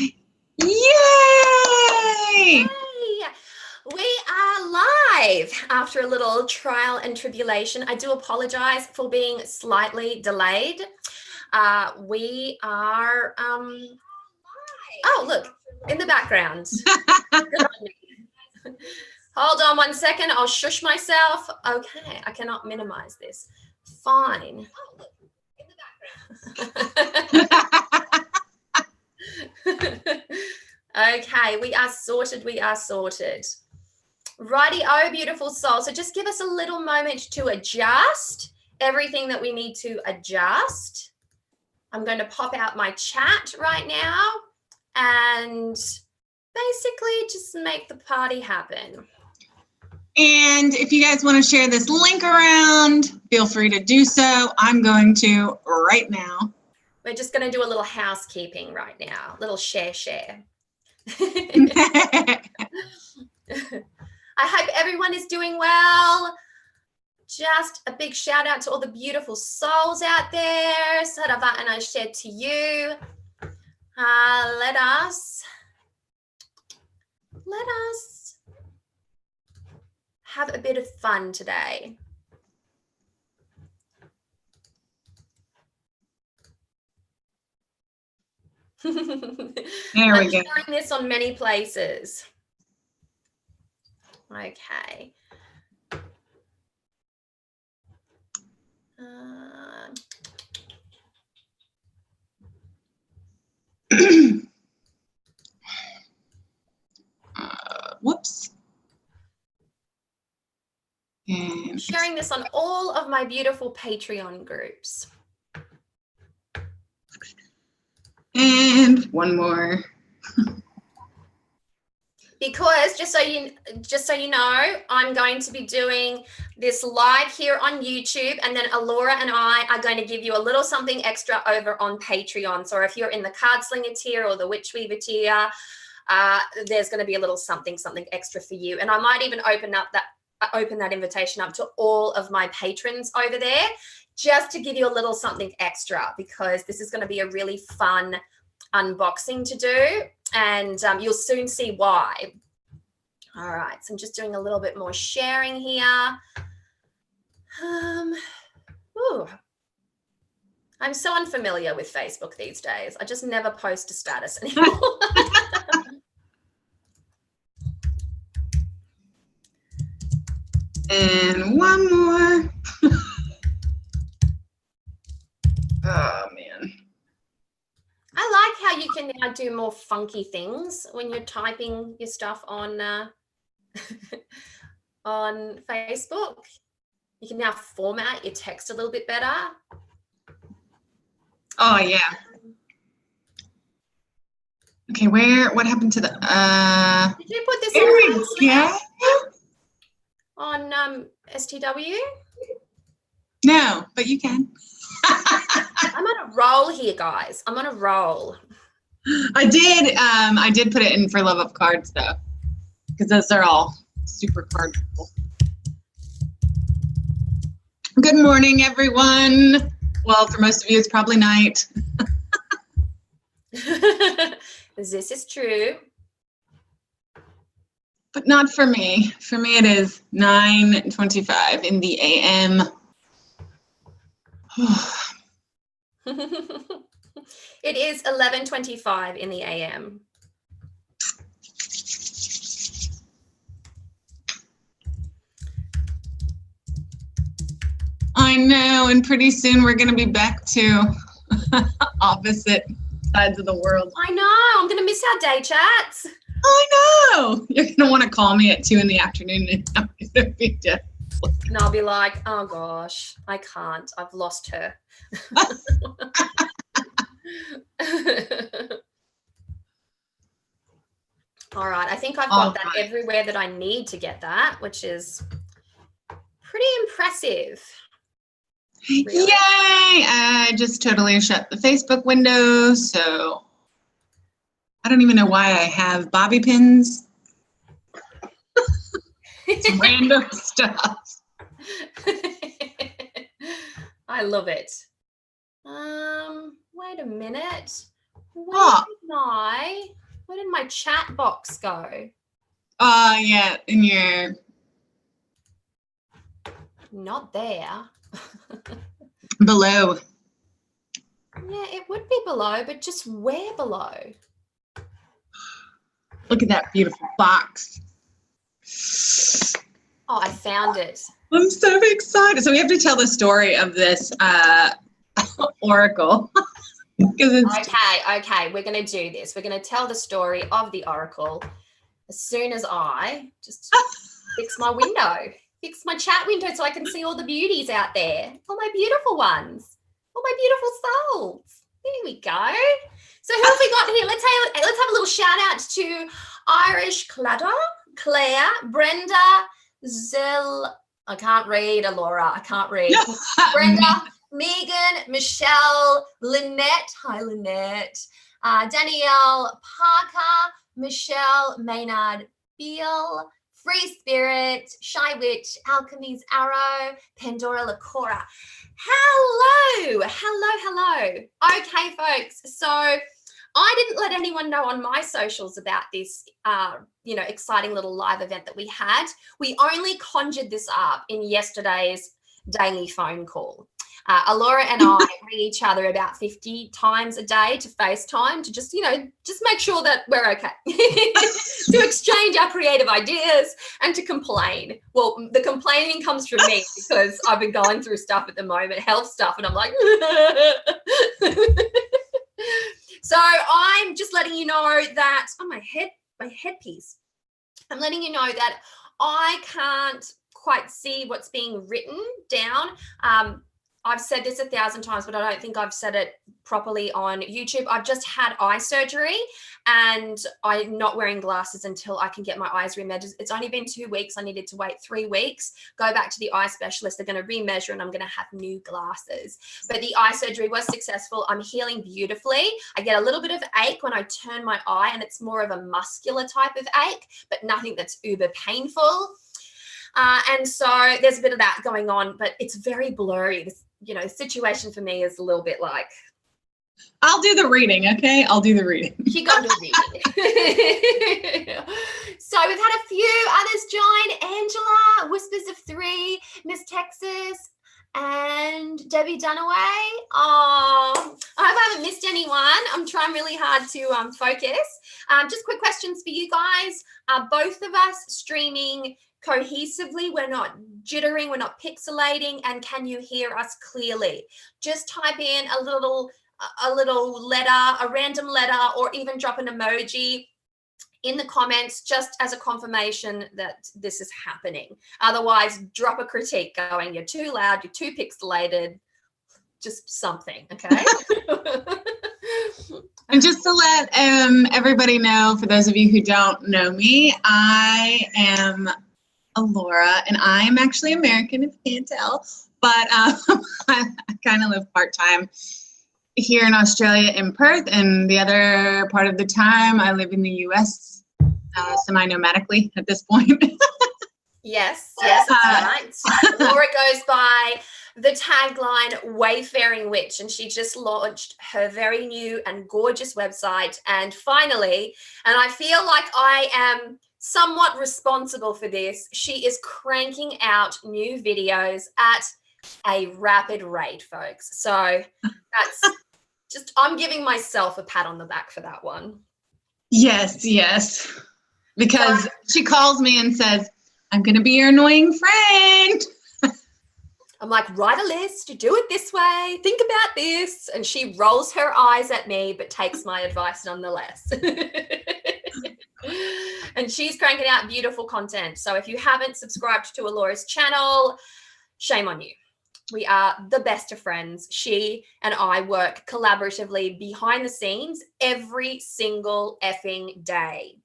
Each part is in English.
Yay! Yay! We are live after a little trial and tribulation. I do apologize for being slightly delayed. We are, oh, look, in the background. Hold on 1 second. I'll shush myself. Okay, I cannot minimize this. Fine. Oh, look, in the background. Okay, we are sorted. We are sorted. Righty-o, beautiful soul. So just give us a little moment to adjust everything that we need to adjust. I'm going to pop out my chat right now and basically just make the party happen. And if you guys want to share this link around, feel free to do so. I'm going to right now. We're just going to do a little housekeeping right now, a little share. I hope everyone is doing well. Just a big shout out to all the beautiful souls out there. Saravá and I shared to you. Let us have a bit of fun today. There we I'm go. sharing this on many places. Okay. Whoops. I'm sharing this on all of my beautiful Patreon groups. And one more. Because just so you know, I'm going to be doing this live here on YouTube, and then Allorah and I are going to give you a little something extra over on Patreon. So if you're in the Card Slinger tier or the Witch Weaver tier, there's going to be a little something extra for you. And I might even open that invitation up to all of my patrons over there, just to give you a little something extra, because this is going to be a really fun unboxing to do, and you'll soon see why. All right, so I'm just doing a little bit more sharing here. I'm so unfamiliar with Facebook these days. I just never post a status anymore. And one more. Oh, man. I like how you can now do more funky things when you're typing your stuff on on Facebook. You can now format your text a little bit better. Oh, yeah. Okay, what happened to the Did you put this there we go. On STW? No, but you can. I'm on a roll here, guys. I'm on a roll. I did put it in for Love Up Cards, though, because those are all super card people. Good morning, everyone. Well, for most of you, it's probably night. This is true. But not for me. For me, it is 9:25 in the a.m. It is 11:25 in the a.m. I know, and pretty soon we're going to be back to opposite sides of the world. I know. I'm going to miss our day chats. I know. You're going to want to call me at 2 in the afternoon, and I'm going to be just. And I'll be like, oh gosh, I can't. I've lost her. All right. I think I've got that everywhere that I need to get that, which is pretty impressive. Really. Yay! I just totally shut the Facebook window, so I don't even know why I have bobby pins. It's random stuff. I love it. Wait a minute. Where did my chat box go? Yeah, in your... Not there. Below. Yeah, it would be below, but just where below? Look at that beautiful box. Oh, I found it. I'm so excited. So we have to tell the story of this oracle. Okay, we're going to do this. We're going to tell the story of the oracle as soon as I just fix my window, fix my chat window so I can see all the beauties out there, all my beautiful ones, all my beautiful souls. There we go. So who have we got here? Let's have a little shout out to Irish Claire, Brenda, I can't read, Allorah. I can't read. Brenda, Megan, Michelle, Lynette. Hi, Lynette. Danielle, Parker, Michelle, Maynard, Beal, Free Spirit, Shy Witch, Alchemy's Arrow, Pandora Lacora. Hello. Okay, folks. So I didn't let anyone know on my socials about this, exciting little live event that we had. We only conjured this up in yesterday's daily phone call. Allorah and I ring each other about 50 times a day to FaceTime to just make sure that we're okay, to exchange our creative ideas and to complain. Well, the complaining comes from me because I've been going through stuff at the moment, health stuff, and I'm like, so I'm just letting you know that, my headpiece. I'm letting you know that I can't quite see what's being written down. I've said this 1,000 times, but I don't think I've said it properly on YouTube. I've just had eye surgery and I'm not wearing glasses until I can get my eyes remeasured. It's only been 2 weeks. I needed to wait 3 weeks, go back to the eye specialist. They're going to remeasure and I'm going to have new glasses. But the eye surgery was successful. I'm healing beautifully. I get a little bit of ache when I turn my eye, and it's more of a muscular type of ache, but nothing that's uber painful. And so there's a bit of that going on, but it's very blurry. This, the situation for me is a little bit like... I'll do the reading, okay? I'll do the reading. She got the reading. So we've had a few others join. Angela, Whispers of Three, Miss Texas, and Debbie Dunaway. Oh, I hope I haven't missed anyone. I'm trying really hard to focus. Just quick questions for you guys. Are both of us streaming cohesively? We're not jittering, we're not pixelating, and can you hear us clearly? Just type in a little letter, a random letter, or even drop an emoji in the comments just as a confirmation that this is happening. Otherwise, drop a critique going, you're too loud, you're too pixelated, just something, okay? And just to let everybody know, for those of you who don't know me, I am Allorah, and I am actually American, if you can't tell, but I kind of live part-time here in Australia in Perth, and the other part of the time I live in the US semi-nomadically at this point. Yes, that's right. Allorah goes by the tagline Wayfaring Witch, and she just launched her very new and gorgeous website. And finally, and I feel like I am somewhat responsible for this, she is cranking out new videos at a rapid rate, folks. So that's just, I'm giving myself a pat on the back for that one. Yes, because she calls me and says, I'm going to be your annoying friend. I'm like, write a list, do it this way, think about this. And she rolls her eyes at me, but takes my advice nonetheless. And she's cranking out beautiful content. So if you haven't subscribed to Allorah's channel, shame on you. We are the best of friends. She and I work collaboratively behind the scenes every single effing day.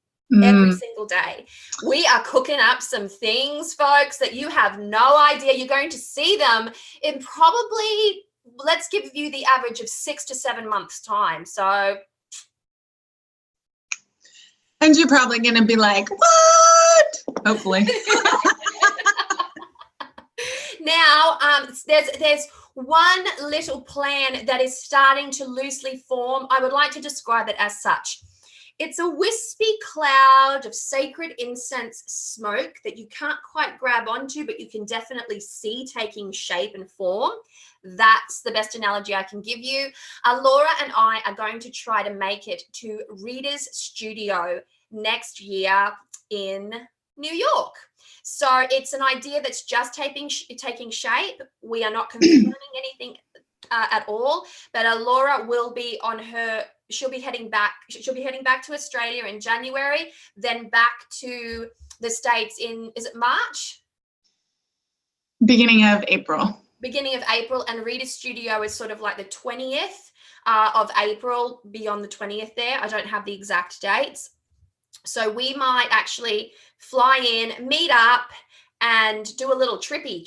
Every single day. We are cooking up some things, folks, that you have no idea. You're going to see them in probably, let's give you the average of 6 to 7 months time. So. And you're probably going to be like, what? Hopefully. Now, there's one little plan that is starting to loosely form. I would like to describe it as such. It's a wispy cloud of sacred incense smoke that you can't quite grab onto, but you can definitely see taking shape and form. That's the best analogy I can give you. Allorah and I are going to try to make it to Reader's Studio next year in New York. So it's an idea that's just taking shape. We are not confirming anything at all, but Allorah will be on her, she'll be heading back to Australia in January, then back to the States in, is it March? Beginning of April. Beginning of April, and Reader's Studio is sort of like the 20th of April, beyond the 20th there. I don't have the exact dates. So we might actually fly in, meet up, and do a little trippy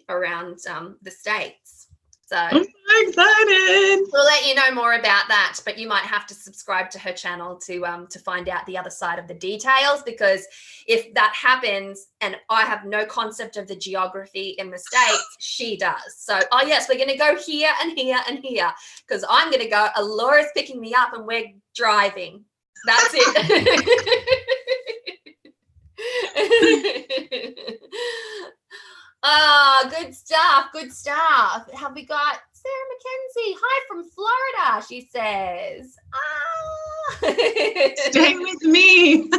around the States. So I'm so excited. We'll let you know more about that, but you might have to subscribe to her channel to find out the other side of the details, because if that happens and I have no concept of the geography in the States, she does. So, oh yes, we're going to go here and here and here, because I'm going to go, Allorah's picking me up and we're driving. That's it. Good stuff. Have we got Sarah McKenzie? Hi from Florida, she says. Stay with me.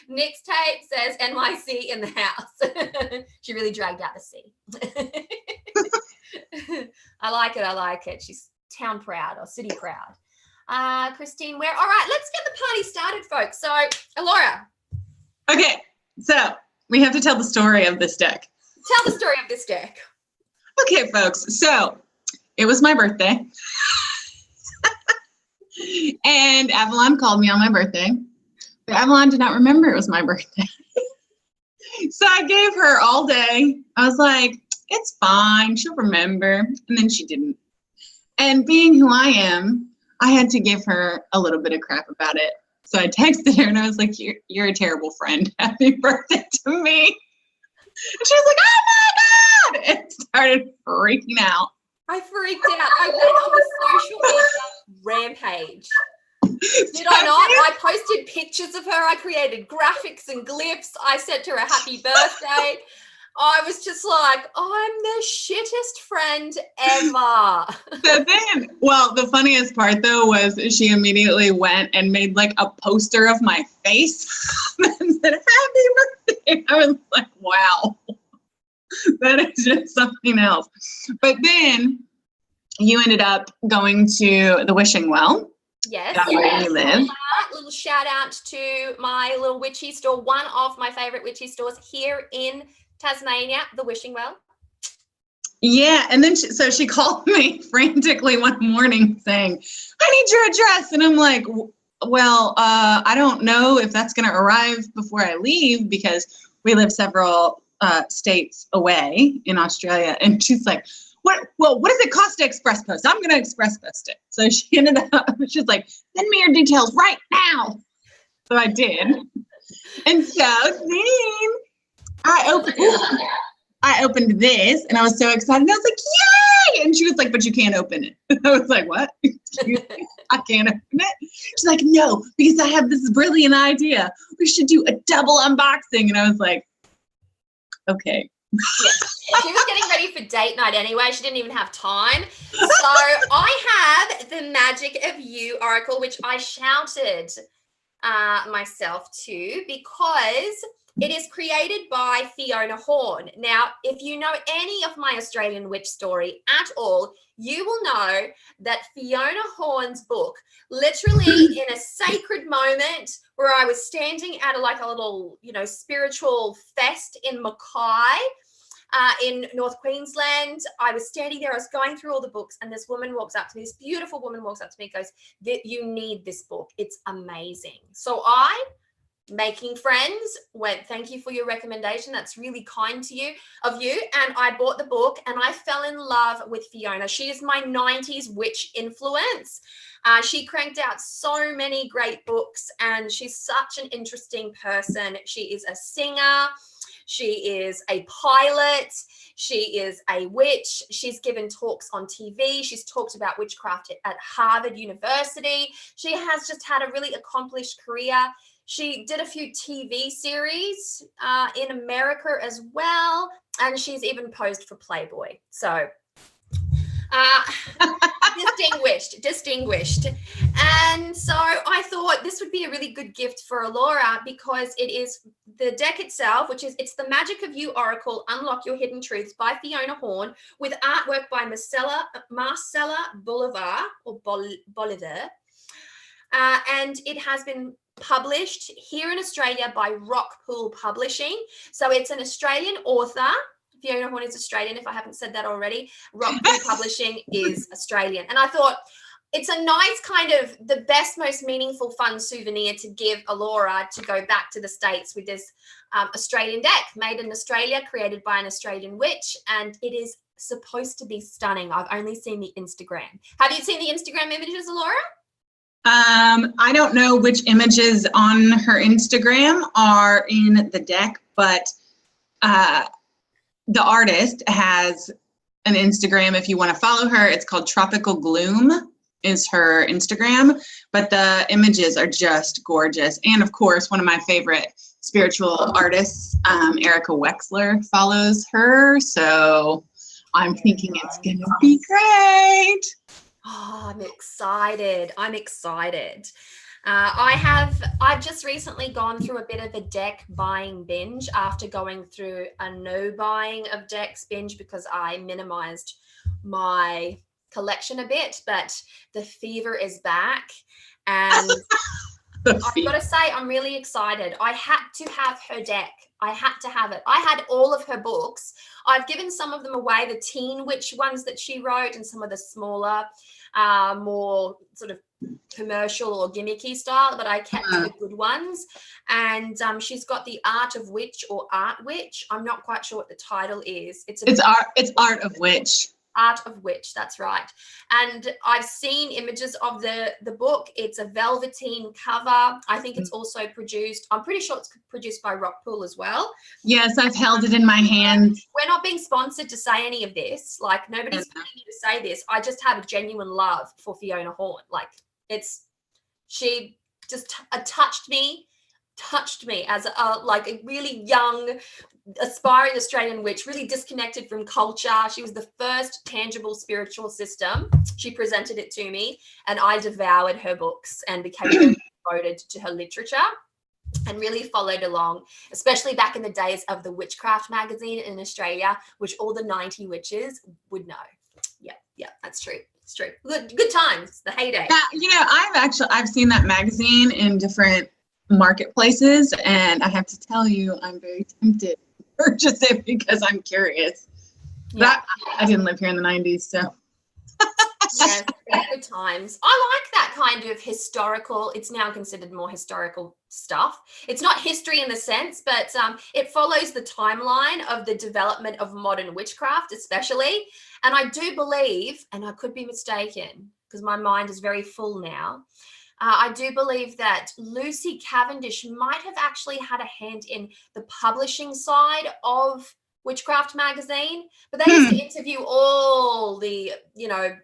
Nick's tape says NYC in the house. She really dragged out the C. I like it. She's town proud or city proud. Christine, all right, let's get the party started, folks. So, Allorah. Okay, so we have to tell the story of this deck. Tell the story of this deck. Okay, folks, so it was my birthday. And Avalon called me on my birthday. But Avalon did not remember it was my birthday. So I gave her all day. I was like, it's fine, she'll remember. And then she didn't. And being who I am, I had to give her a little bit of crap about it. So I texted her and I was like, you're a terrible friend. Happy birthday to me. And she was like, oh my God, and started freaking out. I freaked out. I went on a social media rampage. Did I not? I posted pictures of her. I created graphics and glyphs. I sent her a happy birthday. I was just like, I'm the shittest friend ever. So then, well, the funniest part though was she immediately went and made like a poster of my face and said, happy birthday. I was like, wow, that is just something else. But then you ended up going to the Wishing Well. Yes. Where you live. Little shout out to my little witchy store, one of my favorite witchy stores here in Tasmania, the Wishing Well. Yeah, and then she called me frantically one morning saying, I need your address. And I'm like, well, I don't know if that's going to arrive before I leave, because we live several states away in Australia. And she's like, what does it cost to express post? I'm going to express post it. So she ended up, she's like, send me your details right now. So I did. And so then I opened this and I was so excited. And I was like, yay! And she was like, but you can't open it. I was like, what? I can't open it? She's like, no, because I have this brilliant idea. We should do a double unboxing. And I was like, okay. Yeah. She was getting ready for date night anyway. She didn't even have time. So I have the Magic of You Oracle, which I shouted myself to, because it is created by Fiona Horn. Now, if you know any of my Australian witch story at all, you will know that Fiona Horn's book, literally in a sacred moment where I was standing at a little, spiritual fest in Mackay, in North Queensland. I was standing there, I was going through all the books, and this woman walks up to me, this beautiful woman walks up to me and goes, you need this book. It's amazing. So I, making friends, went, thank you for your recommendation. That's really kind of you. And I bought the book and I fell in love with Fiona. She is my 90s witch influence. She cranked out so many great books and she's such an interesting person. She is a singer. She is a pilot. She is a witch. She's given talks on TV. She's talked about witchcraft at Harvard University. She has just had a really accomplished career. She did a few TV series in America as well, and she's even posed for Playboy. So distinguished. And so I thought this would be a really good gift for Allorah, because it is the deck itself, it's the Magic of You Oracle, Unlock Your Hidden Truths by Fiona Horn, with artwork by Marcella Bolivar. And it has been published here in Australia by Rockpool Publishing. So it's an Australian author. Fiona Horn is Australian, if I haven't said that already. Rockpool Publishing is Australian. And I thought it's a nice kind of the best, most meaningful, fun souvenir to give Allorah to go back to the States with this Australian deck, made in Australia, created by an Australian witch. And it is supposed to be stunning. I've only seen the Instagram. Have you seen the Instagram images, Allorah? I don't know which images on her Instagram are in the deck, but the artist has an Instagram. If you want to follow her, it's called Tropical Gloom is her Instagram, but the images are just gorgeous. And of course, one of my favorite spiritual artists, Erica Wexler, follows her. So I'm thinking it's going to be great. Oh, I'm excited. I've just recently gone through a bit of a deck buying binge after going through a no buying of decks binge, because I minimized my collection a bit, but the fever is back. And I've got to say, I'm really excited. I had to have her deck. I had to have it. I had all of her books. I've given some of them away, the teen witch ones that she wrote, and some of the smaller, more sort of commercial or gimmicky style, but I kept the good ones. And she's got the Art of Witch or Art Witch. I'm not quite sure what the title is. It's Art of Witch. Art of Witch, that's right. And I've seen images of the book. It's a velveteen cover. I think it's also I'm pretty sure it's produced by Rockpool as well. Yes, I've held it in my hand. We're not being sponsored to say any of this. Like, nobody's paying me to say this. I just have a genuine love for Fiona Horn. Like, she just touched me as a really young, aspiring Australian witch, really disconnected from culture. She was the first tangible spiritual system. She presented it to me, and I devoured her books and became very devoted to her literature and really followed along, especially back in the days of the Witchcraft magazine in Australia, which all the 90 witches would know. Yeah, that's true. It's true. Good times, the heyday. Yeah, I've seen that magazine in different marketplaces, and I have to tell you, I'm very tempted to purchase it because I'm curious. Yeah. I didn't live here in the 90s, so. Yes, good times. I like that kind of historical, it's now considered more historical stuff. It's not history in the sense, but it follows the timeline of the development of modern witchcraft, especially. And I do believe, and I could be mistaken because my mind is very full now, I do believe that Lucy Cavendish might have actually had a hand in the publishing side of Witchcraft magazine, but they used to interview all the,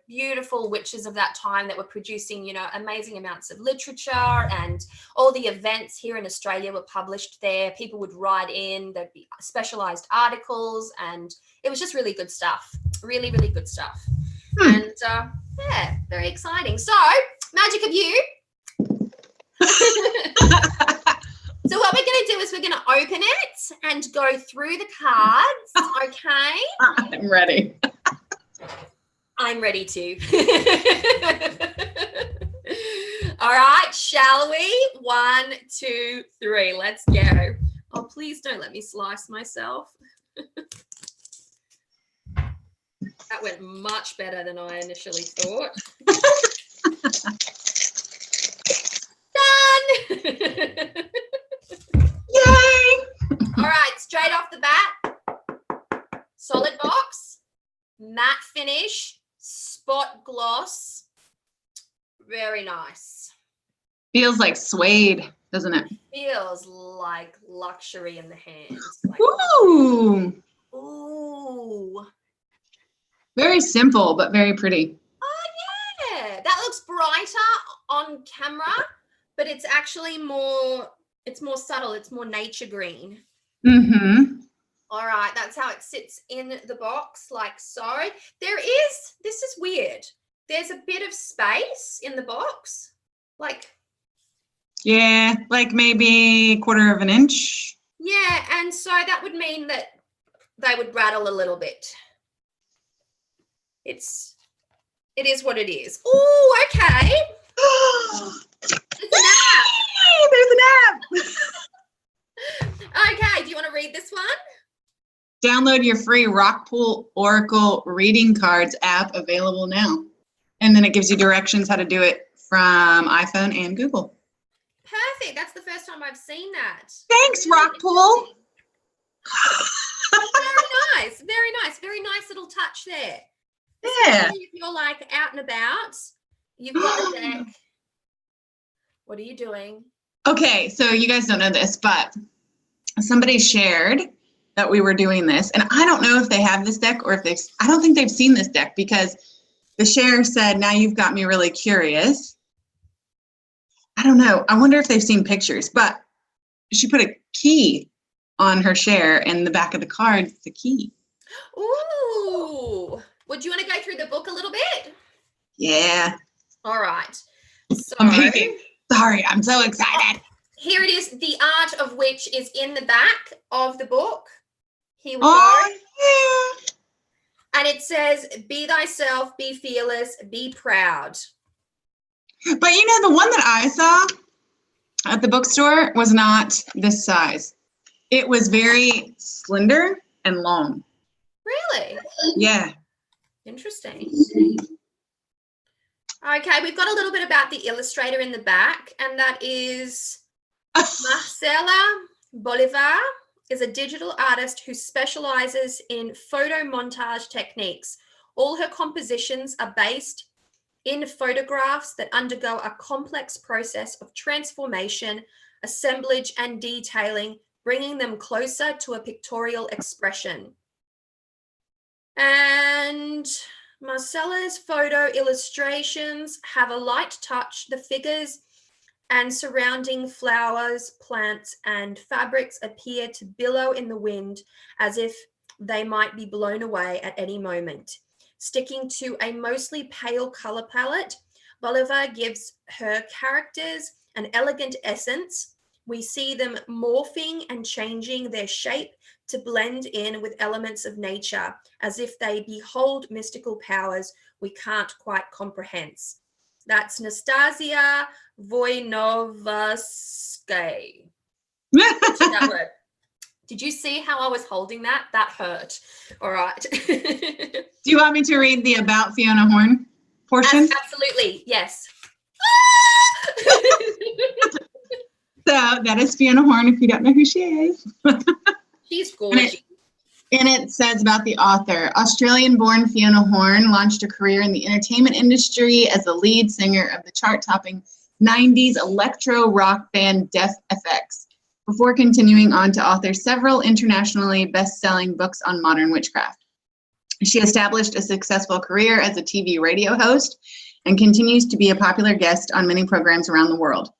beautiful witches of that time that were producing, amazing amounts of literature, and all the events here in Australia were published there. People would write in, there'd be specialized articles, and it was just really good stuff. Really, really good stuff. And yeah, very exciting. So, Magic of You. So what we're going to do is we're going to open it and go through the cards, okay? I'm ready. I'm ready too. All right, shall we? 1, 2, 3, let's go. Oh, please don't let me slice myself. That went much better than I initially thought. Done! Yay! All right, straight off the bat, solid box, matte finish, spot gloss. Very nice. Feels like suede. doesn't it? Feels like luxury in the hands. Like, Ooh, ooh. very simple, but very pretty. Oh, yeah. That looks brighter on camera, but it's actually more subtle. It's more nature green. Mm-hmm. All right, that's how it sits in the box, like so. This is weird. There's a bit of space in the box, like. Yeah, like maybe 1/4 of an inch. Yeah, and so that would mean that they would rattle a little bit. It is what it is. Oh, okay. There's an app. There's an app. Okay, do you want to read this one? Download your free Rockpool Oracle reading cards app, available now. And then it gives you directions how to do it from iPhone and Google. Perfect. That's the first time I've seen that. Thanks, Really Rockpool. Very nice. Very nice. Very nice little touch there. Yeah. Especially if you're like out and about, you've got the deck. What are you doing? Okay, so you guys don't know this, but somebody shared that we were doing this, and I don't know if they have this deck or if I don't think they've seen this deck, because the share said, now you've got me really curious. I don't know. I wonder if they've seen pictures, but she put a key on her share, and the back of the card, the key. Ooh. Would you want to go through the book a little bit? Yeah. All right. So sorry, I'm so excited. Here it is, the art of which is in the back of the book. Here we go. Yeah. And it says, be thyself, be fearless, be proud. But you know, the one that I saw at the bookstore was not this size. It was very slender and long. Really? Yeah. Interesting. Okay, we've got a little bit about the illustrator in the back, and that is Marcela Bolivar is a digital artist who specializes in photo montage techniques. All her compositions are based in photographs that undergo a complex process of transformation, assemblage, and detailing, bringing them closer to a pictorial expression. And Marcela's photo illustrations have a light touch. The figures and surrounding flowers, plants, and fabrics appear to billow in the wind as if they might be blown away at any moment. Sticking to a mostly pale color palette, Bolivar gives her characters an elegant essence. We see them morphing and changing their shape to blend in with elements of nature, as if they behold mystical powers we can't quite comprehend. That's Nastasia Voinovsky. That word. Did you see how I was holding that? That hurt. All right. Do you want me to read the About Fiona Horn portion? Absolutely, yes. So that is Fiona Horn, if you don't know who she is. She's gorgeous. And it says about the author, Australian-born Fiona Horn launched a career in the entertainment industry as the lead singer of the chart-topping 90s electro rock band Death FX, before continuing on to author several internationally best-selling books on modern witchcraft. She established a successful career as a TV radio host and continues to be a popular guest on many programs around the world.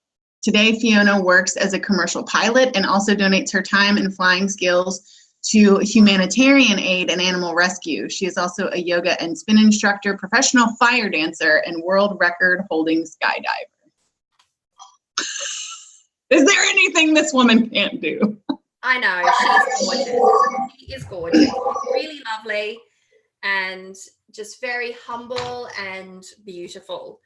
Today, Fiona works as a commercial pilot and also donates her time and flying skills to humanitarian aid and animal rescue. She is also a yoga and spin instructor, professional fire dancer, and world record holding skydiver. Is there anything this woman can't do? I know, she's gorgeous. She is gorgeous. She's really lovely and just very humble and beautiful.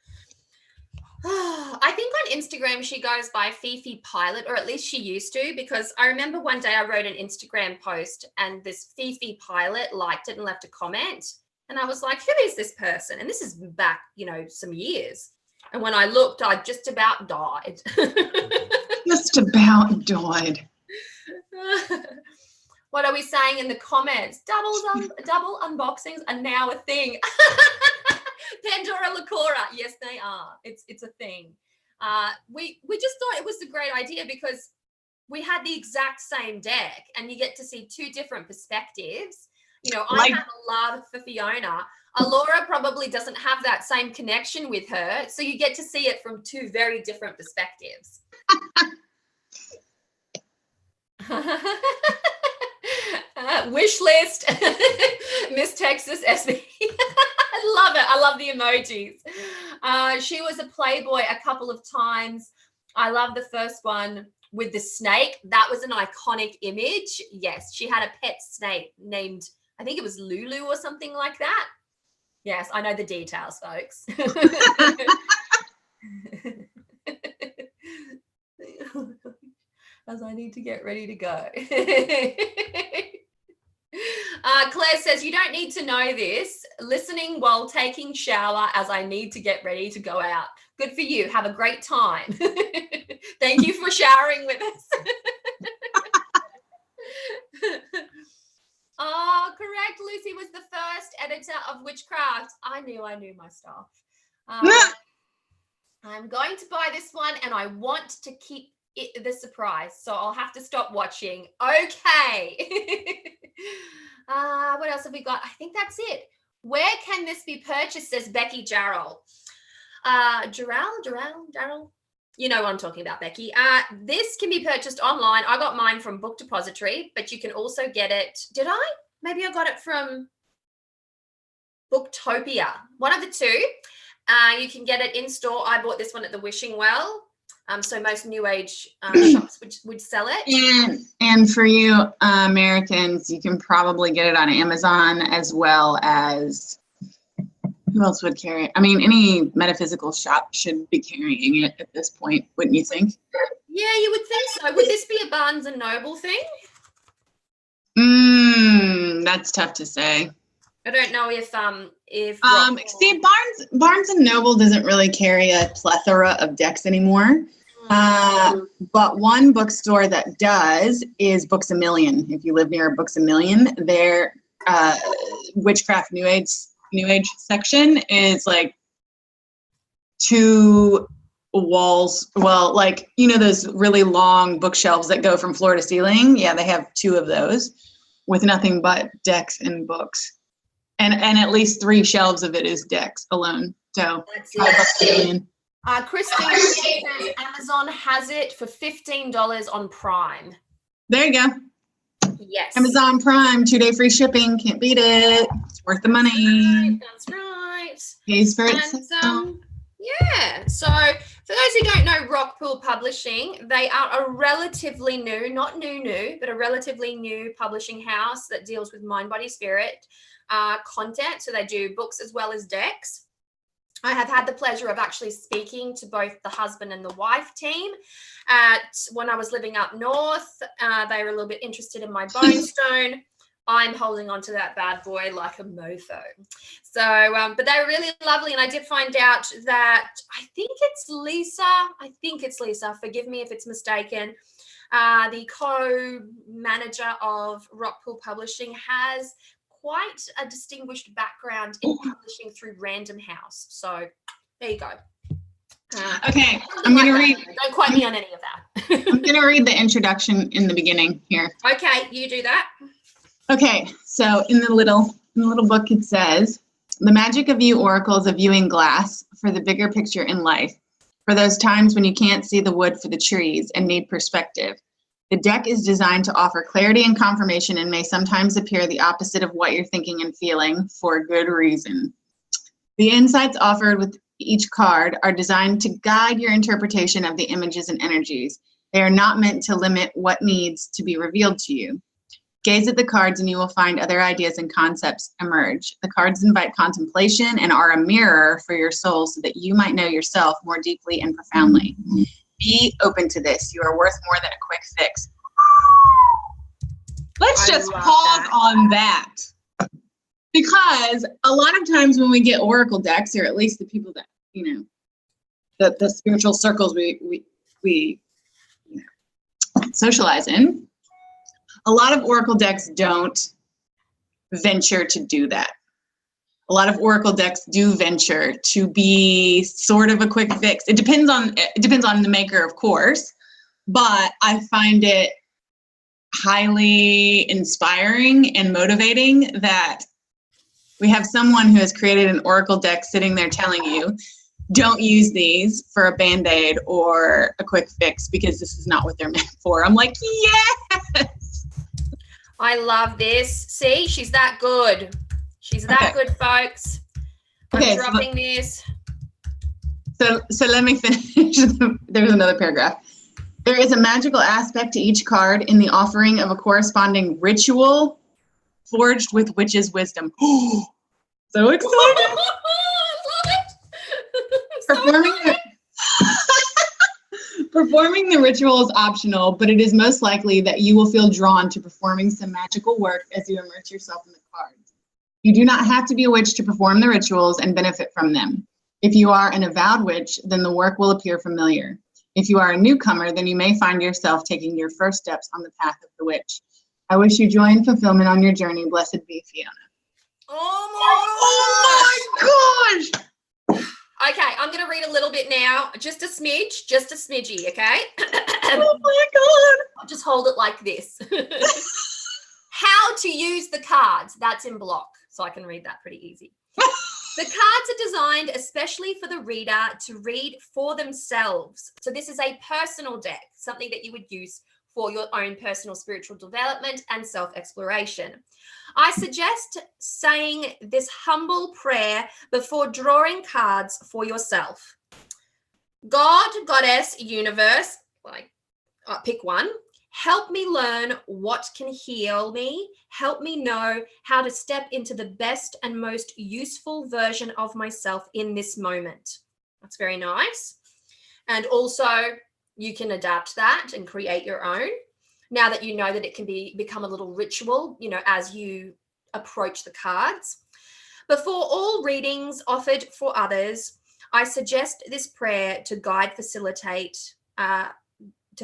I think on Instagram she goes by Fifi Pilot, or at least she used to, because I remember one day I wrote an Instagram post and this Fifi Pilot liked it and left a comment. And I was like, who is this person? And this is back, some years. And when I looked, I just about died. Just about died. What are we saying in the comments? Double unboxings are now a thing. Pandora Lacora. Yes, they are. It's a thing. We just thought it was a great idea because we had the exact same deck and you get to see two different perspectives. You know, I have a love for Fiona. Allorah probably doesn't have that same connection with her. So you get to see it from two very different perspectives. Wish list. Miss Texas SB. I love it. I love the emojis. She was a Playboy a couple of times. I love the first one with the snake. That was an iconic image. Yes, she had a pet snake named, I think it was Lulu or something like that. Yes, I know the details, folks. As I need to get ready to go. Claire says, you don't need to know this. Listening while taking shower as I need to get ready to go out. Good for you. Have a great time. Thank you for showering with us. Oh, correct. Lucy was the first editor of Witchcraft. I knew my stuff. I'm going to buy this one and I want to keep it the surprise, so I'll have to stop watching. Okay. What else have we got? I think that's it. Where can this be purchased, says Becky Jarrell. Jarrell. You know what I'm talking about, Becky. This can be purchased online. I got mine from Book Depository, but you can also get it. Did I? Maybe I got it from Booktopia. One of the two. You can get it in store. I bought this one at the Wishing Well. So most new age shops would sell it. And for you Americans, you can probably get it on Amazon as well as, who else would carry it? I mean, any metaphysical shop should be carrying it at this point, wouldn't you think? Yeah, you would think so. Would this be a Barnes and Noble thing? That's tough to say. I don't know if see, Barnes and Noble doesn't really carry a plethora of decks anymore. But one bookstore that does is Books A Million. If you live near Books A Million, their Witchcraft New Age section is like 2 walls. Well, like, you know, those really long bookshelves that go from floor to ceiling. Yeah, they have 2 of those with nothing but decks and books. And at least 3 shelves of it is decks alone. So that's it. Christine says Amazon has it for $15 on Prime. There you go. Yes. Amazon Prime, 2-day free shipping. Can't beat it. It's worth the money. That's right. Pays for itself. Yeah. So for those who don't know Rockpool Publishing, they are a relatively new, not new, but a relatively new publishing house that deals with mind, body, spirit content. So they do books as well as decks. I have had the pleasure of actually speaking to both the husband and the wife team when I was living up north. They were a little bit interested in my bone stone. I'm holding on to that bad boy like a mofo. So, but they were really lovely. And I did find out that I think it's Lisa. Forgive me if it's mistaken. The co-manager of Rockpool Publishing has quite a distinguished background in publishing through Random House. So there you go. Okay, I'm going to read. Don't quote me on any of that. I'm going to read the introduction in the beginning here. Okay, you do that. Okay, so in the little book it says, the magic of you oracles a viewing glass for the bigger picture in life, for those times when you can't see the wood for the trees and need perspective. The deck is designed to offer clarity and confirmation and may sometimes appear the opposite of what you're thinking and feeling for good reason. The insights offered with each card are designed to guide your interpretation of the images and energies. They are not meant to limit what needs to be revealed to you. Gaze at the cards and you will find other ideas and concepts emerge. The cards invite contemplation and are a mirror for your soul so that you might know yourself more deeply and profoundly. Be open to this. You are worth more than a quick fix. Let's just pause on that. Because a lot of times when we get oracle decks, or at least the people that, you know, the spiritual circles we you know, socialize in, a lot of oracle decks don't venture to do that. a lot of oracle decks do venture to be sort of a quick fix. It depends on the maker, of course, but I find it highly inspiring and motivating that we have someone who has created an oracle deck sitting there telling you, don't use these for a Band-Aid or a quick fix because this is not what they're meant for. I'm like, yes. I love this. See, she's that good. She's that good, folks. I'm dropping this. So let me finish. There's another paragraph. There is a magical aspect to each card in the offering of a corresponding ritual forged with witch's wisdom. So excited. I love it. Performing the ritual is optional, but it is most likely that you will feel drawn to performing some magical work as you immerse yourself in the cards. You do not have to be a witch to perform the rituals and benefit from them. If you are an avowed witch, then the work will appear familiar. If you are a newcomer, then you may find yourself taking your first steps on the path of the witch. I wish you joy and fulfillment on your journey. Blessed be Fiona. Oh my gosh! Okay, I'm going to read a little bit now. Just a smidgy, okay? Oh my God. I'll just hold it like this. How to use the cards. That's in block, so I can read that pretty easy. The cards are designed especially for the reader to read for themselves. So this is a personal deck, something that you would use for your own personal spiritual development and self-exploration. I suggest saying this humble prayer before drawing cards for yourself. God, Goddess, Universe, pick one. Help me learn what can heal me. Help me know how to step into the best and most useful version of myself in this moment. That's very nice. And also, you can adapt that and create your own. Now that you know that it can become a little ritual, as you approach the cards. Before all readings offered for others, I suggest this prayer to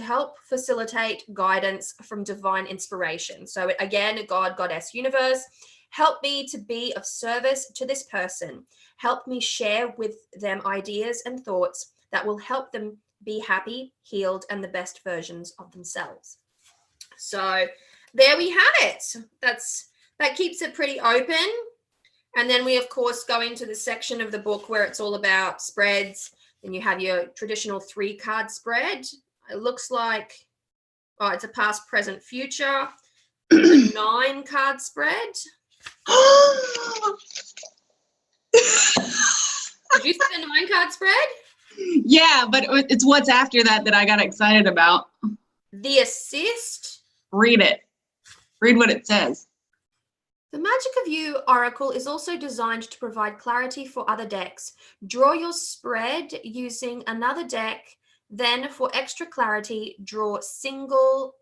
help facilitate guidance from divine inspiration. So again, God, Goddess, Universe, help me to be of service to this person. Help me share with them ideas and thoughts that will help them be happy, healed, and the best versions of themselves. So there we have it. That keeps it pretty open. And then we, of course, go into the section of the book where it's all about spreads. And you have your traditional 3-card spread. It looks like, it's a past, present, future. A 9-card spread. Did you see the 9-card spread? Yeah, but it's what's after that I got excited about. The assist. Read it. Read what it says. The Magic of You Oracle is also designed to provide clarity for other decks. Draw your spread using another deck. Then, for extra clarity, draw single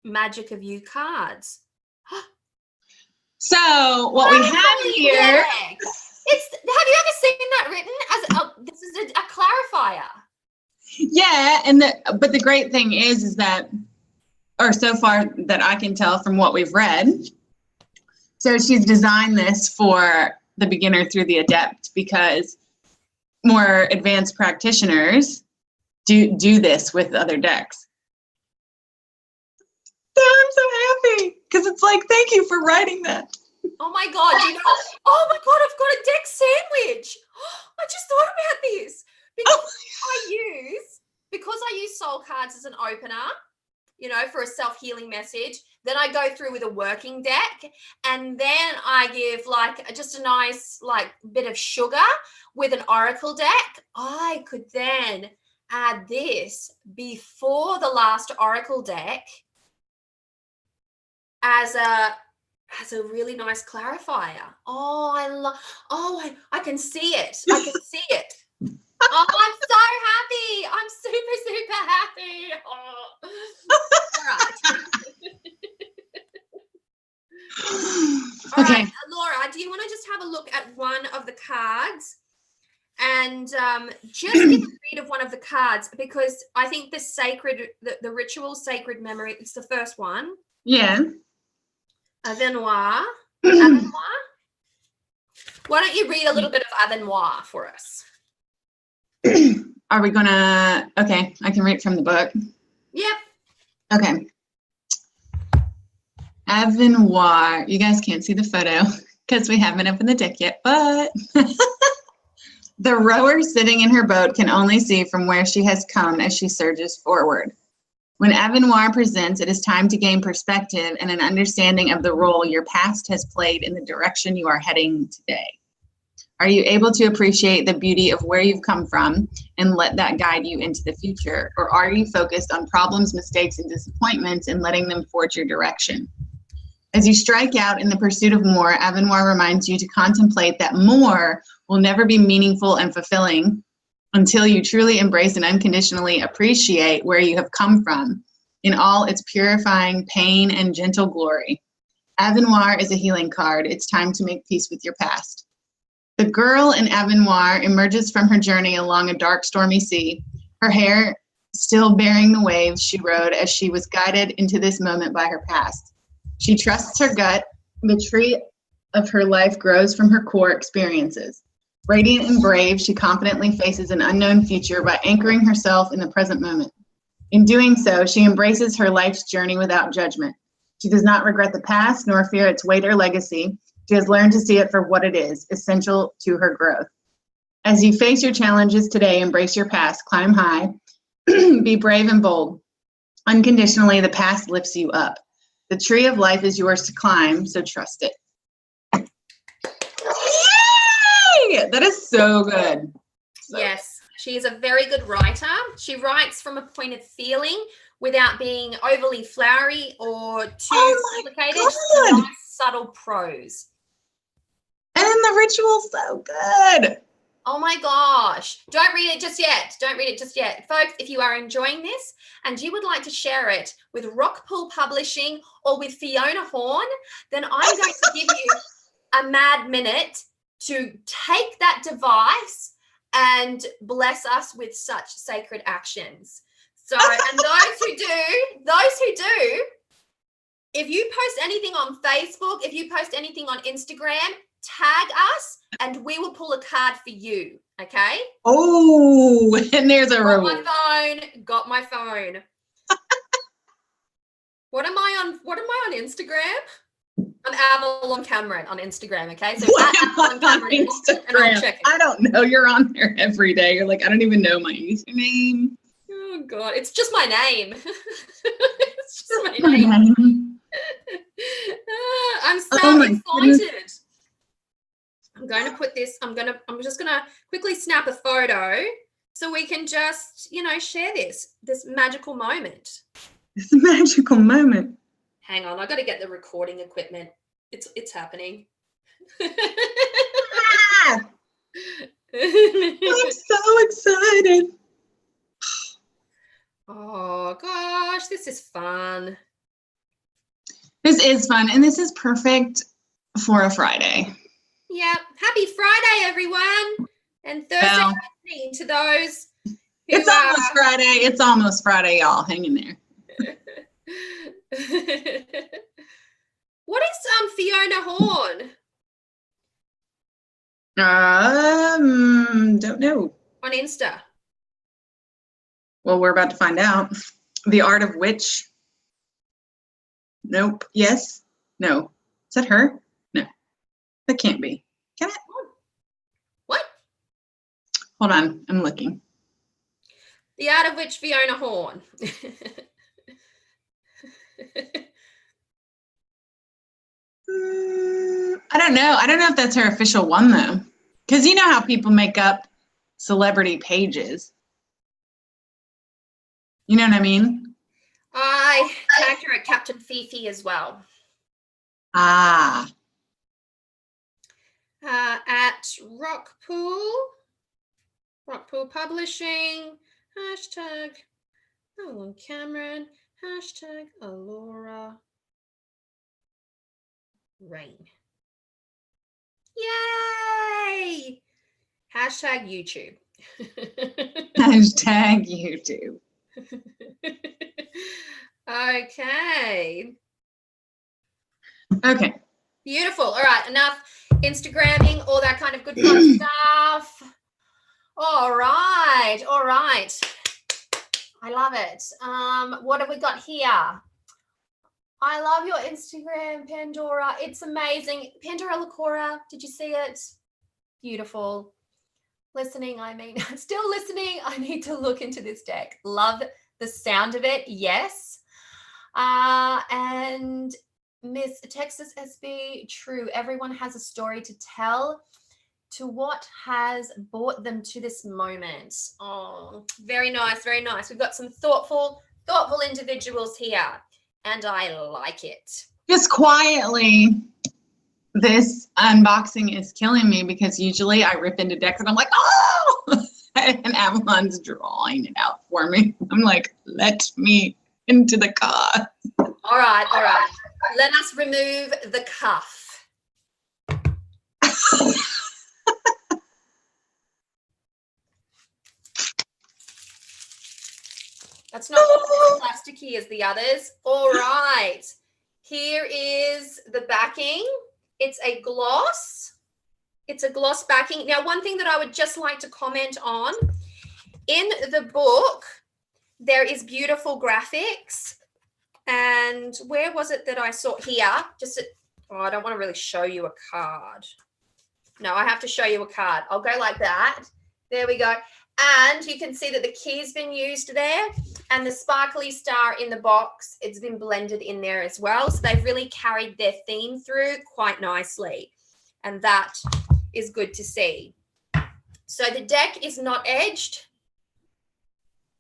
Magic of You cards. So, what we have here... Have you ever seen that written? This is a clarifier. Yeah, but the great thing is that, or so far that I can tell from what we've read, so she's designed this for the beginner through the adept, because more advanced practitioners do this with other decks. I'm so happy because it's like, thank you for writing that. Oh my God, oh my God, I've got a deck sandwich. I just thought about this. Because I use soul cards as an opener, for a self-healing message. Then I go through with a working deck, and then I give just a nice bit of sugar with an oracle deck. I could then add this before the last oracle deck as a really nice clarifier. I can see it. I can see it. Oh, I'm so happy. I'm super, super happy. Oh. All right. All right, Laura, do you want to just have a look at one of the cards and just give a read of one of the cards, because I think the ritual sacred memory, it's the first one. Yeah. Avenoir. Why don't you read a little bit of Allorah for us? Are we gonna, okay, I can read from the book. Yep. Okay. Allorah, you guys can't see the photo because we haven't opened the deck yet, but the rower sitting in her boat can only see from where she has come as she surges forward. When Allorah presents, it is time to gain perspective and an understanding of the role your past has played in the direction you are heading today. Are you able to appreciate the beauty of where you've come from and let that guide you into the future? Or are you focused on problems, mistakes, and disappointments and letting them forge your direction? As you strike out in the pursuit of more, Allorah reminds you to contemplate that more will never be meaningful and fulfilling until you truly embrace and unconditionally appreciate where you have come from in all its purifying pain and gentle glory. Allorah is a healing card. It's time to make peace with your past. The girl in Allorah emerges from her journey along a dark, stormy sea, her hair still bearing the waves she rode as she was guided into this moment by her past. She trusts her gut. The tree of her life grows from her core experiences. Radiant and brave, she confidently faces an unknown future by anchoring herself in the present moment. In doing so, she embraces her life's journey without judgment. She does not regret the past nor fear its weight or legacy. She has learned to see it for what it is, essential to her growth. As you face your challenges today, embrace your past, climb high, be brave and bold. Unconditionally, the past lifts you up. The tree of life is yours to climb, so trust it. Yay! That is so good. Yes, she is a very good writer. She writes from a point of feeling without being overly flowery or too complicated. Just nice, subtle prose. And then the ritual's so good. Oh my gosh. Don't read it just yet. Don't read it just yet. Folks, if you are enjoying this and you would like to share it with Rockpool Publishing or with Fiona Horn, then I'm going to give you a mad minute to take that device and bless us with such sacred actions. So, and those who do, if you post anything on Facebook, if you post anything on Instagram, tag us and we will pull a card for you. Okay? Oh, and there's a reward. Got my phone. What am I on Instagram? I'm Avalon Cameron on Instagram, okay? So Avalon Cameron Instagram. I don't know. You're on there every day. You're like, I don't even know my username. Oh God, it's just my name. It's just my name. I'm so excited. Goodness. I'm going to put this, I'm just going to quickly snap a photo so we can just, share this magical moment. It's a magical moment. Hang on, I got to get the recording equipment. It's happening. I'm so excited. Oh gosh, this is fun. This is fun, and this is perfect for a Friday. Yep. Happy Friday, everyone. And Thursday evening to those who It's almost Friday. It's almost Friday, y'all. Hang in there. What is Fiona Horn? Don't know. On Insta. Well, we're about to find out. The Art of Witch. Nope. Yes. No. Is that her? No. That can't be. Can it? What? Hold on. I'm looking. The Art of Witch, Fiona Horn. I don't know. I don't know if that's her official one, though. Because you know how people make up celebrity pages. You know what I mean? I tagged her at Captain Fifi as well. Ah. At Rockpool Publishing, hashtag Alan Cameron, hashtag Allorah Rayne. Yay! Hashtag YouTube. Hashtag YouTube. Okay. Okay. Beautiful. All right, enough Instagramming, all that kind of good fun stuff. All right. I love it. What have we got here? I love your Instagram, Pandora. It's amazing. Pandora Lacora, did you see it? Beautiful. Listening, I mean, still listening. I need to look into this deck. Love the sound of it. Yes. And Miss Texas SB, true. Everyone has a story to tell. To what has brought them to this moment? Oh, very nice, very nice. We've got some thoughtful individuals here, and I like it. Just quietly, this unboxing is killing me because usually I rip into decks and I'm like, oh, and Avalon's drawing it out for me. I'm like, let me into the car. All right. Let us remove the cuff. That's not as plasticky as the others. All right. Here is the backing. It's a gloss. It's a gloss backing. Now, one thing that I would just like to comment on, in the book, there is beautiful graphics. And where was it that I saw here? I don't want to really show you a card. No, I have to show you a card. I'll go like that. There we go. And you can see that the key's been used there, and the sparkly star in the box, it's been blended in there as well. So they've really carried their theme through quite nicely, and that is good to see. So the deck is not edged.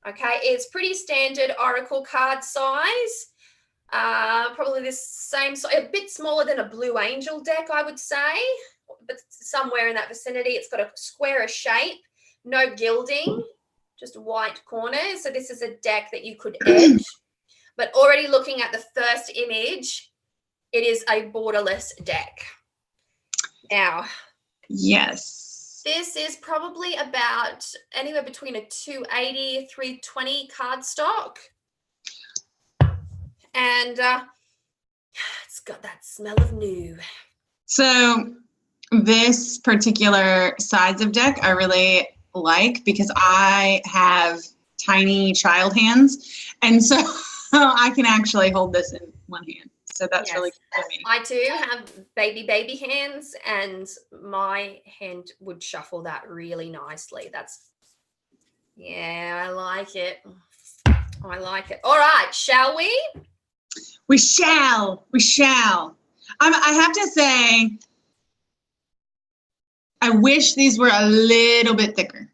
Okay, it's pretty standard Oracle card size. Probably the same size, a bit smaller than a Blue Angel deck, I would say, but somewhere in that vicinity. It's got a squarish shape. No gilding, just white corners. So this is a deck that you could edge. But already looking at the first image, it is a borderless deck. Now, yes, this is probably about anywhere between a 280, 320 card stock. And it's got that smell of new. So this particular size of deck I really like because I have tiny child hands, and so I can actually hold this in one hand. So that's really good for me. I do have baby hands, and my hand would shuffle that really nicely. I like it. I like it. All right, shall we? We shall. I have to say, I wish these were a little bit thicker.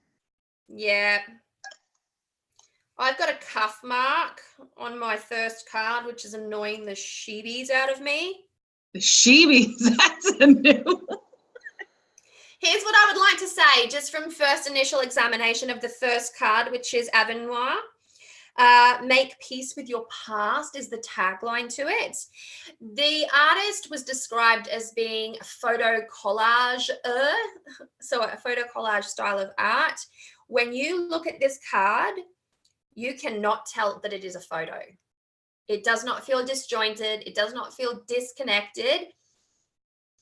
Yeah. I've got a cuff mark on my first card, which is annoying the sheebies out of me. The sheebies, that's a new one. Here's what I would like to say, just from first initial examination of the first card, which is Avenoir. Make peace with your past is the tagline to it. The artist was described as being a photo collage, so a photo collage style of art. When you look at this card, you cannot tell that it is a photo. It does not feel disjointed. It does not feel disconnected.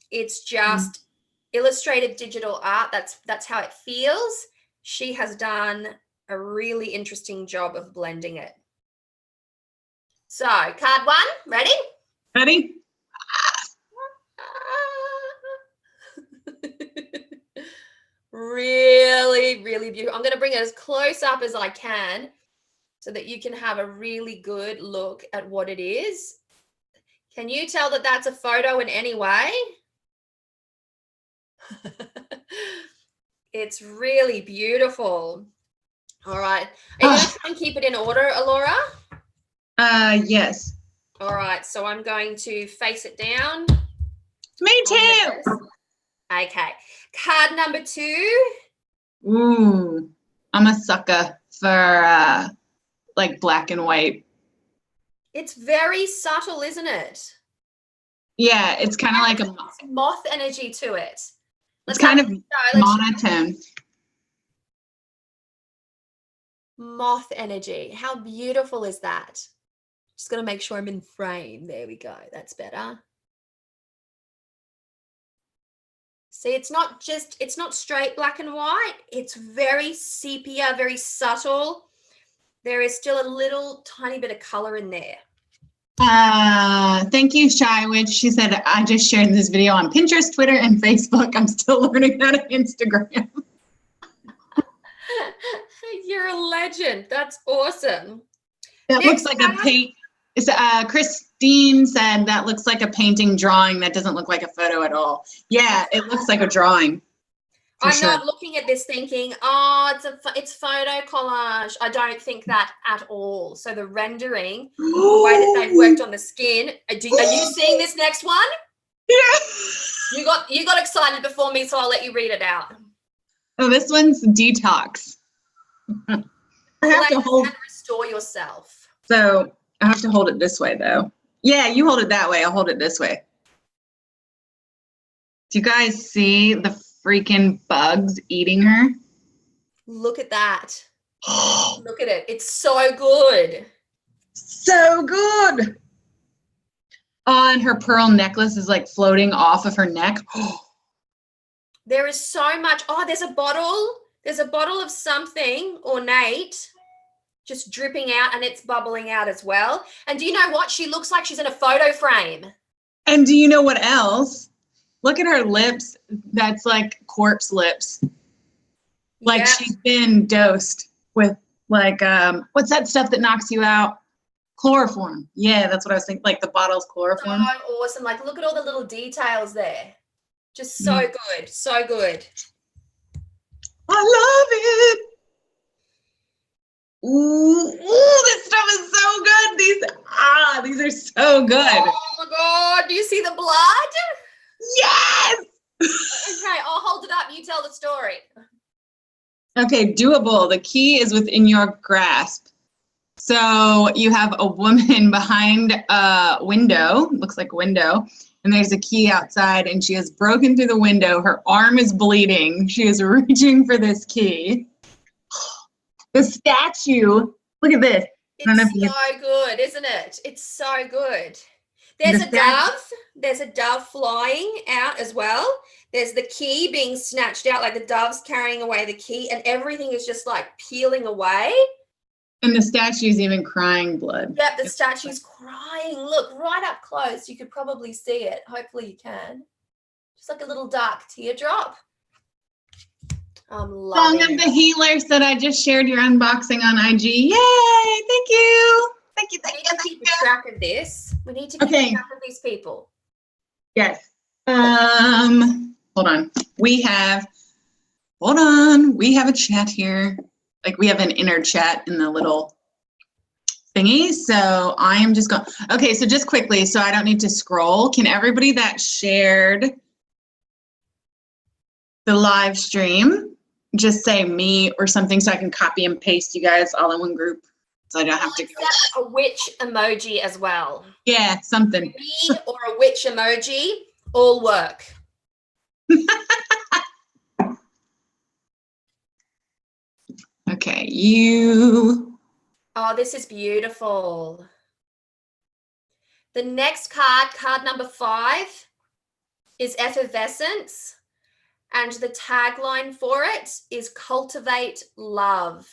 It's just illustrated digital art. That's how it feels. She has done a really interesting job of blending it. So, card one, ready? Ready? Really, really beautiful. I'm going to bring it as close up as I can so that you can have a really good look at what it is. Can you tell that that's a photo in any way? It's really beautiful. All right. Are you going to try and keep it in order, Allorah? Yes. All right. So I'm going to face it down. Me too. Okay. Card number 2. Ooh, I'm a sucker for like black and white. It's very subtle, isn't it? Yeah, it's kind of like a moth energy to it. It's kind of monotone. Moth energy. How beautiful is that? Just going to make sure I'm in frame. There we go. That's better. See, it's not straight black and white. It's very sepia, very subtle. There is still a little tiny bit of color in there. Thank you, Shy Witch. She said, I just shared this video on Pinterest, Twitter, and Facebook. I'm still learning how to Instagram. You're a legend. That's awesome. That looks like a paint. Christine said that looks like a painting drawing. That doesn't look like a photo at all. Yeah, it looks like a drawing. I'm not looking at this thinking, oh, it's photo collage. I don't think that at all. So the rendering, the way that they've worked on the skin. Are you seeing this next one? Yeah. You got excited before me, so I'll let you read it out. Oh, this one's detox. I have to hold and restore yourself. So I have to hold it this way, though. Yeah, you hold it that way. I'll hold it this way. Do you guys see the freaking bugs eating her? Look at that. Look at it. It's so good. So good. Oh, and her pearl necklace is like floating off of her neck. There is so much. Oh, there's a bottle. There's a bottle of something ornate just dripping out, and it's bubbling out as well. And do you know what? She looks like she's in a photo frame. And do you know what else? Look at her lips. That's like corpse lips. Like she's been dosed with like, what's that stuff that knocks you out? Chloroform. Yeah, that's what I was thinking. Like the bottle's chloroform. So awesome. Like look at all the little details there. Just so good. So good. I love it. Ooh, this stuff is so good. These are so good. Oh my God. Do you see the blood? Yes. Okay, I'll hold it up. You tell the story. Okay, doable. The key is within your grasp. So you have a woman behind a window, looks like a window, and there's a key outside, and she has broken through the window. Her arm is bleeding. She is reaching for this key. The statue, look at this. It's so good, isn't it? It's so good. There's a dove. There's a dove flying out as well. There's the key being snatched out, like the dove's carrying away the key, and everything is just like peeling away. And the statue's even crying blood. Yep, the statue's crying. Look, right up close. You could probably see it. Hopefully you can. Just like a little dark teardrop. I'm loving Song of the Healer said I just shared your unboxing on IG. Yay! Thank you. Thank you. We need to keep track of this. We need to keep track of these people. Yes. Hold on. We have a chat here. Like we have an inner chat in the little thingy. So I am just going. Okay, so just quickly, so I don't need to scroll. Can everybody that shared the live stream just say me or something so I can copy and paste you guys all in one group so I don't have to go. A witch emoji as well. Yeah, something. Me or a witch emoji, all work. Okay, you. Oh, this is beautiful. The next card number 5, is Effervescence. And the tagline for it is Cultivate Love.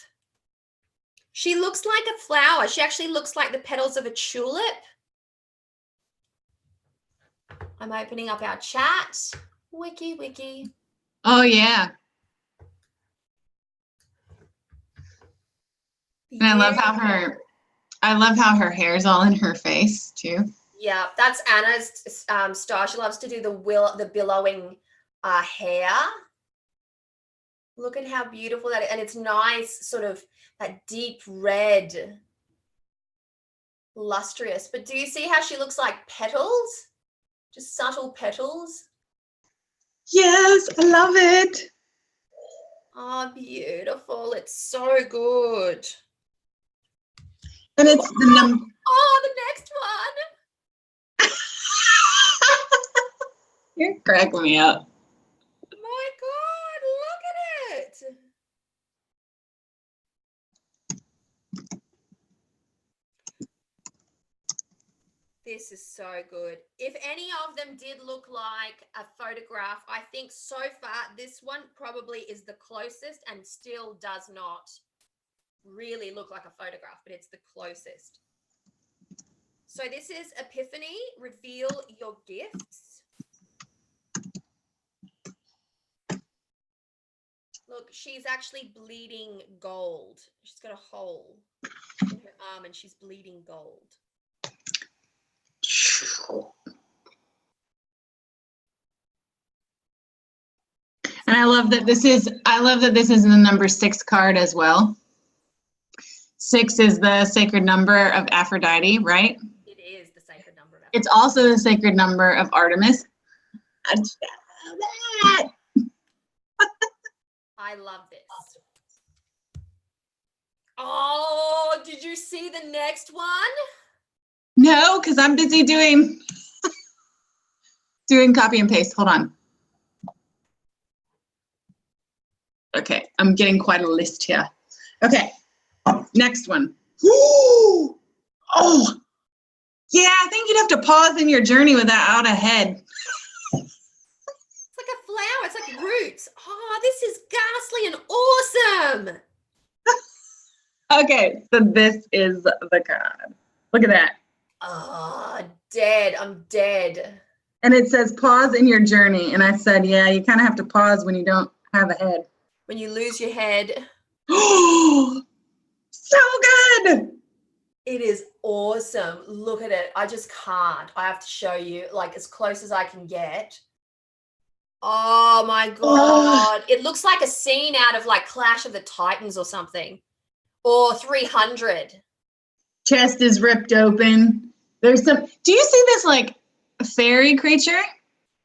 She looks like a flower. She actually looks like the petals of a tulip. I'm opening up our chat. Wiki. Oh, yeah. And I love how her hair's all in her face too. Yeah, that's Anna's style. She loves to do the billowing hair. Look at how beautiful that is. And it's nice, sort of that deep red, lustrous. But do you see how she looks like petals? Just subtle petals. Yes, I love it. Oh, beautiful. It's so good. And it's the number. Oh, the next one. You're cracking me up. My God, look at it. This is so good. If any of them did look like a photograph, I think so far this one probably is the closest and still does not really look like a photograph, but it's the closest. So this is Epiphany, Reveal Your Gifts. Look, she's actually bleeding gold. She's got a hole in her arm and she's bleeding gold. And I love that this is the number 6 card as well. 6 is the sacred number of Aphrodite, right? It is the sacred number of Aphrodite. It's also the sacred number of Artemis. I love this. Oh, did you see the next one? No, because I'm busy doing copy and paste. Hold on. Okay, I'm getting quite a list here. Okay, next one. Ooh! Oh, yeah, I think you'd have to pause in your journey without a head. It's like a flower. It's like roots. Oh, this is ghastly and awesome. Okay, so this is the card. Look at that. Oh, dead. I'm dead. And it says pause in your journey. And I said, yeah, you kind of have to pause when you don't have a head. When you lose your head. Oh, so good. It is awesome. Look at it. I just can't. I have to show you like as close as I can get. Oh my God. It looks like a scene out of like Clash of the Titans or something. Or 300. Chest is ripped open. There's some, do you see this like fairy creature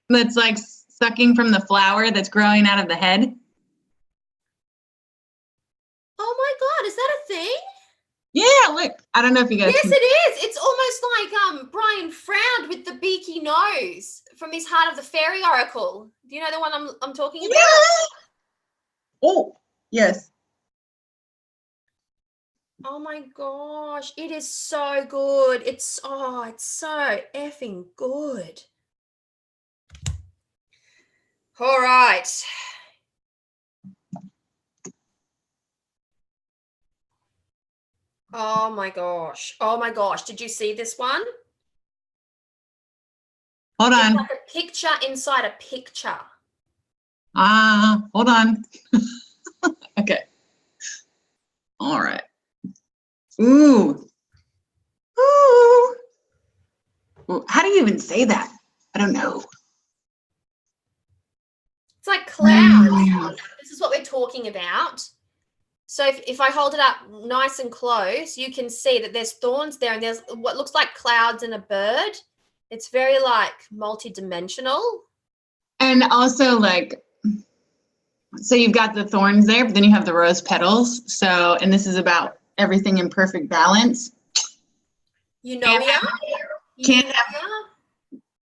that's like sucking from the flower that's growing out of the head? Oh my God, is that a thing? Yeah, look. I don't know if you guys Yes, can. it is. It's almost like Brian Frowned with the beaky nose from his Heart of the Fairy Oracle. Do you know the one I'm talking about? Yeah. Oh, yes. Oh my gosh, it is so good. It's so effing good. All right. Oh my gosh. Oh my gosh. Did you see this one? Hold on. It's like a picture inside a picture. Hold on. Okay. All right. Ooh. Ooh. Ooh. How do you even say that? I don't know. It's like clouds. This is what we're talking about. So if I hold it up nice and close, you can see that there's thorns there and there's what looks like clouds and a bird. It's very like multi-dimensional. And also like, so you've got the thorns there, but then you have the rose petals. So, and this is about everything in perfect balance. Eunoia.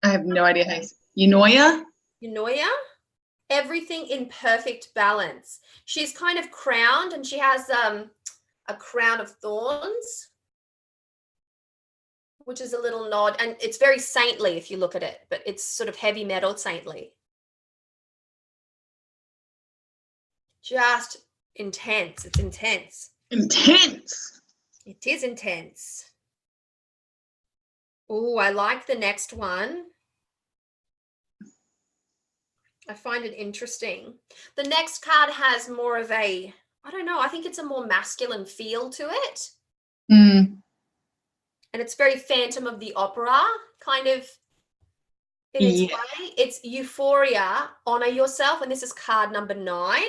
I have no idea how you Eunoia? Eunoia. Everything in perfect balance. She's kind of crowned and she has a crown of thorns, which is a little nod. And it's very saintly if you look at it, but it's sort of heavy metal saintly. Just intense. It's intense. Intense. It is intense. Oh, I like the next one. I find it interesting. The next card has more of a, I don't know, I think it's a more masculine feel to it. Mm. And it's very Phantom of the Opera kind of in its way. It's Euphoria, Honor Yourself. And this is card number 9.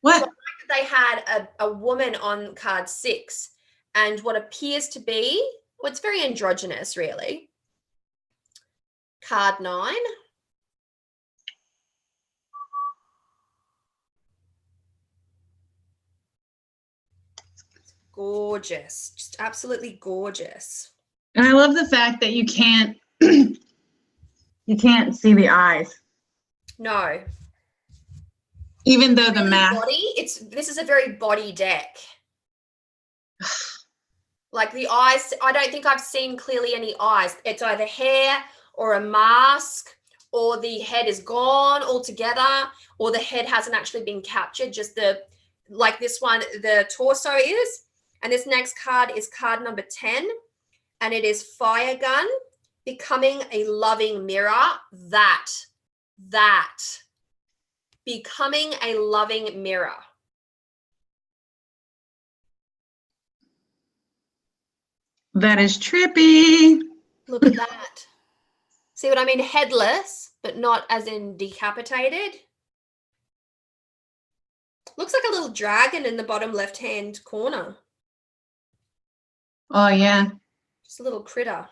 What? So I like that they had a woman on card 6 and what appears to be, well, it's very androgynous, really. Card 9. Gorgeous, just absolutely gorgeous. And I love the fact that you can't you can't see the eyes. No. Even though the Really mask. body, this is a very body deck. Like the eyes, I don't think I've seen clearly any eyes. It's either hair or a mask, or the head is gone altogether, or the head hasn't actually been captured, just like this one, the torso is. And this next card is card number 10, and it is Fire Gun, becoming a loving mirror. That, becoming a loving mirror. That is trippy. Look at that. See what I mean? Headless, but not as in decapitated. Looks like a little dragon in the bottom left-hand corner. Oh, yeah. Just a little critter.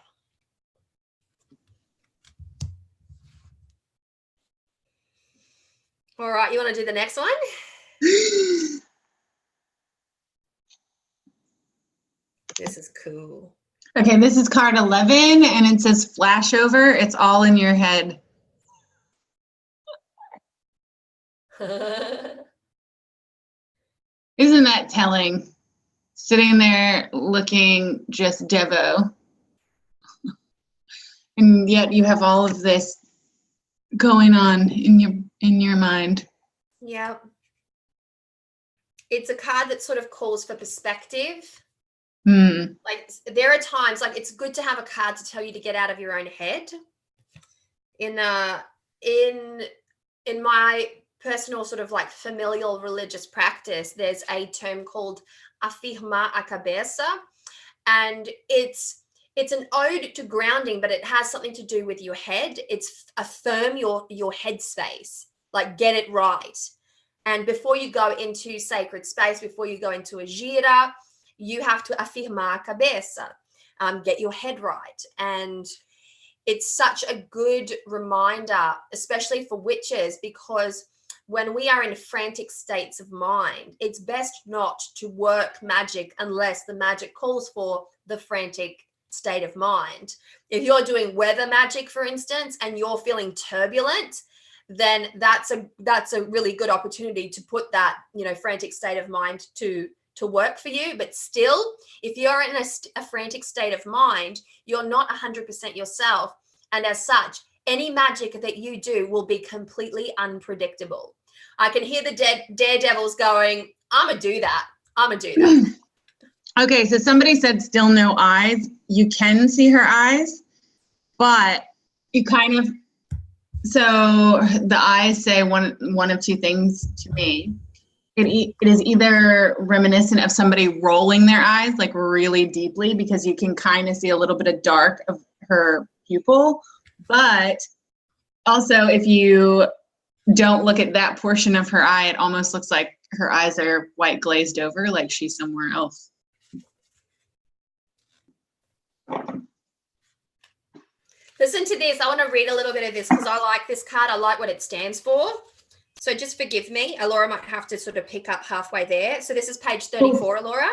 All right, you want to do the next one? This is cool. Okay, this is card 11, and it says flashover. It's all in your head. Isn't that telling? Sitting there looking just Devo. And yet you have all of this going on in your mind. Yeah. It's a card that sort of calls for perspective. Like there are times, like it's good to have a card to tell you to get out of your own head. In my personal sort of like familial religious practice, there's a term called afirmar a cabeça, and it's an ode to grounding, but it has something to do with your head. It's affirm your head space, like get it right. And before you go into sacred space, before you go into a gira, you have to afirmar a cabeça, get your head right. And it's such a good reminder, especially for witches, because when we are in frantic states of mind, it's best not to work magic unless the magic calls for the frantic state of mind. If you're doing weather magic, for instance, and you're feeling turbulent, then that's a really good opportunity to put that, frantic state of mind to work for you. But still, if you're in a frantic state of mind, you're not 100% yourself. And as such, any magic that you do will be completely unpredictable. I can hear the daredevils going, I'm going to do that. Okay, so somebody said still no eyes. You can see her eyes, but you kind of, so the eyes say one of two things to me. It is either reminiscent of somebody rolling their eyes like really deeply, because you can kind of see a little bit of dark of her pupil, but also if you don't look at that portion of her eye, it almost looks like her eyes are white glazed over, like she's somewhere else. Listen to this. I want to read a little bit of this because I like this card. I like what it stands for. So just forgive me. Allorah might have to sort of pick up halfway there. So this is page 34, Allorah.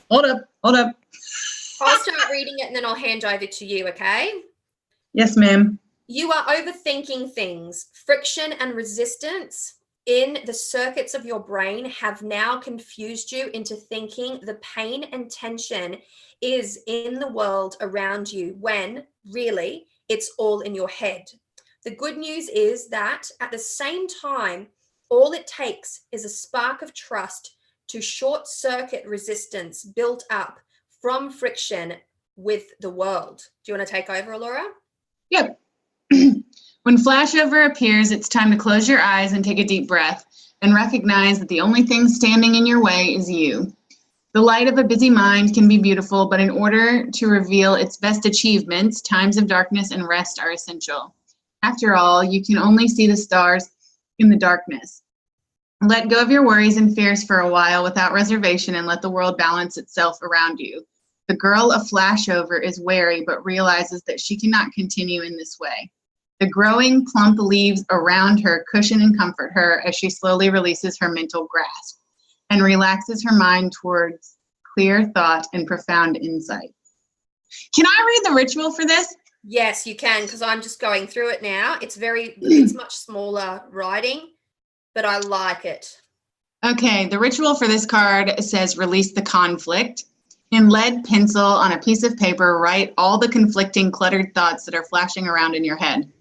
Hold up. I'll start reading it and then I'll hand over to you, okay? Yes, ma'am. You are overthinking things. Friction and resistance in the circuits of your brain have now confused you into thinking the pain and tension is in the world around you, when really it's all in your head. The good news is that at the same time, all it takes is a spark of trust to short circuit resistance built up from friction with the world. Do you want to take over, Allorah? Yep. When flashover appears, it's time to close your eyes and take a deep breath and recognize that the only thing standing in your way is you. The light of a busy mind can be beautiful, but in order to reveal its best achievements, times of darkness and rest are essential. After all, you can only see the stars in the darkness. Let go of your worries and fears for a while without reservation and let the world balance itself around you. The girl of flashover is wary but realizes that she cannot continue in this way. The growing plump leaves around her cushion and comfort her as she slowly releases her mental grasp and relaxes her mind towards clear thought and profound insight. Can I read the ritual for this? Yes, you can, because I'm just going through it now. It's much smaller writing, but I like it. Okay, the ritual for this card says release the conflict. In lead pencil on a piece of paper, write all the conflicting, cluttered thoughts that are flashing around in your head.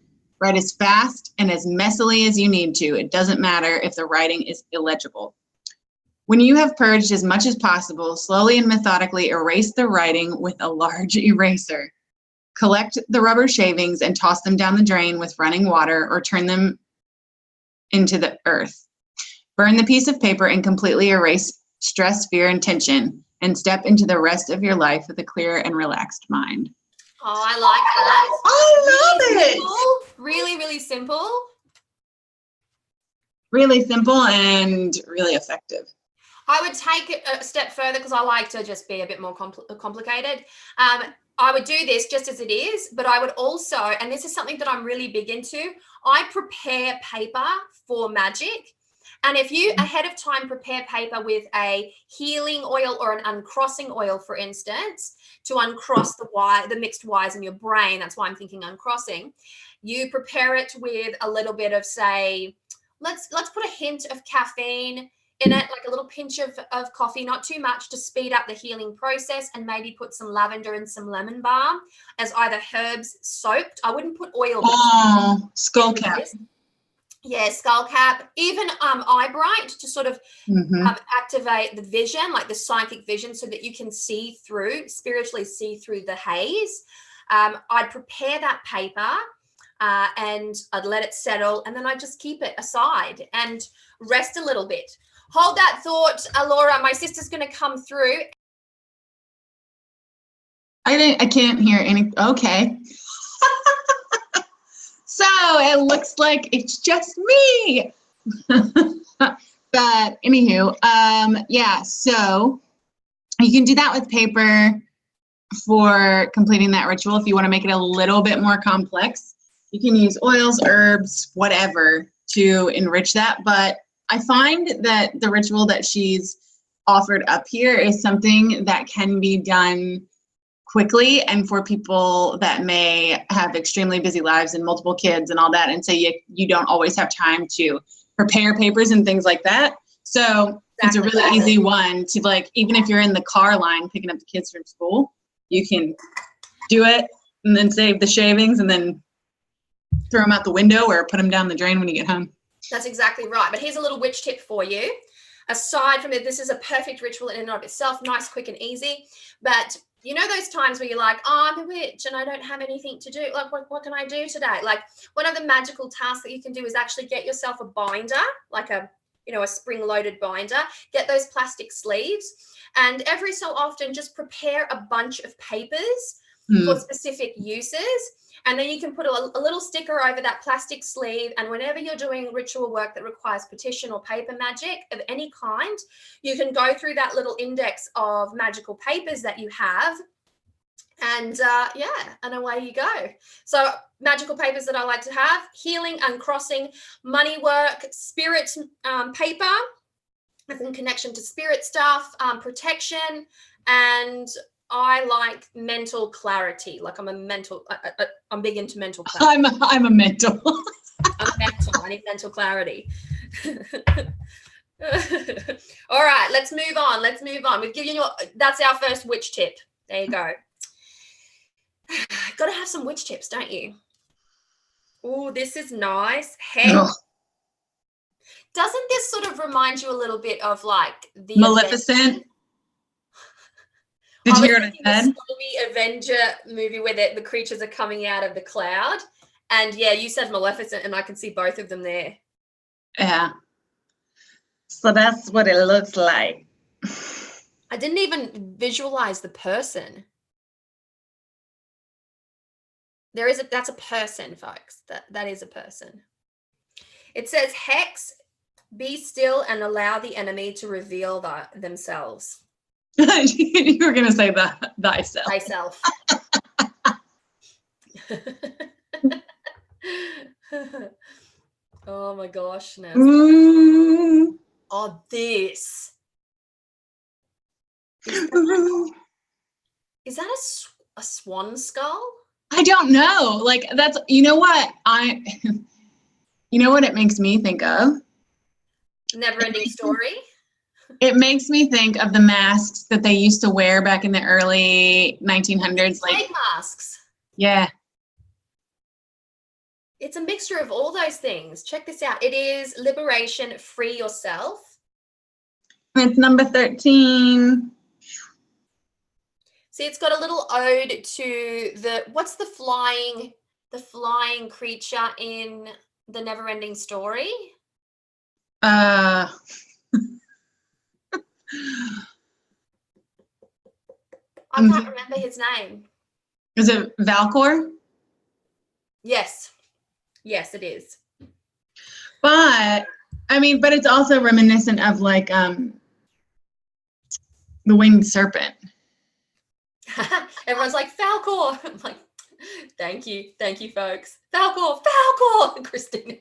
Write as fast and as messily as you need to. It doesn't matter if the writing is illegible. When you have purged as much as possible, slowly and methodically erase the writing with a large eraser. Collect the rubber shavings and toss them down the drain with running water or turn them into the earth. Burn the piece of paper and completely erase stress, fear, and tension, and step into the rest of your life with a clear and relaxed mind. Oh, I like that. I love it. Simple, really, really simple. Really simple and really effective. I would take it a step further because I like to just be a bit more complicated. I would do this just as it is, but I would also, and this is something that I'm really big into, I prepare paper for magic. And if you ahead of time prepare paper with a healing oil or an uncrossing oil, for instance, to uncross the mixed wires in your brain, that's why I'm thinking uncrossing, you prepare it with a little bit of, say, let's put a hint of caffeine in it, like a little pinch of coffee, not too much, to speed up the healing process, and maybe put some lavender and some lemon balm as either herbs soaked. I wouldn't put oil. Oh, skull cap. Yeah, skull cap, even eye bright to sort of activate the vision, like the psychic vision, so that you can spiritually see through the haze. I'd prepare that paper and I'd let it settle, and then I'd just keep it aside and rest a little bit. Hold that thought, Allorah. My sister's going to come through. I can't hear any. Okay. So it looks like it's just me. But anywho, yeah, so you can do that with paper for completing that ritual. If you want to make it a little bit more complex, you can use oils, herbs, whatever to enrich that. But I find that the ritual that she's offered up here is something that can be done quickly, and for people that may have extremely busy lives and multiple kids and all that, and so you don't always have time to prepare papers and things like that. So it's a really easy one to, like, even if you're in the car line picking up the kids from school, you can do it and then save the shavings and then throw them out the window or put them down the drain when you get home. That's exactly right. But here's a little witch tip for you. Aside from it, this is a perfect ritual in and of itself, nice, quick, and easy. But you know those times where you're like, oh, I'm a witch and I don't have anything to do. Like, what can I do today? Like, one of the magical tasks that you can do is actually get yourself a binder, like a spring-loaded binder. Get those plastic sleeves, and every so often just prepare a bunch of papers for specific uses. And then you can put a little sticker over that plastic sleeve. And whenever you're doing ritual work that requires petition or paper magic of any kind, you can go through that little index of magical papers that you have. And and away you go. So magical papers that I like to have: healing, uncrossing, money work, spirit paper, in connection to spirit stuff, protection, and I like mental clarity. Like, I'm big into mental clarity. I'm a mental. I'm mental. I need mental clarity. All right, let's move on. We've given you, that's our first witch tip. There you go. Got to have some witch tips, don't you? Oh, this is nice. Heck. Oh. Doesn't this sort of remind you a little bit of, like, the Maleficent? Did you hear what I said? The Avenger movie where the creatures are coming out of the cloud. And yeah, you said Maleficent, and I can see both of them there. Yeah. So that's what it looks like. I didn't even visualize the person. That's a person, folks. That is a person. It says, Hex, be still and allow the enemy to reveal themselves. You were going to say thyself. Thyself. Oh my gosh. No. Oh, this. Is that a swan skull? I don't know. Like, that's, you know what it makes me think of? Never-ending story? It makes me think of the masks that they used to wear back in the early 1900s. Like, Plague masks. yeah. It's a mixture of all those things. Check this out. It is Liberation, Free Yourself. It's number 13. See, it's got a little ode to what's the flying creature in the Neverending Story? I can't remember his name. Is it Valcor? Yes. Yes, it is. But but it's also reminiscent of like the winged serpent. Everyone's like, Falcor. I'm like, thank you, folks. Falcor, Christina.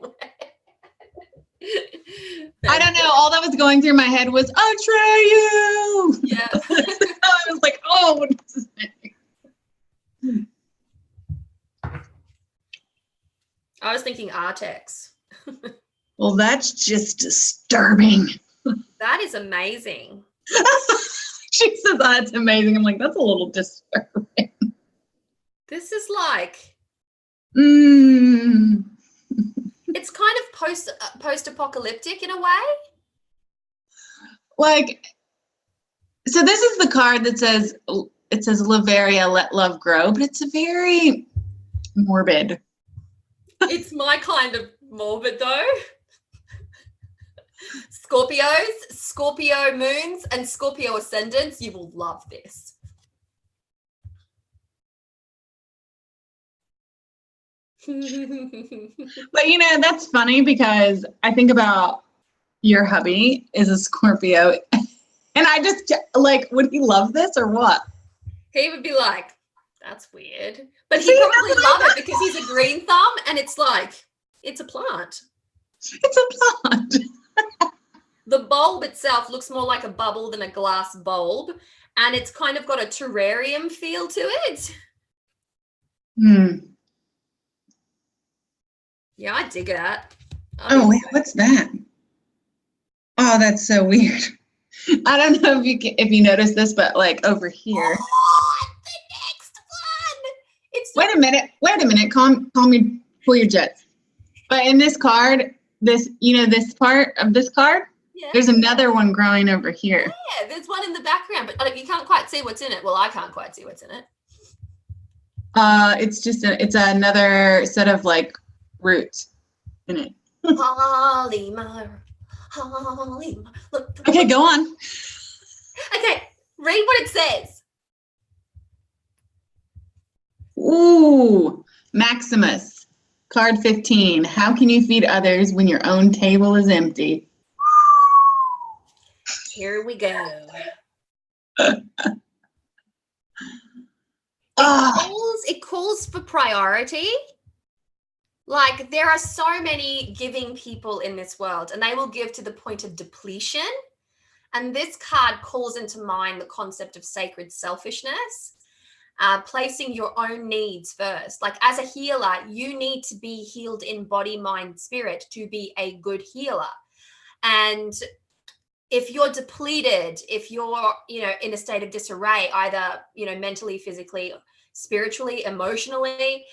I don't know. All that was going through my head was Atreyu. Yeah. I was like, oh, what is his name? I was thinking Artex. Well, that's just disturbing. That is amazing. She says, oh, that's amazing. I'm like, that's a little disturbing. This is like, it's kind of post-apocalyptic in a way. Like, so this is the card that says, it says Lavaria, let love grow, but it's a very morbid. It's my kind of morbid though. Scorpio moons and Scorpio ascendants, you will love this. But that's funny because I think about your hubby is a Scorpio and I just like, would he love this or what? He would be like, that's weird. But he'd probably love it because he's a green thumb and it's like, it's a plant. It's a plant. The bulb itself looks more like a bubble than a glass bulb, and it's kind of got a terrarium feel to it. Yeah, I dig that. Oh, wait, what's that? Oh, that's so weird. I don't know if you noticed this, but like over here. Oh, the next one. Wait a minute. Calm me, pull your jets. But in this card, this part of this card, yeah, there's another one growing over here. Yeah, there's one in the background, but you can't quite see what's in it. Well, I can't quite see what's in it. It's another set of like roots in it. Hollymer. Look. Okay, go on. Okay, read what it says. Ooh, Maximus, card 15. How can you feed others when your own table is empty? Here we go. It calls for priority. Like, there are so many giving people in this world, and they will give to the point of depletion. And this card calls into mind the concept of sacred selfishness, placing your own needs first. Like, as a healer, you need to be healed in body, mind, spirit to be a good healer. And if you're depleted, if you're, in a state of disarray, either, mentally, physically, spiritually, emotionally,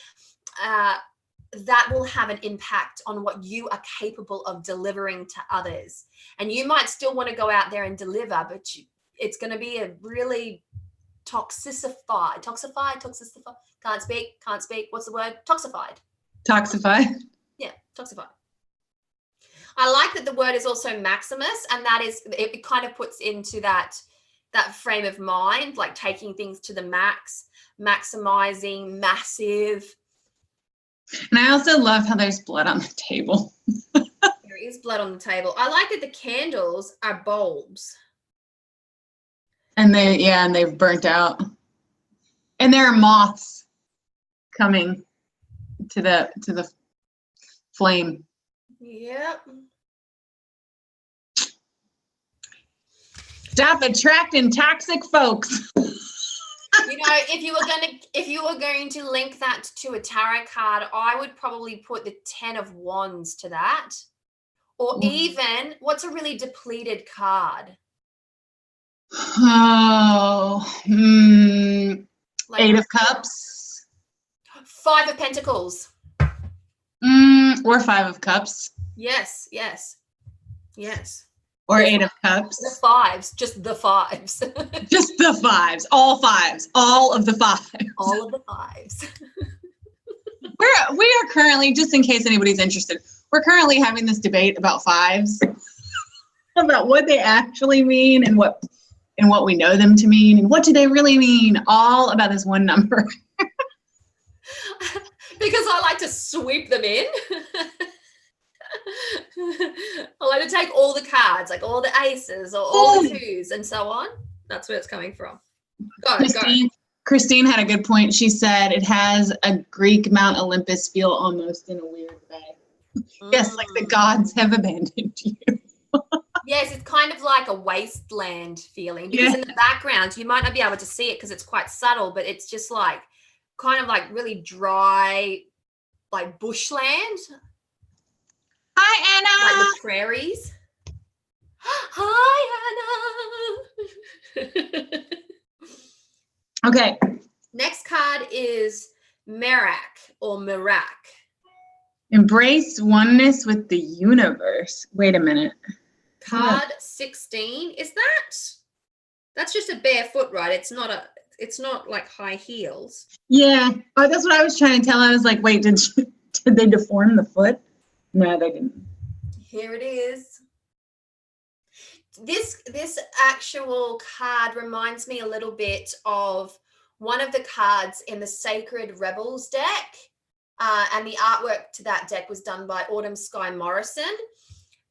that will have an impact on what you are capable of delivering to others. And you might still want to go out there and deliver, but it's going to be a really toxified. Can't speak. What's the word? Toxified. Yeah, toxified. I like that the word is also Maximus, and that is, it kind of puts into that frame of mind, like taking things to the max, maximizing, massive. And I also love how there's blood on the table. There is blood on the table. I like that the candles are bulbs. And they've burnt out. And there are moths coming to the flame. Yep. Stop attracting toxic folks. If you were going to link that to a tarot card, I would probably put the 10 of Wands to that. Or even, what's a really depleted card? Oh, Like 8 of Cups. 5 of Pentacles. Or 5 of Cups. Yes, yes, yes. Or The 8 of The Cups. 5s, just the 5s. Just the 5s, all 5s, all of the 5s. All of the 5s. We are currently, just in case anybody's interested, we're currently having this debate about 5s, about what they actually mean and what we know them to mean and what do they really mean, all about this one number. Because I like to sweep them in. I like to take all the cards, like all the aces or all the 2s and so on. That's where it's coming from. Go. Christine had a good point. She said it has a Greek Mount Olympus feel almost in a weird way. Yes, like the gods have abandoned you. Yes, it's kind of like a wasteland feeling because in the background, you might not be able to see it because it's quite subtle, but it's just like kind of like really dry, like bushland. Hi, Anna. Like the prairies. Hi, Anna. Okay. Next card is Merak or Merak. Embrace oneness with the universe. Wait a minute. Card 16. Is that's just a bare foot, right? It's not like high heels. Yeah. Oh, that's what I was trying to tell. I was like, wait, did they deform the foot? No, they didn't. Here it is. This actual card reminds me a little bit of one of the cards in the Sacred Rebels deck. And the artwork to that deck was done by Autumn Sky Morrison.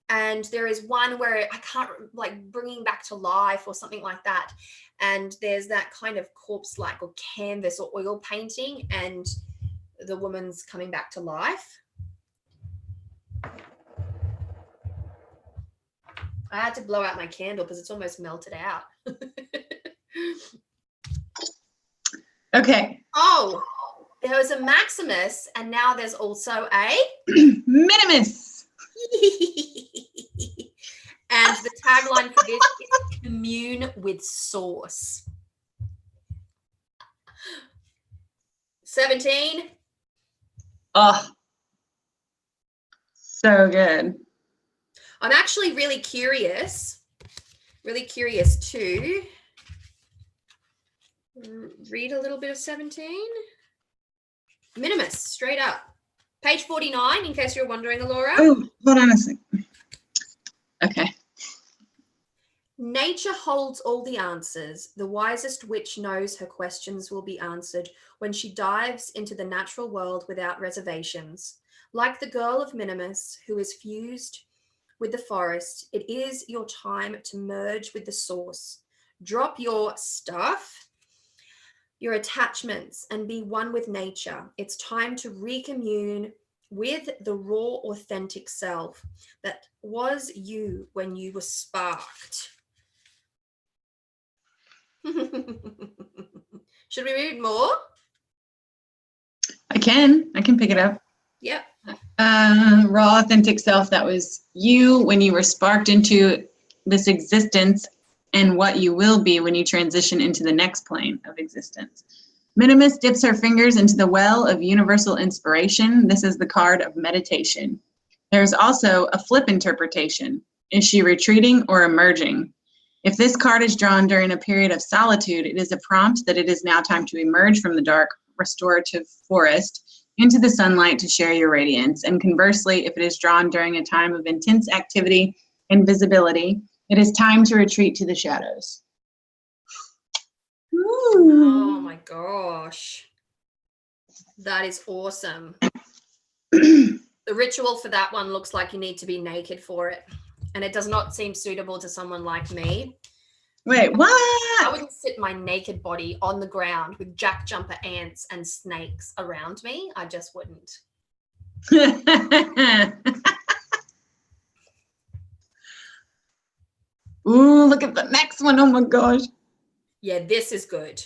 And there is one where I can't, like bringing back to life or something like that. And there's that kind of corpse-like or canvas or oil painting and the woman's coming back to life. I had to blow out my candle because it's almost melted out. Okay. Oh, there was a Maximus and now there's also a Minimus. And the tagline for this is commune with source. 17. Oh, so good. I'm actually really curious to read a little bit of 17. Minimus, straight up. Page 49, in case you're wondering, Allorah. Oh, hold on a second. Okay. Nature holds all the answers. The wisest witch knows her questions will be answered when she dives into the natural world without reservations. Like the girl of Minimus, who is fused with the forest, it is your time to merge with the source. Drop your stuff, your attachments, and be one with nature. It's time to recommune with the raw, authentic self that was you when you were sparked. Should we read more? I can pick it up. Yep. Raw, authentic self, that was you when you were sparked into this existence and what you will be when you transition into the next plane of existence. Minimus dips her fingers into the well of universal inspiration. This is the card of meditation. There's also a flip interpretation. Is she retreating or emerging? If this card is drawn during a period of solitude, it is a prompt that it is now time to emerge from the dark, restorative forest into the sunlight to share your radiance. And conversely, if it is drawn during a time of intense activity and visibility, it is time to retreat to the shadows. Ooh. Oh my gosh. That is awesome. The ritual for that one looks like you need to be naked for it. And it does not seem suitable to someone like me. Wait, what? I wouldn't sit my naked body on the ground with jack jumper ants and snakes around me. I just wouldn't. Ooh, look at the next one. Oh my gosh. Yeah, this is good.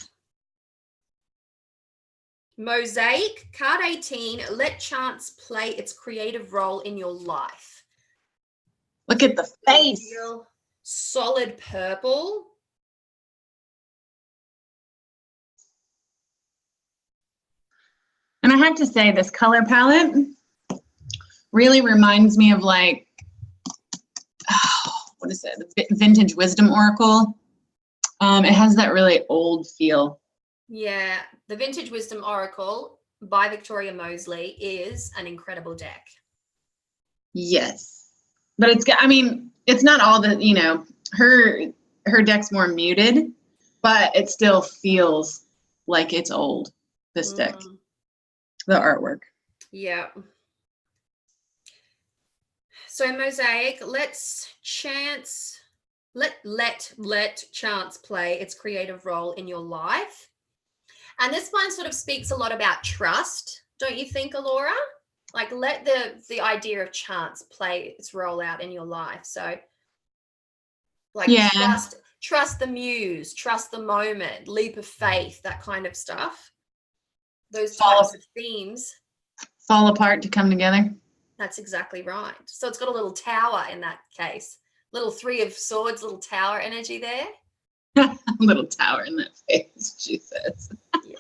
Mosaic, card 18, let chance play its creative role in your life. Look at the face. Real solid purple And I have to say, this color palette really reminds me of like, what is it? The Vintage Wisdom Oracle. It has that really old feel. Yeah, the Vintage Wisdom Oracle by Victoria Mosley is an incredible deck. Yes, but it's not all the, her deck's more muted, but it still feels like it's old, this deck, the artwork. Yeah. So Mosaic, let chance play its creative role in your life. And this one sort of speaks a lot about trust, don't you think, Allorah? Like, let the idea of chance play its role out in your life. So, like, trust the muse, trust the moment, leap of faith, that kind of stuff. Those types of themes. Fall apart to come together. That's exactly right. So it's got a little tower in that case. Little 3 of Swords, little tower energy there. Little tower in that face, she says. Yeah.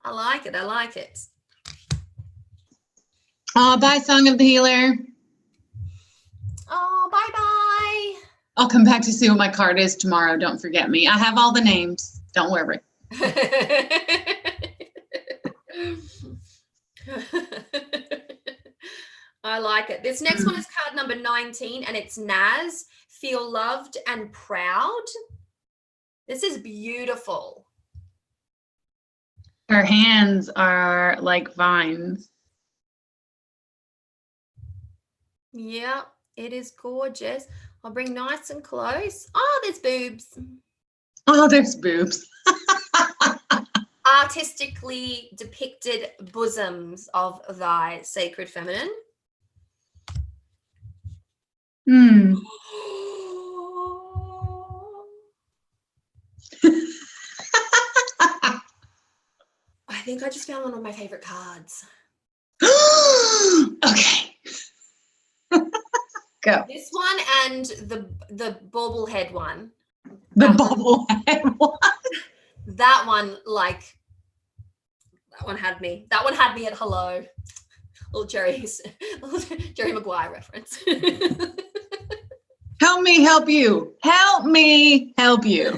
I like it. I like it. Oh, bye, Song of the Healer. Oh, bye-bye. I'll come back to see what my card is tomorrow. Don't forget me. I have all the names. Don't worry. I like it. This next one is card number 19, and it's Naz. Feel loved and proud. This is beautiful. Her hands are like vines. Yeah, it is gorgeous. I'll bring nice and close. Oh, there's boobs. Oh, there's boobs. Artistically depicted bosoms of thy sacred feminine. I think I just found one of my favorite cards. Okay. Go. This one and the bobblehead one. The bobblehead one. That one, like, that one had me. That one had me at hello. Little Jerry Maguire reference. Help me help you. Help me help you.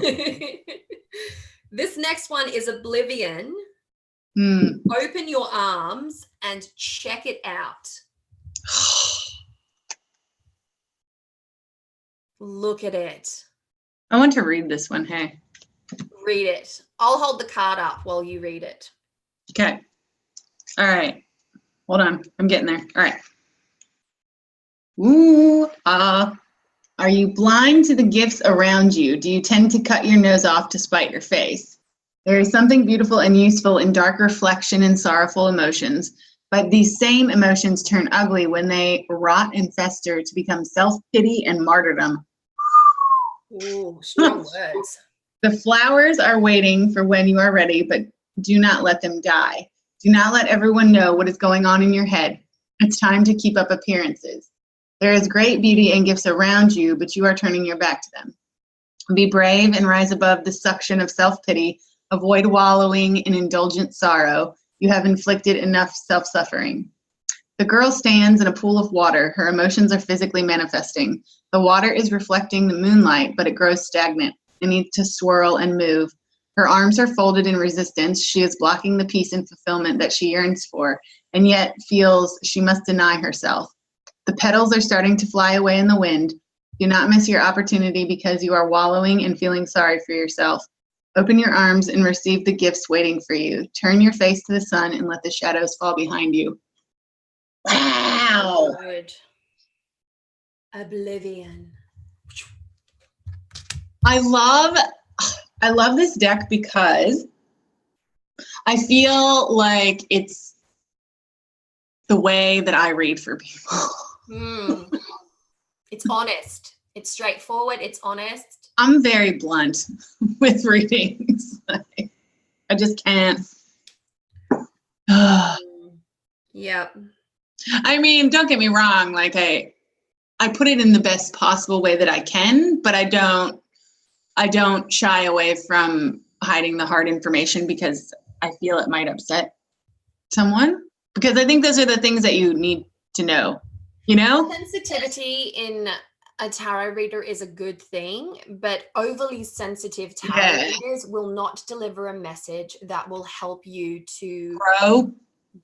This next one is Oblivion. Open your arms and check it out. Look at it. I want to read this one. Hey. Read it. I'll hold the card up while you read it. Okay. All right. Hold on. I'm getting there. All right. Ooh, are you blind to the gifts around you? Do you tend to cut your nose off to spite your face? There is something beautiful and useful in dark reflection and sorrowful emotions, but these same emotions turn ugly when they rot and fester to become self-pity and martyrdom. Ooh, strong words. The flowers are waiting for when you are ready, but do not let them die. Do not let everyone know what is going on in your head. It's time to keep up appearances. There is great beauty and gifts around you, but you are turning your back to them. Be brave and rise above the suction of self-pity. Avoid wallowing in indulgent sorrow. You have inflicted enough self-suffering. The girl stands in a pool of water. Her emotions are physically manifesting. The water is reflecting the moonlight, but it grows stagnant. It needs to swirl and move. Her arms are folded in resistance. She is blocking the peace and fulfillment that she yearns for, and yet feels she must deny herself. The petals are starting to fly away in the wind. Do not miss your opportunity because you are wallowing and feeling sorry for yourself. Open your arms and receive the gifts waiting for you. Turn your face to the sun and let the shadows fall behind you. Wow. Good. Oblivion. I love this deck because I feel like it's the way that I read for people. It's honest. It's straightforward. It's honest. I'm very blunt with readings. I just can't. Yep. I mean, don't get me wrong. Like I put it in the best possible way that I can, but I don't shy away from hiding the hard information because I feel it might upset someone? Because I think those are the things that you need to know, you know? Sensitivity in a tarot reader is a good thing, but overly sensitive tarot readers will not deliver a message that will help you to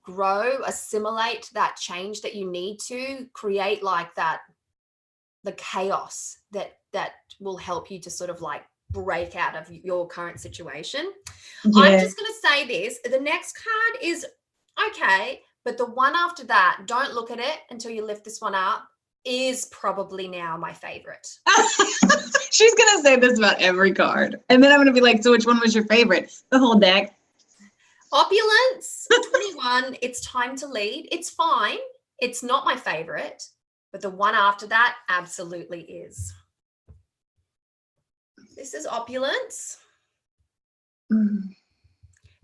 grow, assimilate that change that you need to create, like that, the chaos that will help you to sort of like break out of your current situation. I'm just going to say this. The next card is okay, but the one after that, don't look at it until you lift this one up, is probably now my favorite. She's going to say this about every card. And then I'm going to be like, so which one was your favorite? The whole deck. Opulence 21. It's time to lead. It's fine. It's not my favorite, but the one after that absolutely is. This is opulence.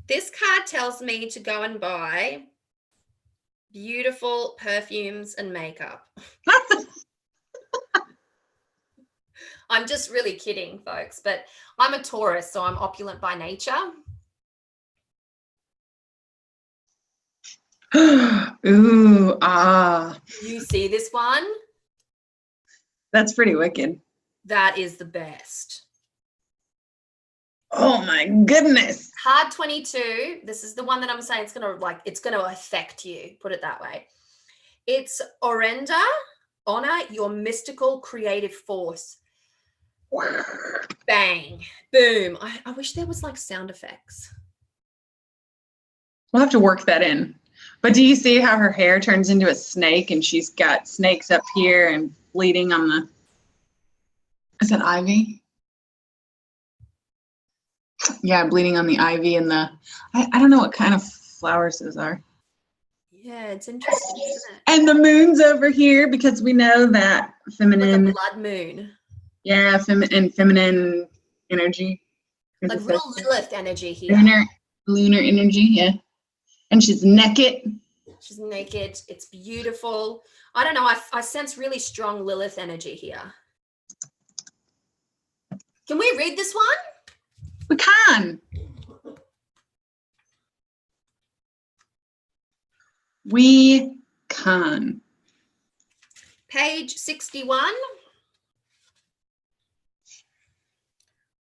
This card tells me to go and buy beautiful perfumes and makeup. I'm just really kidding, folks, but I'm a Taurus, so I'm opulent by nature. Ooh, ah. You see this one? That's pretty wicked. That is the best. Oh my goodness. Card 22. This is the one that I'm saying it's gonna affect you. Put it that way. It's Orenda. Honor your mystical creative force. Bang. Boom. I wish there was like sound effects. We'll have to work that in. But do you see how her hair turns into a snake and she's got snakes up here and bleeding on the, is that ivy? Yeah, bleeding on the ivy and the, I don't know what kind of flowers those are. Yeah, it's interesting, isn't it? And the moon's over here because we know that feminine. Like a blood moon. Yeah, feminine energy. Like real Lilith energy here. Lunar energy, yeah. And she's naked. She's naked. It's beautiful. I don't know. I sense really strong Lilith energy here. Can we read this one? We can. We can. Page 61.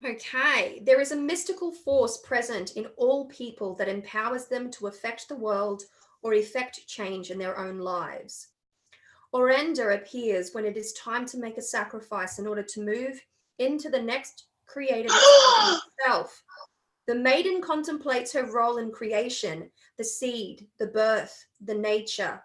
Okay. There is a mystical force present in all people that empowers them to affect the world or effect change in their own lives. Orenda appears when it is time to make a sacrifice in order to move into the next creative self. The maiden contemplates her role in creation, the seed, the birth, the nature,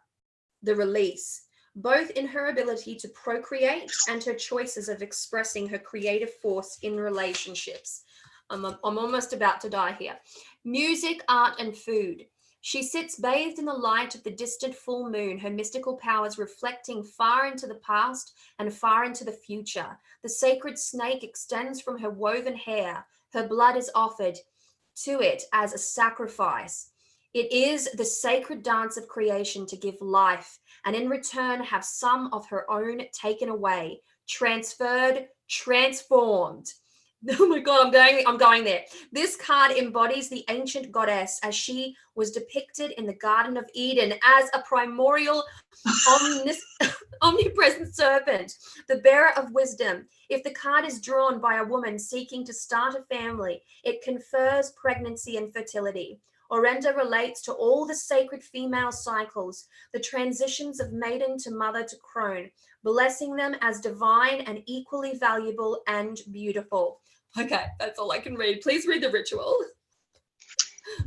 the release, both in her ability to procreate and her choices of expressing her creative force in relationships. I'm almost about to die here. Music, art, and food. She sits bathed in the light of the distant full moon, her mystical powers reflecting far into the past and far into the future. The sacred snake extends from her woven hair. Her blood is offered to it as a sacrifice. It is the sacred dance of creation to give life, and in return have some of her own taken away, transferred, transformed. Oh my God, I'm going there. This card embodies the ancient goddess as she was depicted in the Garden of Eden as a primordial omnipresent serpent, the bearer of wisdom. If the card is drawn by a woman seeking to start a family, it confers pregnancy and fertility. Orenda relates to all the sacred female cycles, the transitions of maiden to mother to crone, blessing them as divine and equally valuable and beautiful. Okay, that's all I can read. Please read the ritual.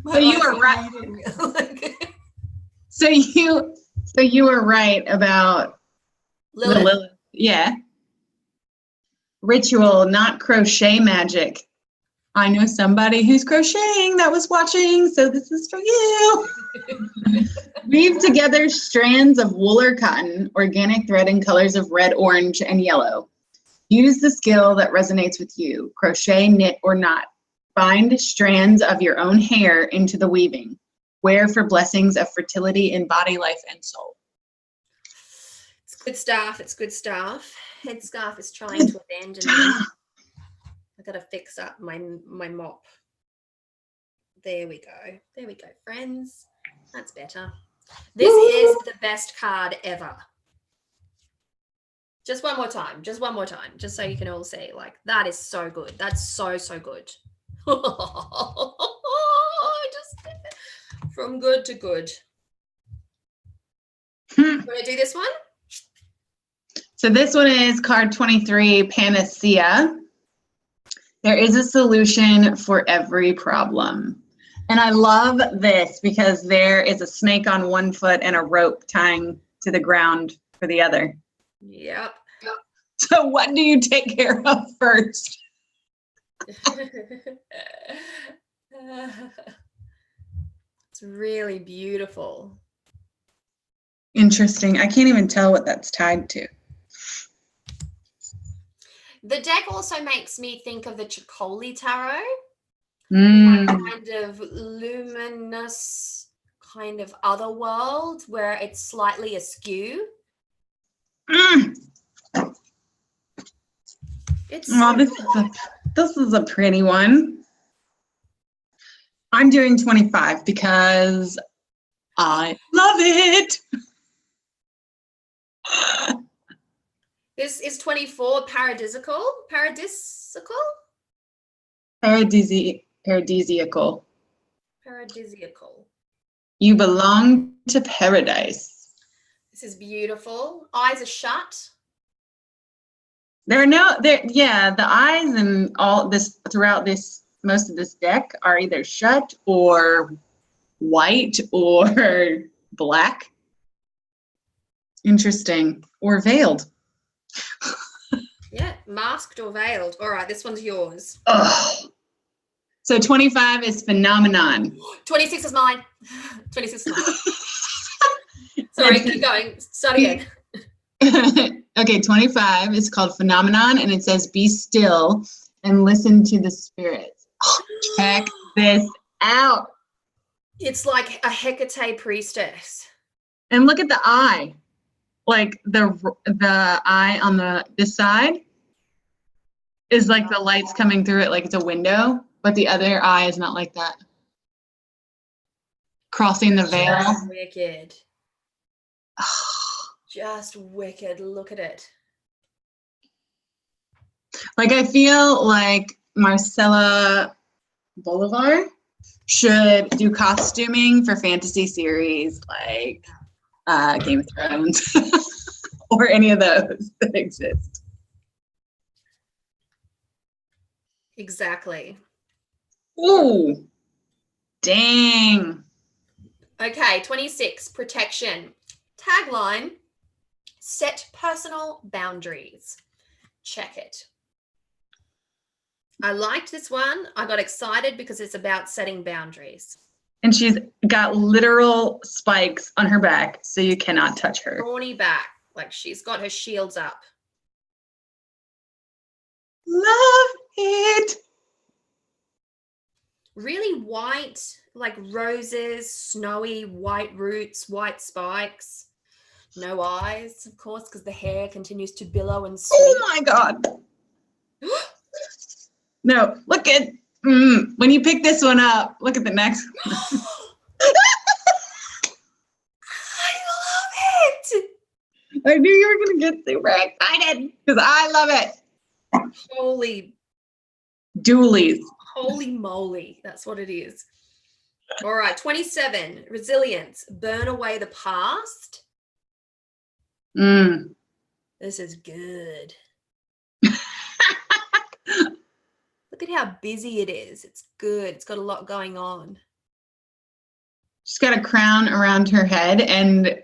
So you are right. So you were right about Lilith. The Lilith. Yeah. Ritual, not crochet magic. I know somebody who's crocheting that was watching, so this is for you. Weave together strands of wool or cotton, organic thread in colors of red, orange, and yellow. Use the skill that resonates with you. Crochet, knit, or knot. Bind strands of your own hair into the weaving. Wear for blessings of fertility in body, life, and soul. It's good stuff. It's good stuff. Headscarf is trying to abandon me. I gotta fix up my mop. There we go. There we go, friends. That's better. This is the best card ever. Just one more time. Just one more time. Just so you can all see. Like, that is so good. That's so, so good. Just from good to good. Want to do this one? So this one is card 23, Panacea. There is a solution for every problem. And I love this because there is a snake on one foot and a rope tying to the ground for the other. Yep. So what do you take care of first? It's really beautiful. Interesting. I can't even tell what that's tied to. The deck also makes me think of the Chicoli Tarot. Mm. Kind of luminous, kind of other world where it's slightly askew. Mm. It's Well, this is a pretty one. I'm doing 25 because I love it. This is 24, paradisiacal. Paradisiacal. Paradisiacal. You belong to paradise. This is beautiful. Eyes are shut. The eyes and all this throughout this, most of this deck are either shut or white or black. Interesting. Or veiled. Yeah, masked or veiled. All right, this one's yours. Ugh. So 25 is phenomenon. 26 is mine. 26 is mine. Sorry, keep going. Start again. Okay, 25 is called phenomenon, and it says be still and listen to the spirits. Check this out. It's like a Hecate priestess. And look at the eye. Like the eye on this side is like the light's coming through it like it's a window, but the other eye is not like that. Crossing the veil. Just wicked. Just wicked. Look at it. Like, I feel like Marcella Bolivar should do costuming for fantasy series like Game of Thrones or any of those that exist. Exactly. Ooh, dang. Okay, 26, protection. Tagline, set personal boundaries. Check it. I liked this one. I got excited because it's about setting boundaries. And she's got literal spikes on her back, so you cannot touch her. Thorny back, like she's got her shields up. Love it. Really white, like roses, snowy, white roots, white spikes. No eyes, of course, because the hair continues to billow and sweep. Oh my God. No, look at, when you pick this one up, look at the next one. I love it. I knew you were going to get super excited because I love it. Holy Doolies. Holy moly, that's what it is. All right, 27, resilience, burn away the past. This is good. Look at how busy it is. It's good. It's got a lot going on. She's got a crown around her head and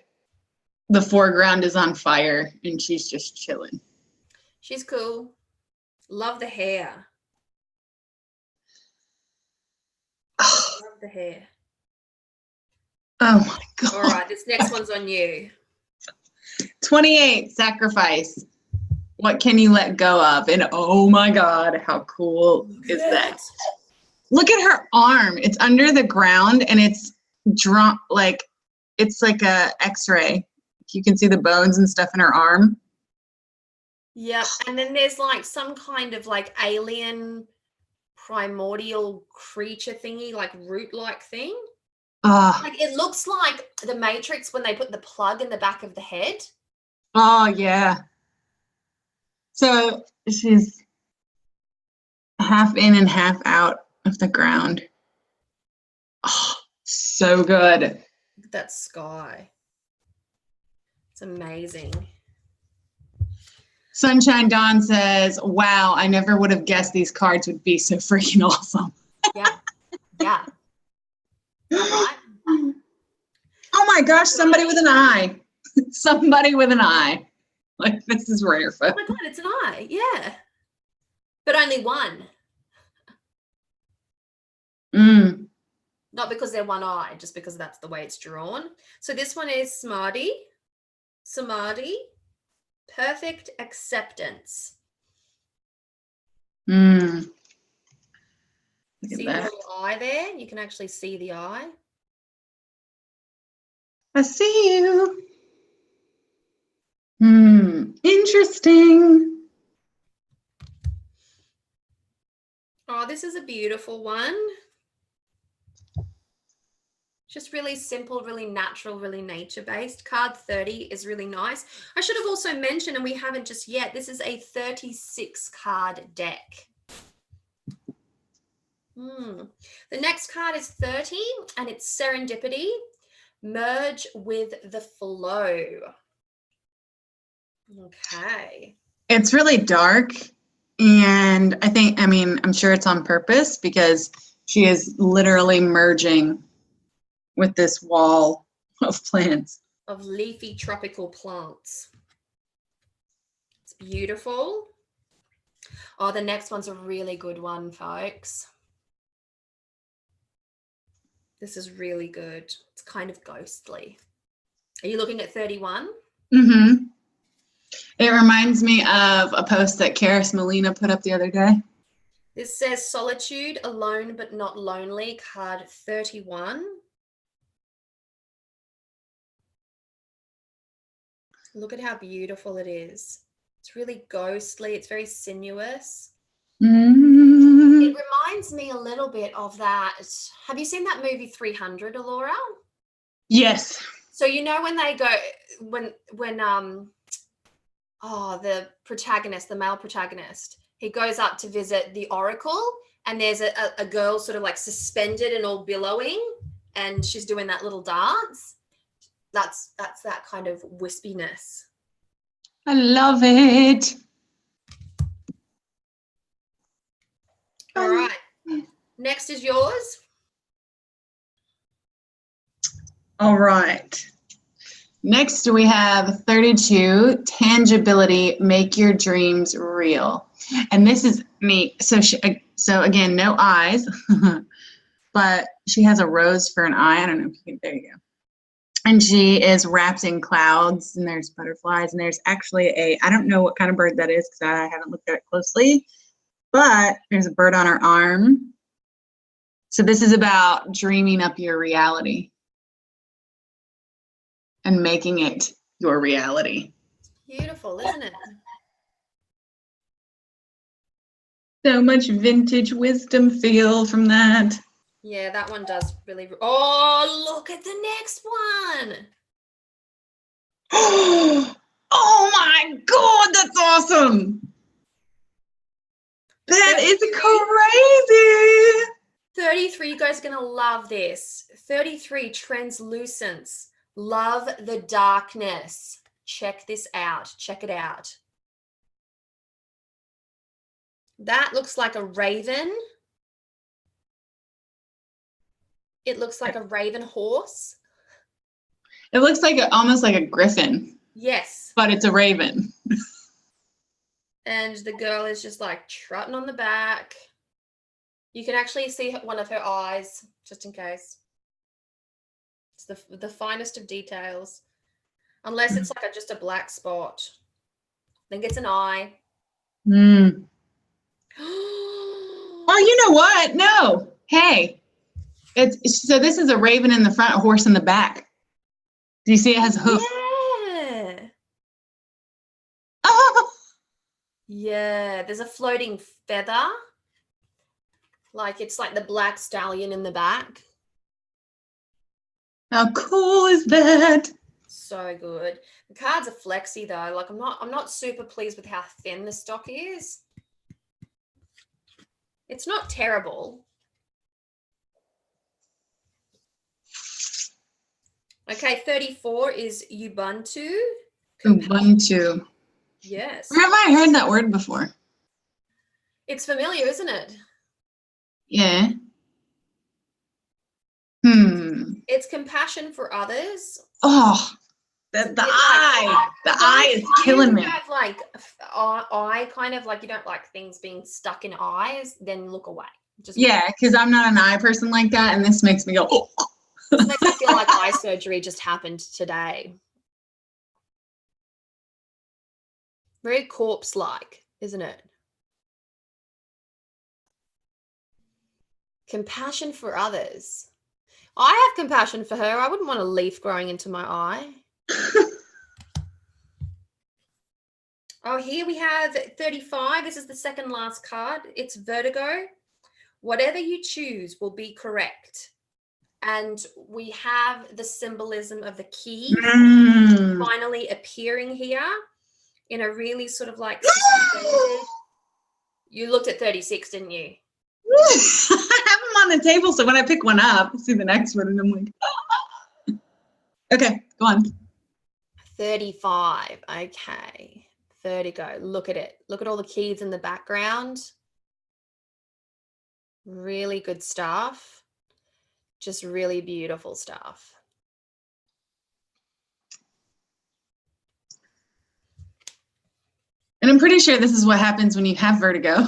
the foreground is on fire and she's just chilling. She's cool. Love the hair. Love the hair. Oh my God. All right, this next one's on you. 28, sacrifice. What can you let go of? And oh my God, how cool is that? Look at her arm. It's under the ground and it's drawn like, it's like a x-ray. You can see the bones and stuff in her arm. Yep. And then there's like some kind of like alien primordial creature thingy, like root-like thing. Oh, Like it looks like the Matrix when they put the plug in the back of the head. oh yeah. So she's half in and half out of the ground. Oh, so good. Look at that sky. It's amazing. Sunshine Dawn says, wow, I never would have guessed these cards would be so freaking awesome. Yeah. Yeah. All right. Oh my gosh, somebody with an eye. Somebody with an eye. Like, this is rare, Oh folks. my God, it's an eye. Yeah. But only one. Mm. Not because they're one eye, just because that's the way it's drawn. So this one is Samadhi. Samadhi. Perfect acceptance. Mm. Look See at the that. little eye there? You can actually see the eye. I see you. Interesting. Oh, this is a beautiful one. Just really simple, really natural, really nature-based. Card 30 is really nice. I should have also mentioned, and we haven't just yet, this is a 36 card deck. The next card is 30, and it's Serendipity. Merge with the flow. Okay. It's really dark. And I'm sure it's on purpose because she is literally merging with this wall of plants. Of leafy tropical plants. It's beautiful. Oh, the next one's a really good one, folks. This is really good. It's kind of ghostly. Are you looking at 31? Mm-hmm. It reminds me of a post that Karis Molina put up the other day. This says Solitude, Alone but Not Lonely, card 31. Look at how beautiful it is. It's really ghostly. It's very sinuous. Mm-hmm. It reminds me a little bit of that. Have you seen that movie 300, Allorah? Yes. So you know when they go, the protagonist, the male protagonist, he goes up to visit the Oracle, and there's a girl sort of like suspended and all billowing, and she's doing that little dance. That's that kind of wispiness. I love it. All right. Next is yours. All right. Next, we have 32, Tangibility, Make Your Dreams Real. And this is neat. So again, no eyes, but she has a rose for an eye. I don't know if you can, there you go. And she is wrapped in clouds, and there's butterflies, and there's actually I don't know what kind of bird that is because I haven't looked at it closely, but there's a bird on her arm. So this is about dreaming up your reality and making it your reality. Beautiful, isn't it? So much vintage wisdom feel from that. Yeah, that one does really. Oh, look at the next one. Oh my God, that's awesome. That is crazy. 33, you guys are going to love this. 33, Translucence. Love the darkness. Check this out. Check it out. That looks like a raven. It looks like a raven horse. It looks like almost like a griffin. Yes. But it's a raven. And the girl is just like trotting on the back. You can actually see one of her eyes, just in case. It's the finest of details. Unless it's like just a black spot. I think it's an eye. Oh, you know what? No. Hey. So this is a raven in the front, a horse in the back. Do you see it has a hoof? Yeah. Oh. Yeah, there's a floating feather. Like it's like the black stallion in the back. How cool is that? So good. The cards are flexy though. Like I'm not super pleased with how thin the stock is. It's not terrible. Okay, 34 is Ubuntu. Ubuntu. Yes. Where have I heard that word before? It's familiar, isn't it? Yeah. It's compassion for others. Oh, the eye is killing me. Have like eye kind of like you don't like things being stuck in eyes, then look away. Yeah, because I'm not an eye person like that, and this makes me go, oh. This makes me feel like eye surgery just happened today. Very corpse-like, isn't it? Compassion for others. I have compassion for her. I wouldn't want a leaf growing into my eye. Oh, here we have 35. This is the second last card. It's Vertigo. Whatever you choose will be correct. And we have the symbolism of the key finally appearing here in a really sort of like suspended. You looked at 36, didn't you? I have them on the table, so when I pick one up, I see the next one, and I'm like, ah. Okay, go on. 35. Okay. Vertigo. Look at it. Look at all the keys in the background. Really good stuff. Just really beautiful stuff. And I'm pretty sure this is what happens when you have vertigo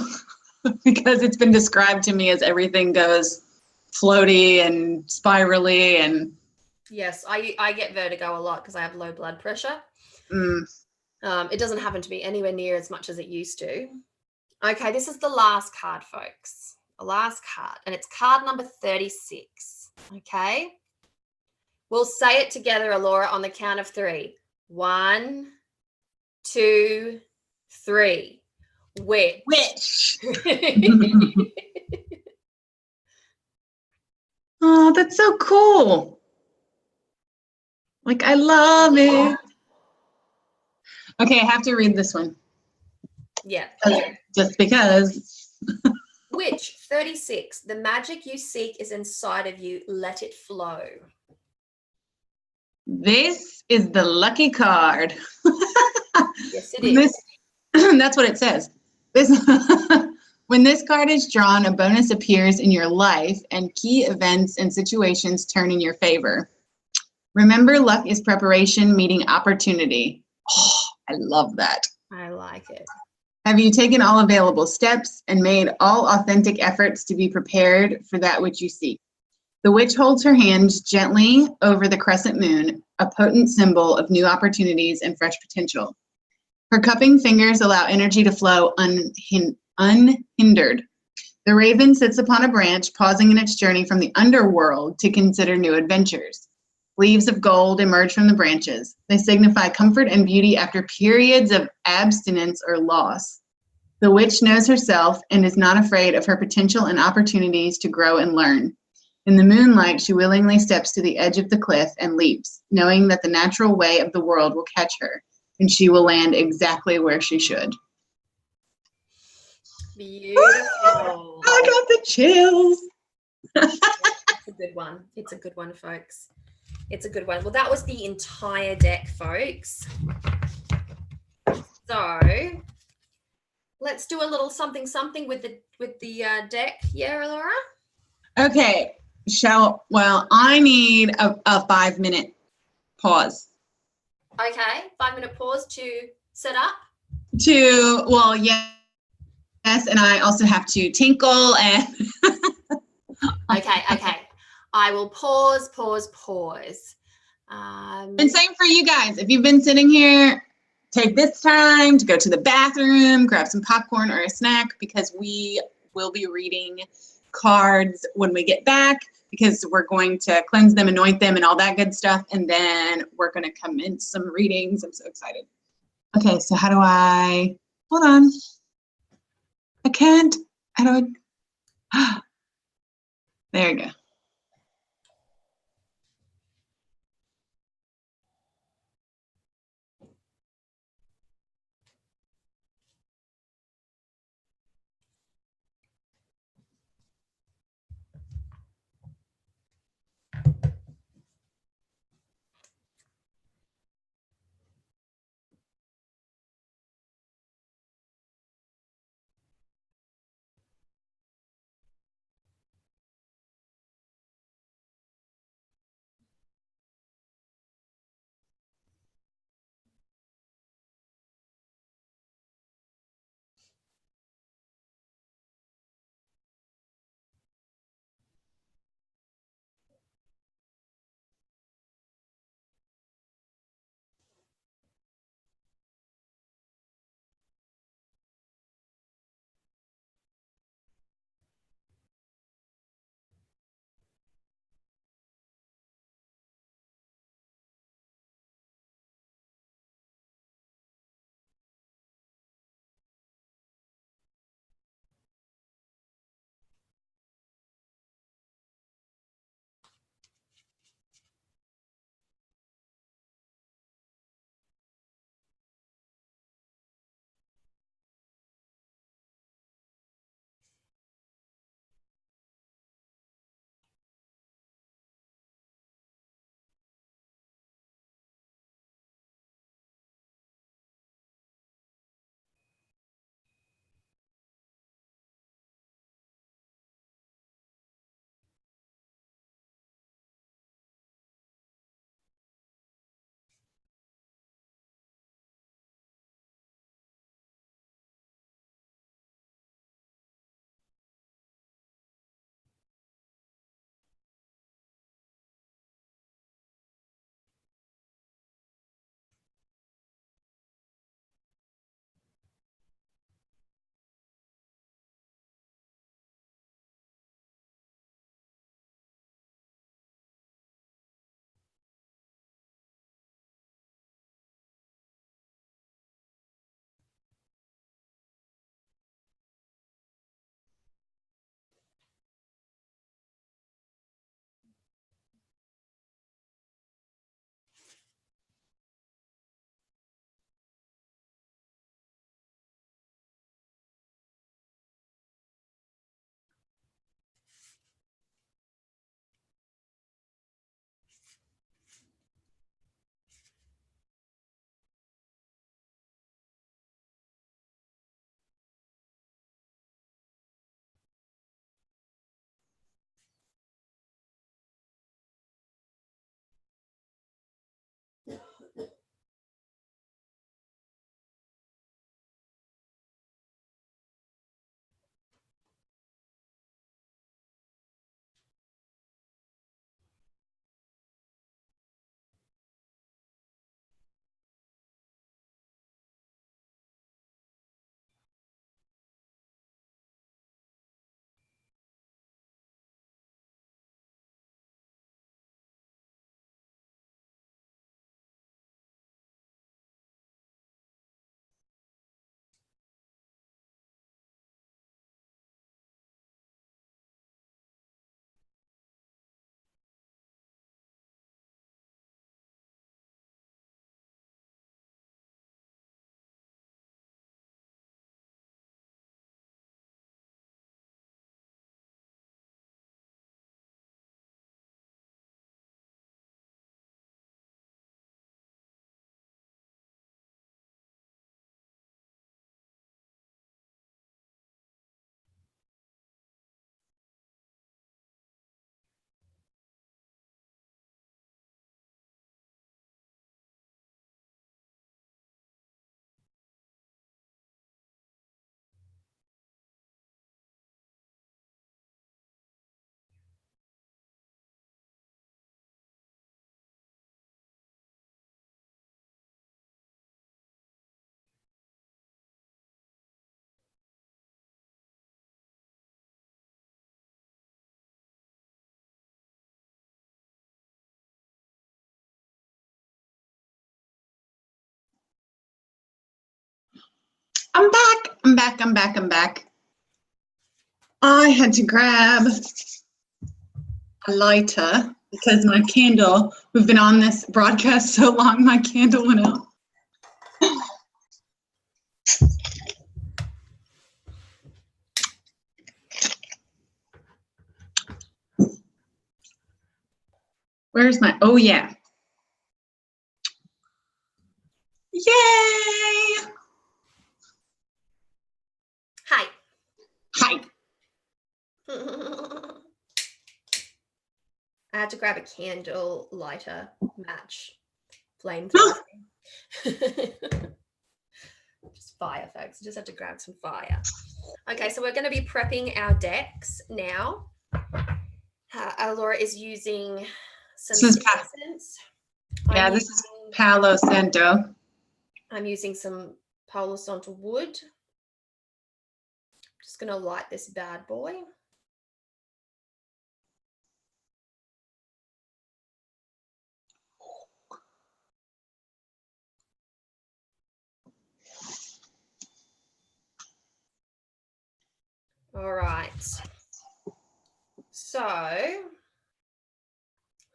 because it's been described to me as everything goes floaty and spirally and. Yes, I get vertigo a lot because I have low blood pressure. It doesn't happen to me anywhere near as much as it used to. Okay, this is the last card, folks. The last card, and it's card number 36. Okay. We'll say it together, Allorah, on the count of 3. 1, 2, 3. Witch. Oh, that's so cool. Like, I love it. Okay, I have to read this one. Yeah. Just because. Witch, 36. The magic you seek is inside of you. Let it flow. This is the lucky card. Yes, it is. That's what it says. When this card is drawn, a bonus appears in your life and key events and situations turn in your favor. Remember, luck is preparation meeting opportunity. Oh, I love that. I like it. Have you taken all available steps and made all authentic efforts to be prepared for that which you seek? The witch holds her hand gently over the crescent moon, a potent symbol of new opportunities and fresh potential. Her cupping fingers allow energy to flow unhindered. The raven sits upon a branch, pausing in its journey from the underworld to consider new adventures. Leaves of gold emerge from the branches. They signify comfort and beauty after periods of abstinence or loss. The witch knows herself and is not afraid of her potential and opportunities to grow and learn. In the moonlight, she willingly steps to the edge of the cliff and leaps, knowing that the natural way of the world will catch her, and she will land exactly where she should. Beautiful. I got the chills. It's a good one. It's a good one, folks. It's a good one. Well, that was the entire deck, folks. So let's do a little something with the deck. Yeah, Allorah? Okay. I need a 5-minute pause. Okay. 5-minute pause to set up. Yes, and I also have to tinkle and. Okay. I will pause. And same for you guys. If you've been sitting here, take this time to go to the bathroom, grab some popcorn or a snack, because we will be reading cards when we get back, because we're going to cleanse them, anoint them, and all that good stuff. And then we're going to commence some readings. I'm so excited. Okay, so how do I, hold on. I can't, how do I, there you go. I'm back. I'm back. I'm back. I'm back. I had to grab a lighter because my candle, we've been on this broadcast so long, my candle went out. Where's my, oh yeah. Yay! Hi. Hi. I had to grab a candle lighter match flamethrower. Just fire, folks. I just have to grab some fire. Okay, so we're going to be prepping our decks now. Allorah is using some essence. Yeah, this is Palo Santo. I'm using some Palo Santo wood. Just going to light this bad boy. All right. So we're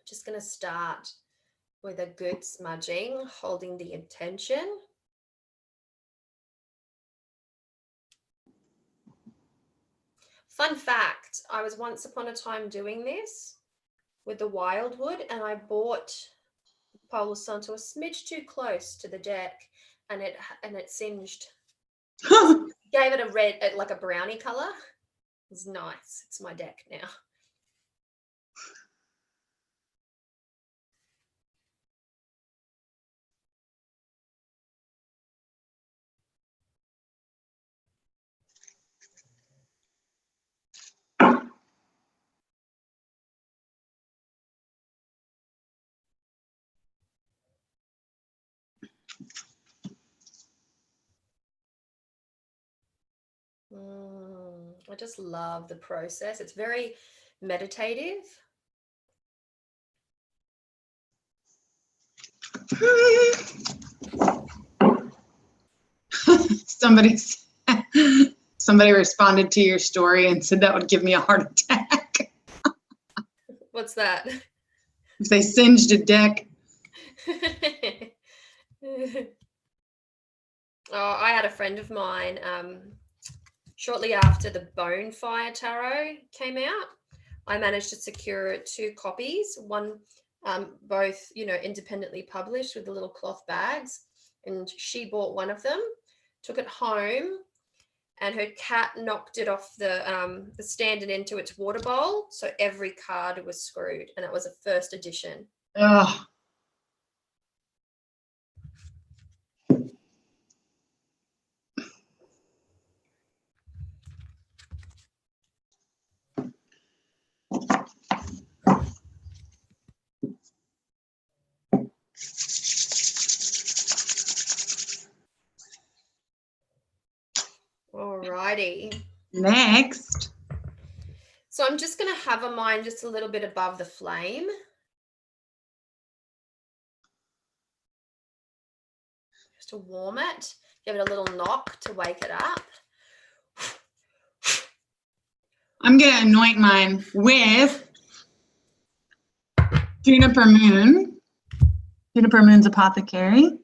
just going to start with a good smudging, holding the intention. Fun fact, I was once upon a time doing this with the wildwood, and I bought Palo Santo a smidge too close to the deck, and it singed. Gave it a red, like a brownie color. It was nice. It's my deck now. I just love the process. It's very meditative. Somebody responded to your story and said that would give me a heart attack. What's that? If they singed a deck. Oh, I had a friend of mine, shortly after the Bonefire Tarot came out, I managed to secure 2 copies, one both, independently published with the little cloth bags, and she bought one of them, took it home, and her cat knocked it off the stand and into its water bowl, so every card was screwed, and it was a first edition. Ugh. Alrighty. Next. So I'm just going to hover mine just a little bit above the flame. Just to warm it. Give it a little knock to wake it up. I'm going to anoint mine with Juniper Moon. Juniper Moon's Apothecary.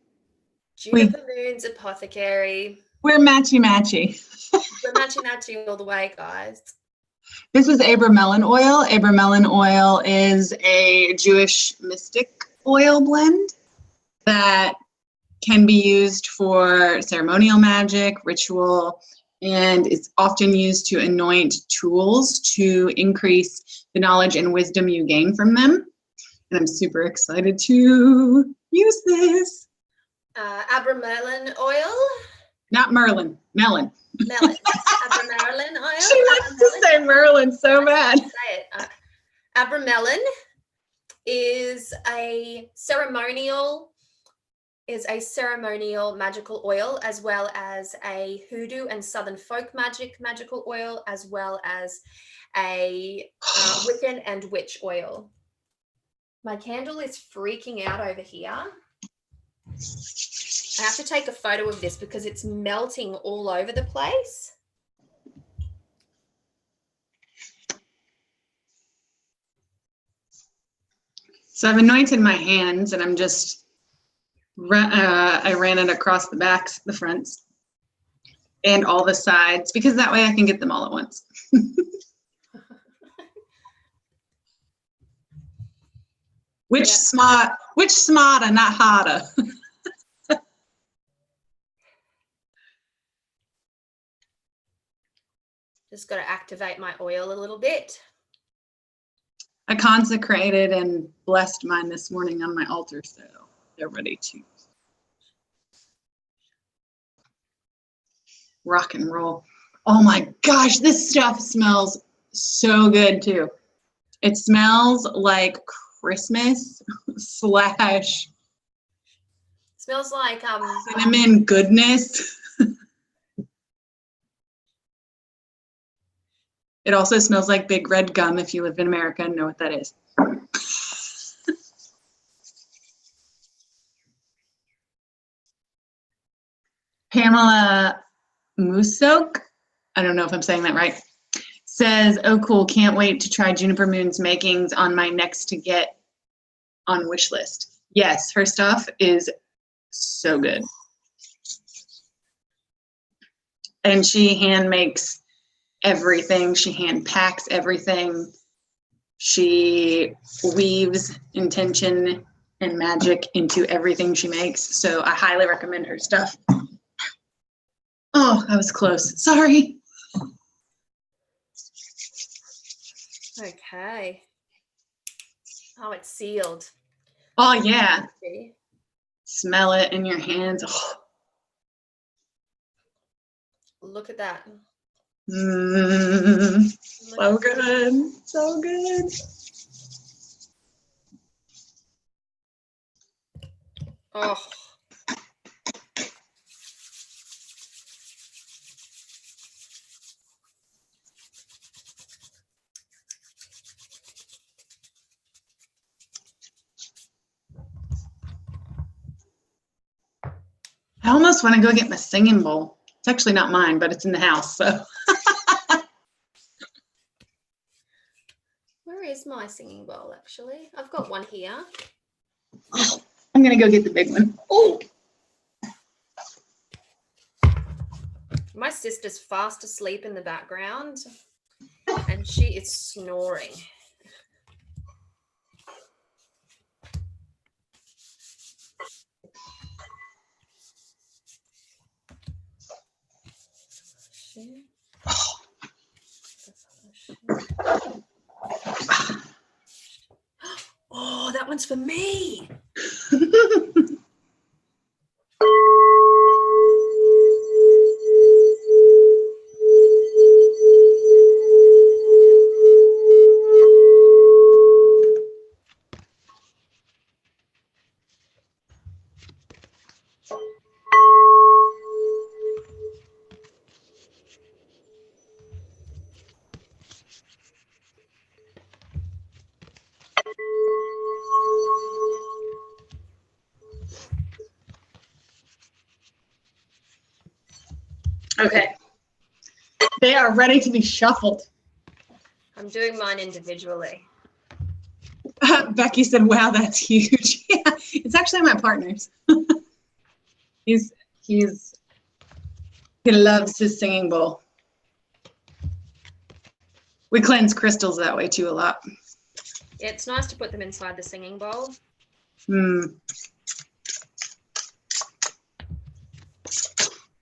Juniper Moon's Apothecary. We're matchy-matchy. We're matchy-matchy all the way, guys. This is Abramelin oil. Abramelin oil is a Jewish mystic oil blend that can be used for ceremonial magic, ritual, and it's often used to anoint tools to increase the knowledge and wisdom you gain from them. And I'm super excited to use this. Abramelin oil? Not Merlin, Melon. Melon. Abramelin oil? She wants to say Merlin so bad. Say it. Abramelin is a ceremonial magical oil, as well as a hoodoo and southern folk magical oil, as well as a Wiccan and witch oil. My candle is freaking out over here. I have to take a photo of this because it's melting all over the place. So I've anointed my hands and I'm just, I ran it across the backs, the fronts, and all the sides, because that way I can get them all at once. Which smarter, not harder. Just got to activate my oil a little bit. I consecrated and blessed mine this morning on my altar, so they're ready to rock and roll. Oh my gosh, this stuff smells so good too. It smells like Christmas / Smells like cinnamon goodness. It also smells like big red gum if you live in America and know what that is. Pamela Musok, I don't know if I'm saying that right, says, oh cool, can't wait to try Juniper Moon's makings on my next to get on wish list. Yes, her stuff is so good. And she hand makes everything. She hand packs everything. She weaves intention and magic into everything she makes. So I highly recommend her stuff. Oh, that was close. Sorry. Okay. Oh, it's sealed. Oh, yeah. Smell it in your hands. Oh. Look at that. So good. So good. Oh. I almost want to go get my singing bowl. It's actually not mine, but it's in the house, so. Where is my singing bowl, actually? I've got one here. Oh, I'm going to go get the big one. Oh. My sister's fast asleep in the background, and she is snoring. Oh, that one's for me. Okay. They are ready to be shuffled. I'm doing mine individually. Becky said, wow, that's huge. Yeah, it's actually my partner's. he loves his singing bowl. We cleanse crystals that way too a lot. It's nice to put them inside the singing bowl.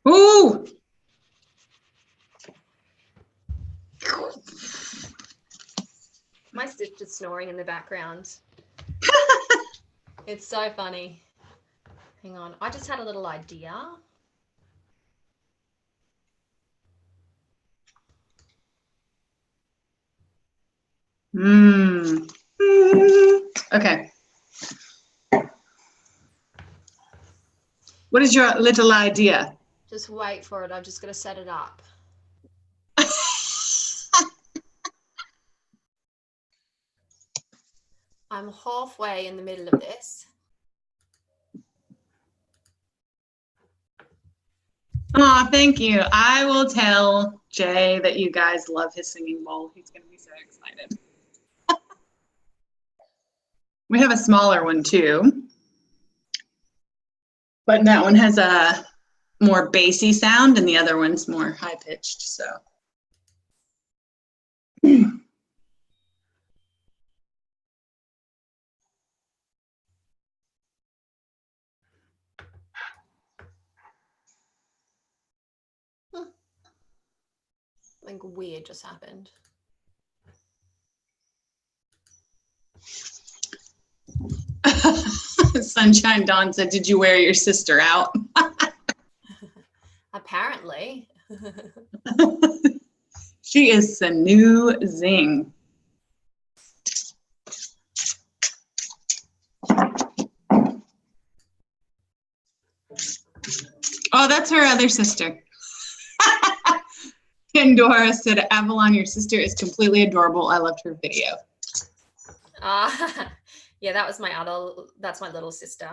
Ooh! My sister's snoring in the background. It's so funny. Hang on, I just had a little idea. Okay. What is your little idea? Just wait for it. I'm just going to set it up. I'm halfway in the middle of this. Oh, thank you. I will tell Jay that you guys love his singing bowl. He's going to be so excited. We have a smaller one too, but that one has a more bassy sound and the other one's more high pitched. So. Something weird just happened. Sunshine Dawn said, "Did you wear your sister out?" Apparently. She is the new zing. Oh, that's her other sister. Pandora said, "Avalon, your sister is completely adorable. I loved her video." Yeah, that's my little sister.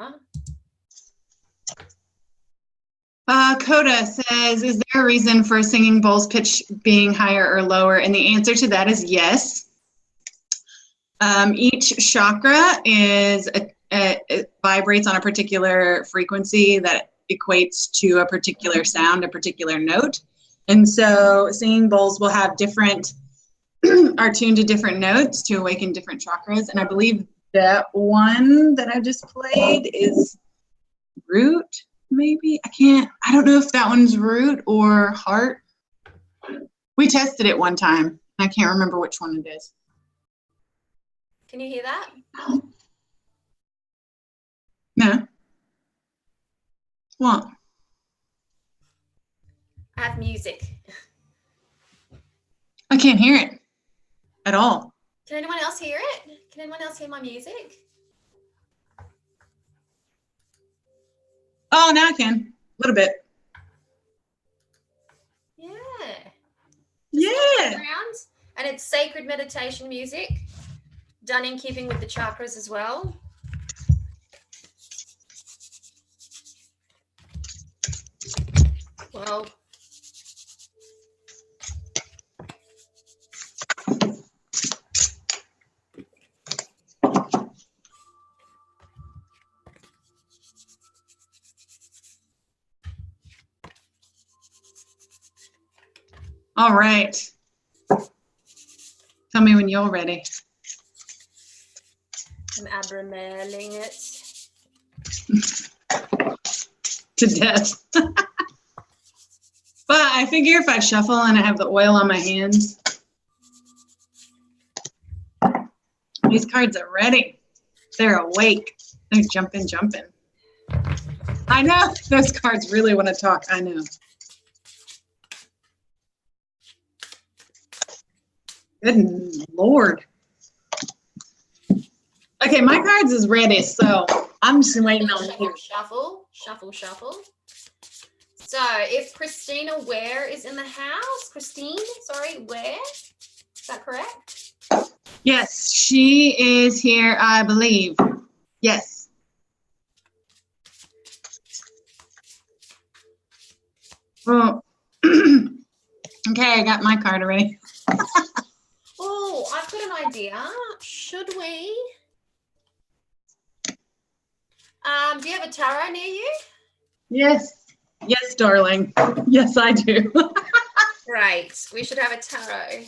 Coda says, "Is there a reason for a singing bowl's pitch being higher or lower?" And the answer to that is yes. Each chakra it vibrates on a particular frequency that equates to a particular sound, a particular note. And so singing bowls will have different, are tuned to different notes to awaken different chakras. And I believe that one that I just played is root, maybe? I don't know if that one's root or heart. We tested it one time. I can't remember which one it is. Can you hear that? No. What? I have music. I can't hear it at all. Can anyone else hear it? Can anyone else hear my music? Oh, now I can. A little bit. Yeah. Yeah. And it's sacred meditation music, done in keeping with the chakras as well. Well, all right. Tell me when you're ready. I'm abromaling it. To death. But I figure if I shuffle and I have the oil on my hands, these cards are ready. They're awake. They're jumping. I know those cards really want to talk. I know. Good Lord. Okay, my cards is ready, so I'm just waiting on you. Shuffle. So if Christina Ware is in the house, Ware, is that correct? Yes, she is here, I believe. Yes. Oh. Okay, I got my card already. Oh, I've got an idea. Should we? Do you have a tarot near you? Yes. Yes, darling. Yes, I do. Great. We should have a tarot.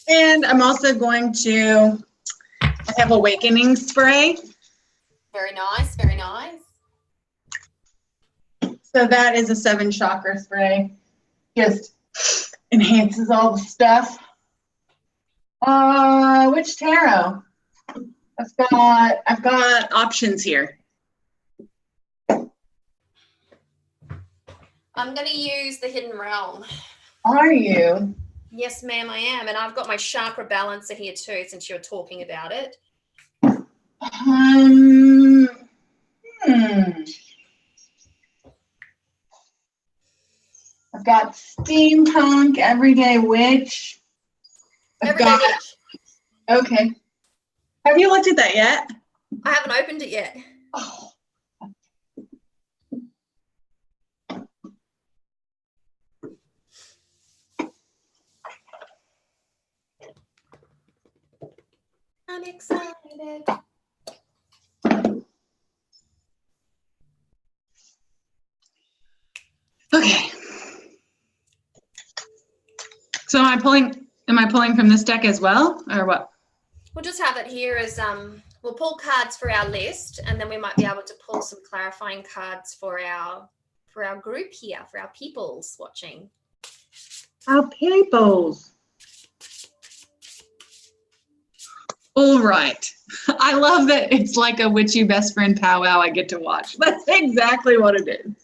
And I'm also going to have awakening spray. Very nice, very nice. So that is a 7 chakra spray. Just enhances all the stuff. Which tarot? I've got options here. I'm going to use the Hidden Realm. Are you? Yes, ma'am, I am. And I've got my chakra balancer here too, since you're talking about it. I've got steampunk, everyday witch. Everyday witch. Okay. Have you looked at that yet? I haven't opened it yet. Oh. I'm excited. Okay. So am I pulling from this deck as well, or what? We'll just have it here as we'll pull cards for our list, and then we might be able to pull some clarifying cards for our group here, for our peoples watching. Our peoples. All right. I love that it's like a witchy best friend powwow I get to watch. That's exactly what it is.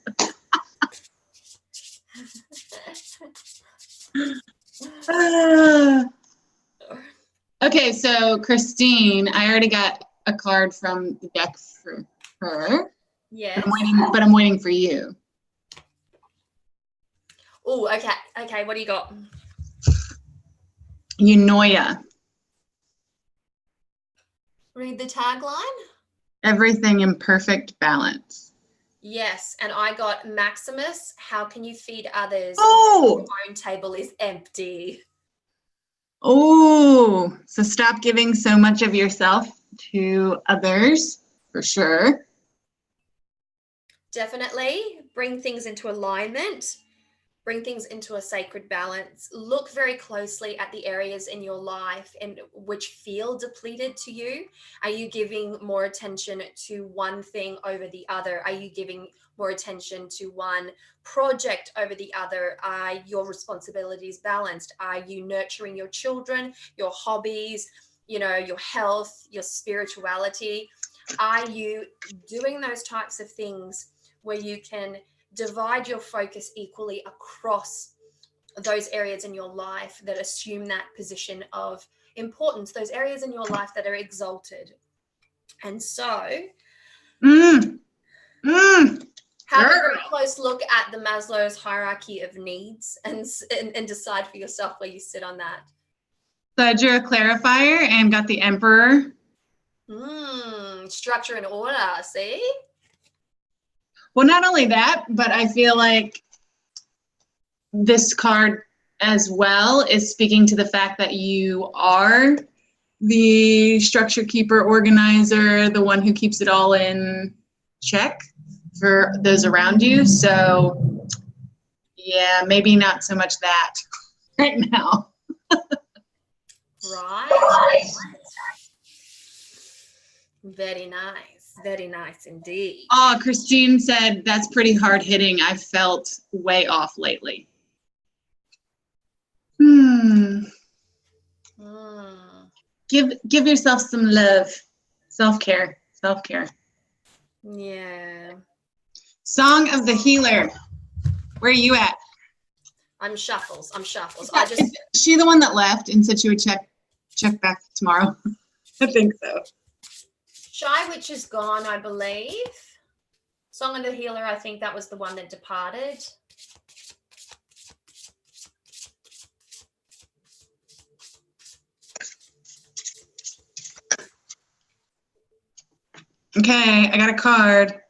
Okay, so Christine, I already got a card from the deck for her. Yes. But I'm waiting for you. Oh, okay. Okay, what do you got? Eunoia. Read the tagline. Everything in perfect balance. Yes, and I got Maximus. How can you feed others? Oh! Your own table is empty. Oh, so stop giving so much of yourself to others, for sure. Definitely bring things into alignment. Bring things into a sacred balance. Look very closely at the areas in your life and which feel depleted to you. Are you giving more attention to one thing over the other? Are you giving more attention to one project over the other? Are your responsibilities balanced? Are you nurturing your children, your hobbies, your health, your spirituality? Are you doing those types of things where you can divide your focus equally across those areas in your life that assume that position of importance, those areas in your life that are exalted? And so have a very close look at the Maslow's hierarchy of needs and decide for yourself where you sit on that. So I drew a clarifier and got the Emperor. Structure and order, see? Well, not only that, but I feel like this card as well is speaking to the fact that you are the structure keeper, organizer, the one who keeps it all in check for those around you. So yeah, maybe not so much that right now. Right. Very nice. Very nice indeed. Oh, Christine said that's pretty hard hitting. I felt way off lately. Give yourself some love. Self-care. Self-care. Yeah. Song of the Healer. Where are you at? I'm Shuffles. Is she the one that left and said she would check back tomorrow? I think so. Shy Witch is gone, I believe. Song of the Healer, I think that was the one that departed. Okay, I got a card.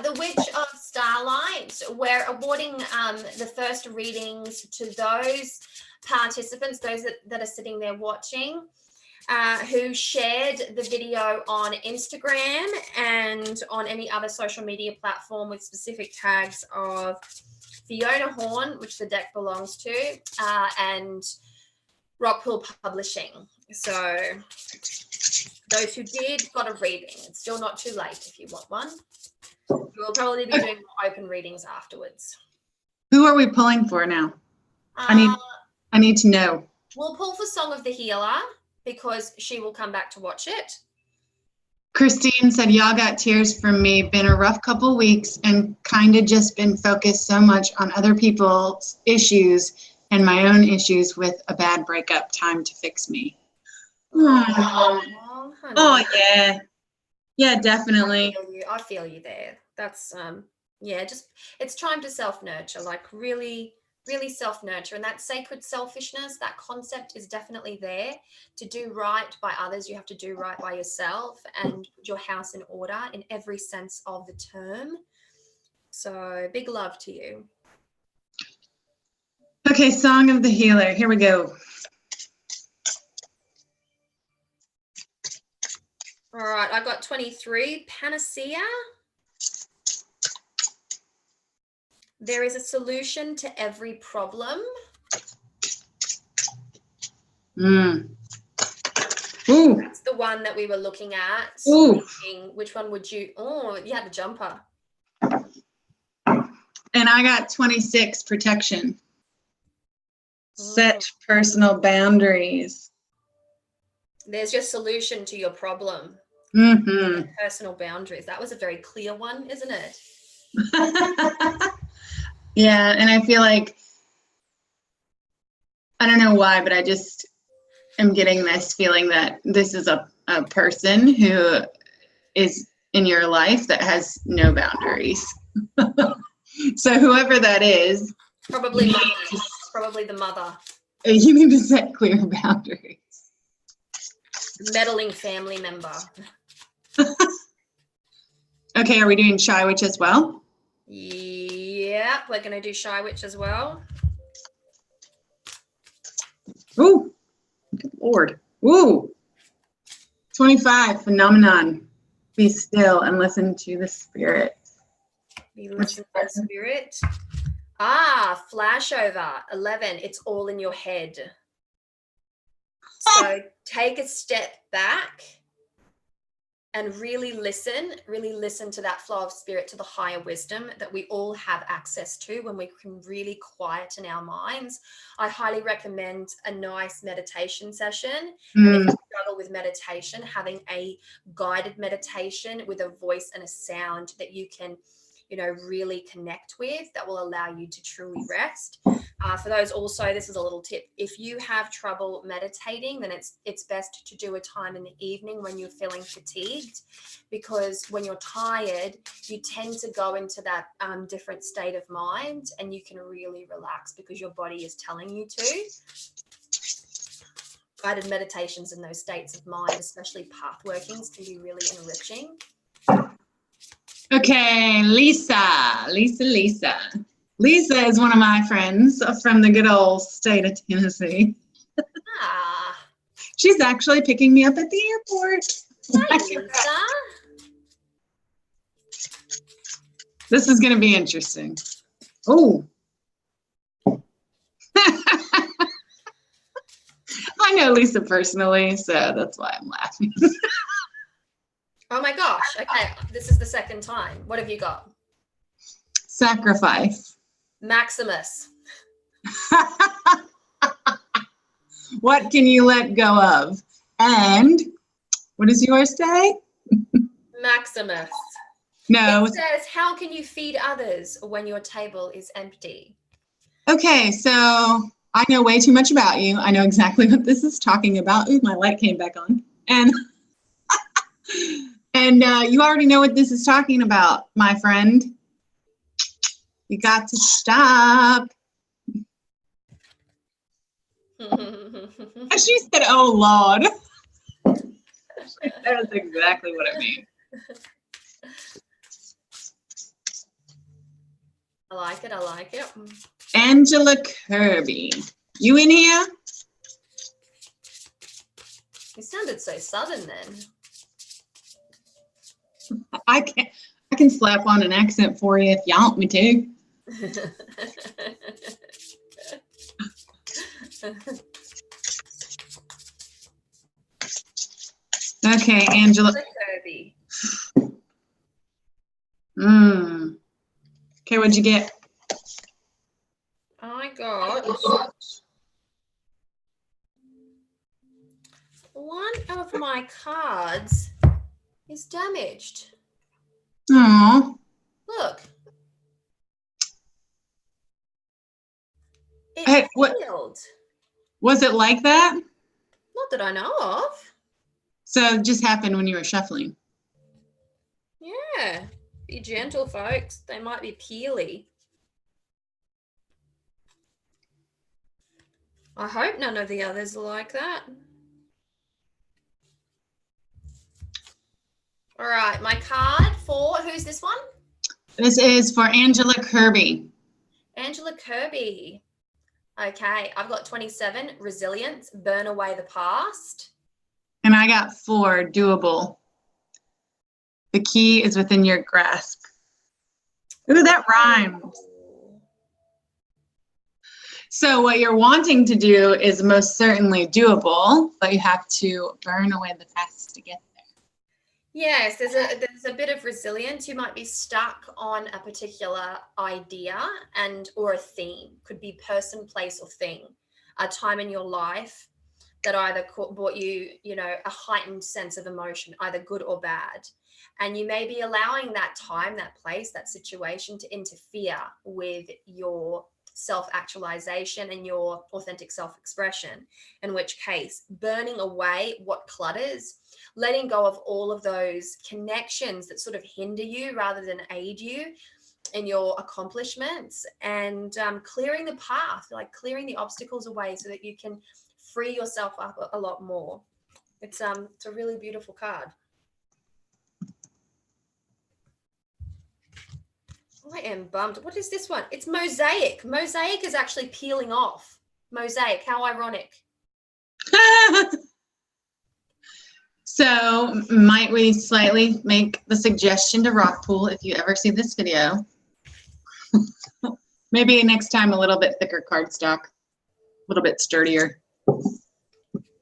The Witch of Starlight. We're awarding the first readings to those participants, those that are sitting there watching, who shared the video on Instagram and on any other social media platform with specific tags of Fiona Horn, which the deck belongs to, and Rockpool Publishing. So those who did got a reading. It's still not too late if you want one. We'll probably be doing open readings afterwards. Who are we pulling for now? I need to know. We'll pull for Song of the Healer because she will come back to watch it. Christine said, y'all got tears from me. Been a rough couple weeks and kind of just been focused so much on other people's issues and my own issues with a bad breakup. Time to fix me. Oh yeah. Yeah, definitely. I feel you there. That's just it's time to self-nurture, like really self-nurture, and that sacred selfishness, that concept is definitely there. To do right by others, you have to do right by yourself and put your house in order in every sense of the term. So big love to you. Okay, Song of the Healer. Here we go. All right, I got 23, panacea. There is a solution to every problem. Mm. Ooh. That's the one that we were looking at. Ooh. Which one would you? Oh, you had the jumper. And I got 26, protection. Set personal boundaries. There's your solution to your problem. Mm-hmm. Personal boundaries. That was a very clear one, isn't it? Yeah, and I feel like, I don't know why, but I just am getting this feeling that this is a person who is in your life that has no boundaries. So whoever that is, Probably the mother. You need to set clear boundaries. Meddling family member. Okay, are we doing Shy Witch as well? Yeah, we're going to do Shy Witch as well. Ooh, good Lord. Ooh, 25, phenomenon. Be still and listen to the spirit. Be listening to the spirit. Ah, flashover. 11, it's all in your head. So take a step back and really listen to that flow of spirit, to the higher wisdom that we all have access to when we can really quieten our minds. I highly recommend a nice meditation session. And if you struggle with meditation, having a guided meditation with a voice and a sound that you can, really connect with, that will allow you to truly rest. For those also, this is a little tip. If you have trouble meditating, then it's best to do a time in the evening when you're feeling fatigued, because when you're tired, you tend to go into that different state of mind, and you can really relax because your body is telling you to. Guided meditations in those states of mind, especially path workings, can be really enriching. Okay, Lisa. Lisa is one of my friends from the good old state of Tennessee. She's actually picking me up at the airport. Hi, Lisa. This is going to be interesting. Oh. I know Lisa personally, so that's why I'm laughing. Oh my gosh. Okay, this is the second time. What have you got? Sacrifice. Maximus. What can you let go of? And what does yours say? Maximus. No. It says, how can you feed others when your table is empty? Okay, so I know way too much about you. I know exactly what this is talking about. Ooh, my light came back on. And you already know what this is talking about, my friend. You got to stop. She said, oh, Lord. That's exactly what I mean. I like it. Angela Kirby. You in here? You sounded so southern then. I can slap on an accent for you if you want me to. Okay, Angela. Kirby. Okay, what'd you get? I got one of my cards is damaged. Aww. Look. It failed. Was it like that? Not that I know of. So it just happened when you were shuffling. Yeah. Be gentle, folks. They might be peely. I hope none of the others are like that. All right, my card for, who's this one? This is for Angela Kirby. Angela Kirby. Okay, I've got 27, resilience, burn away the past. And I got 4, doable. The key is within your grasp. Ooh, that rhymes. So what you're wanting to do is most certainly doable, but you have to burn away the fast to get there. Yes, there's a bit of resilience. You might be stuck on a particular idea or a theme. Could be person, place, or thing. A time in your life that either brought you, a heightened sense of emotion, either good or bad. And you may be allowing that time, that place, that situation to interfere with your self-actualization and your authentic self-expression, in which case burning away what clutters, letting go of all of those connections that sort of hinder you rather than aid you in your accomplishments, and clearing the path, like clearing the obstacles away so that you can free yourself up a lot more. It's a really beautiful card. I am bummed. What is this one? It's Mosaic. Mosaic is actually peeling off. Mosaic, how ironic. So might we slightly make the suggestion to rock pool if you ever see this video? Maybe next time a little bit thicker cardstock, a little bit sturdier.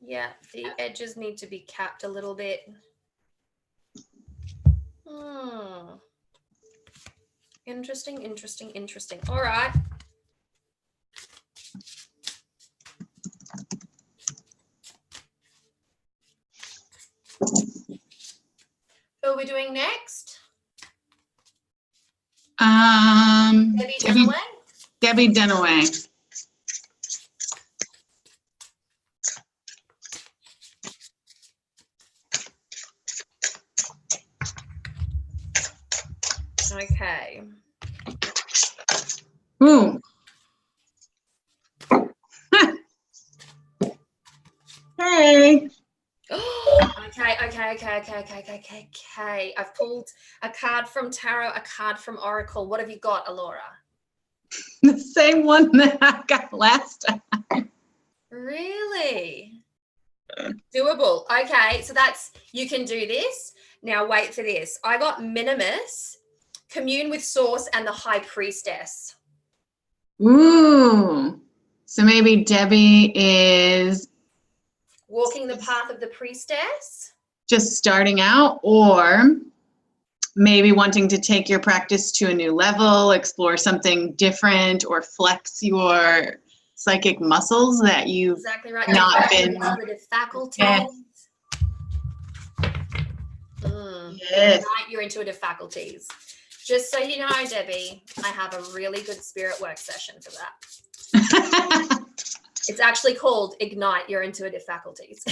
Yeah, the edges need to be capped a little bit. Interesting, interesting, interesting. All right. Who are we doing next? Debbie Dunaway? Debbie Dunaway. Okay. Ooh. Hey. Okay. I've pulled a card from Tarot, a card from Oracle. What have you got, Allorah? The same one that I got last time. Really? Doable. Okay, so you can do this. Now wait for this. I got Minimus, Commune with Source, and the High Priestess. Ooh. So maybe Debbie is walking the path of the priestess. Just starting out, or maybe wanting to take your practice to a new level, explore something different, or flex your psychic muscles that you've exactly right. not been. Intuitive faculties. Yes. Yes. Ignite your intuitive faculties. Just so you know, Debbie, I have a really good spirit work session for that. It's actually called Ignite Your Intuitive Faculties.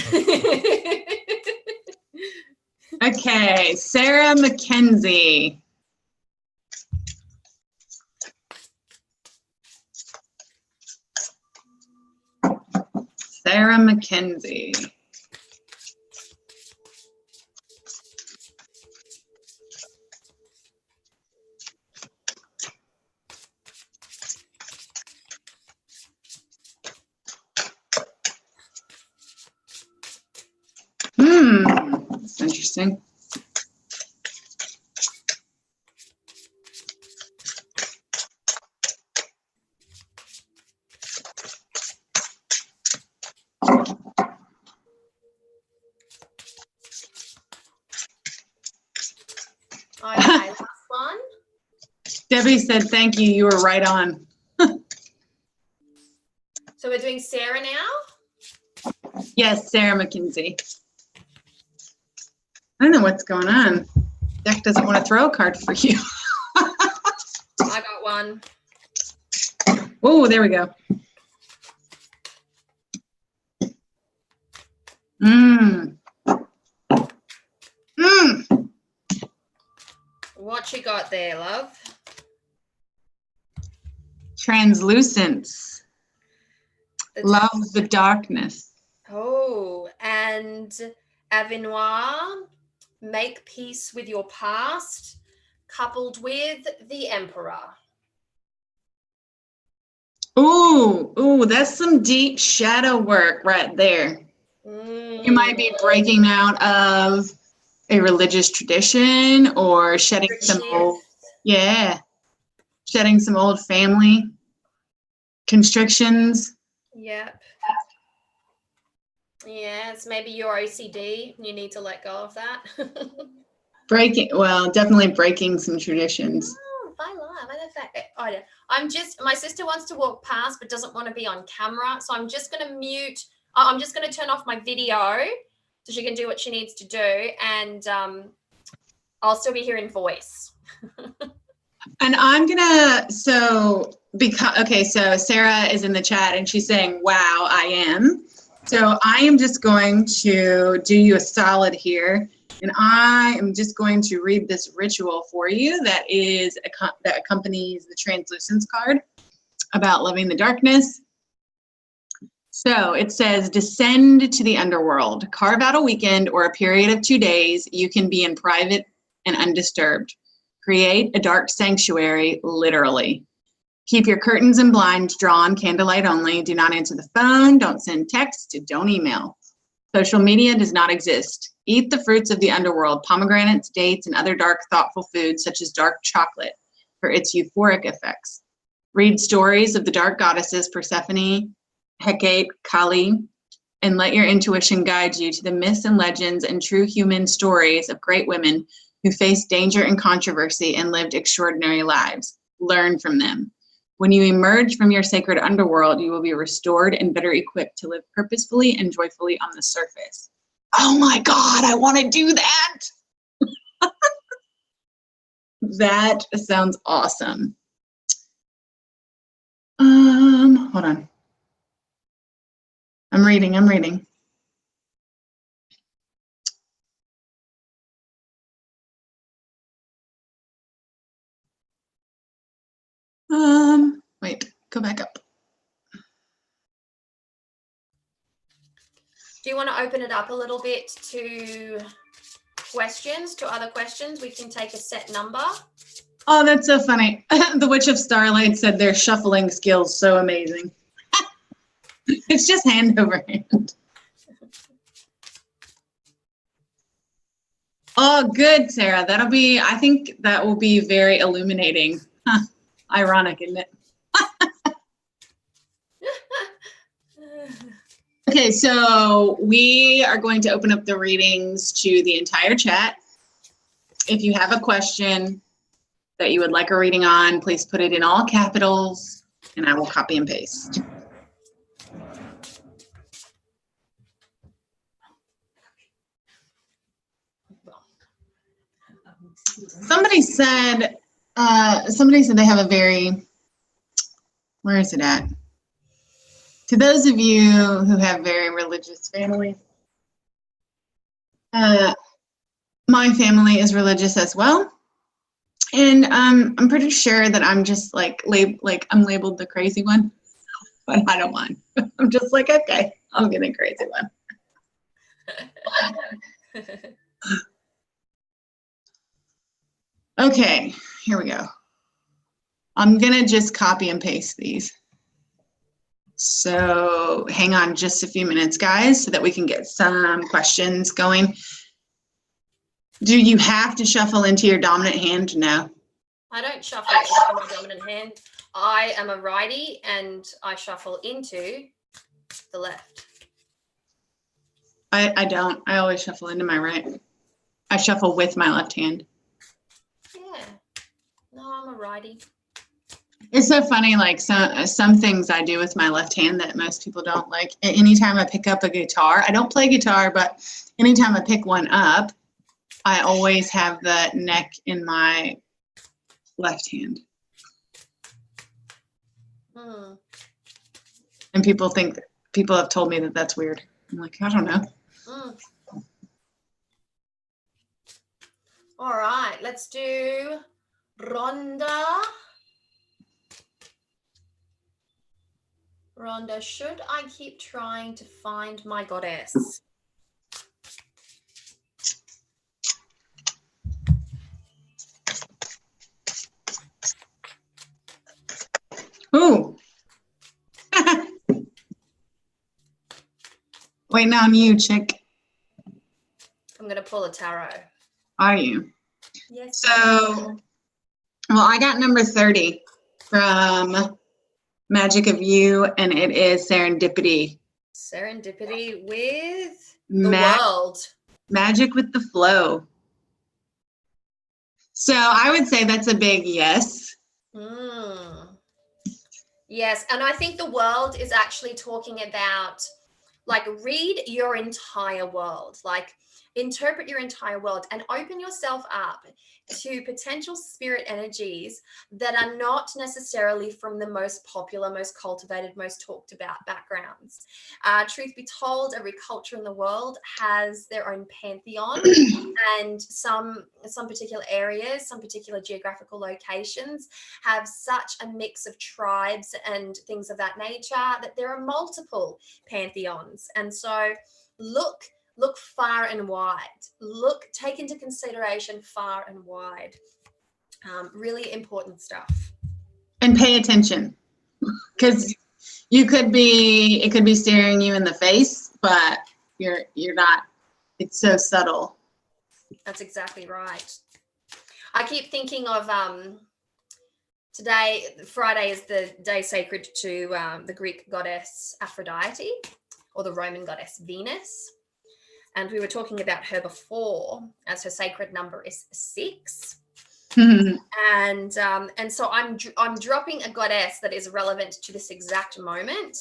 Okay, Sarah Mackenzie. Sarah Mackenzie. That's interesting. Okay, last one. Debbie said, thank you, you were right on. So we're doing Sarah now? Yes, Sarah Mackenzie. I don't know what's going on. Deck doesn't want to throw a card for you. I got one. Oh, there we go. What you got there, love? Translucence. Love the darkness. Oh, and Avinoir, make peace with your past, coupled with the Emperor. Ooh, that's some deep shadow work right there. You might be breaking out of a religious tradition or shedding some old, Restrictions. shedding some old family constrictions. Yep. Yeah, it's maybe your OCD. You need to let go of that. Definitely breaking some traditions. Oh, my sister wants to walk past but doesn't want to be on camera. So I'm just going to mute. I'm just going to turn off my video so she can do what she needs to do. And I'll still be hearing voice. And I'm gonna, so Sarah is in the chat and she's saying, wow, I am. So I am just going to do you a solid here. And I am just going to read this ritual for you that accompanies the translucence card about loving the darkness. So it says, descend to the underworld, carve out a weekend or a period of 2 days. You can be in private and undisturbed. Create a dark sanctuary, literally. Keep your curtains and blinds drawn, candlelight only. Do not answer the phone. Don't send text. Don't email. Social media does not exist. Eat the fruits of the underworld, pomegranates, dates, and other dark, thoughtful foods such as dark chocolate for its euphoric effects. Read stories of the dark goddesses Persephone, Hecate, Kali, and let your intuition guide you to the myths and legends and true human stories of great women who faced danger and controversy and lived extraordinary lives. Learn from them. When you emerge from your sacred underworld, you will be restored and better equipped to live purposefully and joyfully on the surface. Oh my God, I want to do that. That sounds awesome. Hold on. I'm reading. Wait, go back up. Do you want to open it up a little bit to other questions? We can take a set number. Oh, that's so funny. The Witch of Starlight said their shuffling skills so amazing. It's just hand over hand. Oh, good, Sarah. I think that will be very illuminating. Huh. Ironic, isn't it? Okay, so we are going to open up the readings to the entire chat. If you have a question that you would like a reading on, please put it in all capitals and I will copy and paste. Somebody said they have a very, where is it at? To those of you who have very religious families, my family is religious as well. And I'm pretty sure that I'm just I'm labeled the crazy one, but I don't mind. I'm just like, okay, I'll get a crazy one. Okay, here we go. I'm gonna just copy and paste these. So hang on just a few minutes, guys, so that we can get some questions going. Do you have to shuffle into your dominant hand? No. I don't shuffle into my dominant hand. I am a righty and I shuffle into the left. I don't. I always shuffle into my right. I shuffle with my left hand. Yeah. No, I'm a righty. It's so funny, like some things I do with my left hand that most people don't. Like anytime I pick up a guitar, I don't play guitar, but anytime I pick one up, I always have the neck in my left hand. Hmm. And people have told me that that's weird. I'm like, I don't know. All right, let's do Rhonda. Rhonda, should I keep trying to find my goddess? Ooh. Wait, now I'm you, chick. I'm going to pull a tarot. Are you? Yes. So, well, I got number 30 from Magic of You, and it is serendipity. Serendipity with the world. Magic with the flow. So I would say that's a big yes. Yes, and I think the world is actually talking about, like, read your entire world, like interpret your entire world and open yourself up to potential spirit energies that are not necessarily from the most popular, most cultivated, most talked about backgrounds. Truth be told, every culture in the world has their own pantheon, and some particular areas, some particular geographical locations have such a mix of tribes and things of that nature that there are multiple pantheons. And so look far and wide. Take into consideration far and wide. Really important stuff. And pay attention, because it could be staring you in the face, but you're not. It's so subtle. That's exactly right. I keep thinking of today, Friday is the day sacred to the Greek goddess Aphrodite, or the Roman goddess Venus. And we were talking about her before, as her sacred number is 6. And so I'm dropping a goddess that is relevant to this exact moment.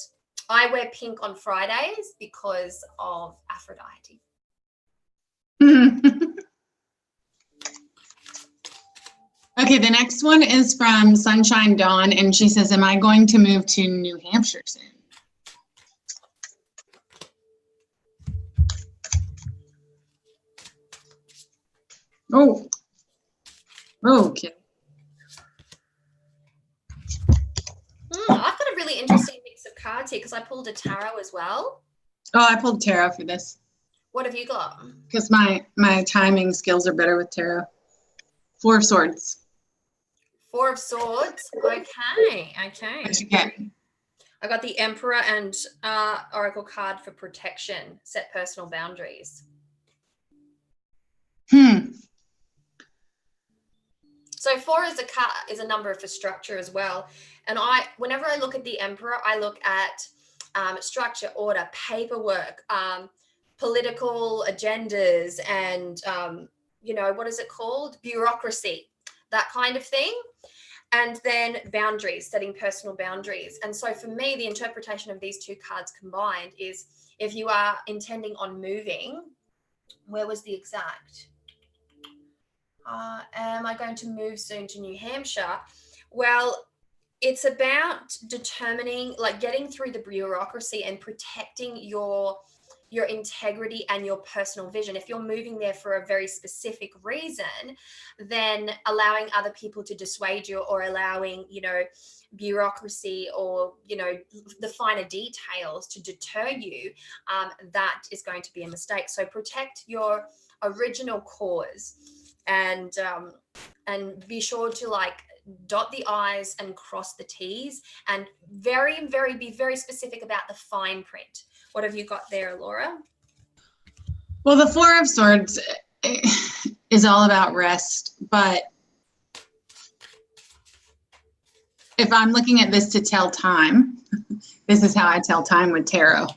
I wear pink on Fridays because of Aphrodite. Okay, the next one is from Sunshine Dawn, and she says, am I going to move to New Hampshire soon? Oh, okay. I've got a really interesting mix of cards here because I pulled a tarot as well. Oh, I pulled tarot for this. What have you got? Because my timing skills are better with tarot. 4 of Swords. 4 of Swords. Okay. What you get? I got the Emperor and Oracle card for protection. Set personal boundaries. So 4 is a number for structure as well. And whenever I look at the Emperor, I look at structure, order, paperwork, political agendas, and what is it called? Bureaucracy, that kind of thing. And then boundaries, setting personal boundaries. And so for me, the interpretation of these 2 cards combined is, if you are intending on moving, where was the exact? Am I going to move soon to New Hampshire? Well, it's about determining, like, getting through the bureaucracy and protecting your integrity and your personal vision. If you're moving there for a very specific reason, then allowing other people to dissuade you, or allowing, bureaucracy or, the finer details to deter you, that is going to be a mistake. So protect your original cause, and be sure to, like, dot the I's and cross the T's, and be very specific about the fine print. What have you got there, Allorah? Well, the 4 of Swords is all about rest, but if I'm looking at this to tell time, this is how I tell time with tarot.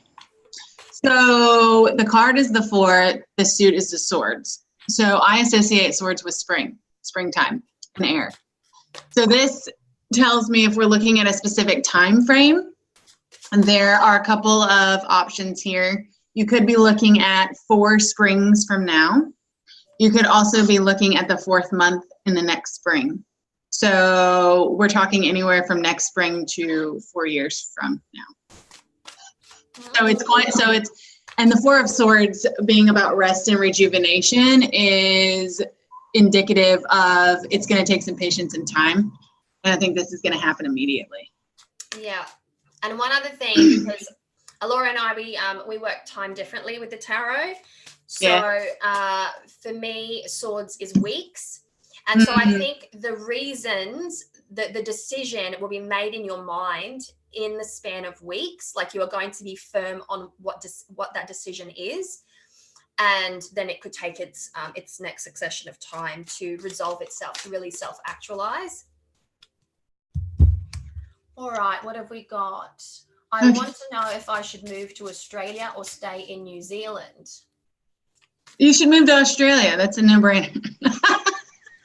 So the card is the 4, the suit is the Swords. So I associate swords with springtime, and air. So this tells me if we're looking at a specific time frame, and there are a couple of options here. You could be looking at 4 springs from now. You could also be looking at the 4th month in the next spring. So we're talking anywhere from next spring to 4 years from now. And the 4 of Swords being about rest and rejuvenation is indicative of it's going to take some patience and time. And I think this is going to happen immediately. Yeah. And one other thing, because Allorah and I, we work time differently with the tarot. So for me, Swords is weeks. And so I think the reasons that the decision will be made in your mind in the span of weeks, like you are going to be firm on what that decision is. and then it could take its next succession of time to resolve itself, to really self-actualize. All right, what have we got? I want to know if I should move to Australia or stay in New Zealand. You should move to Australia. That's a no-brainer.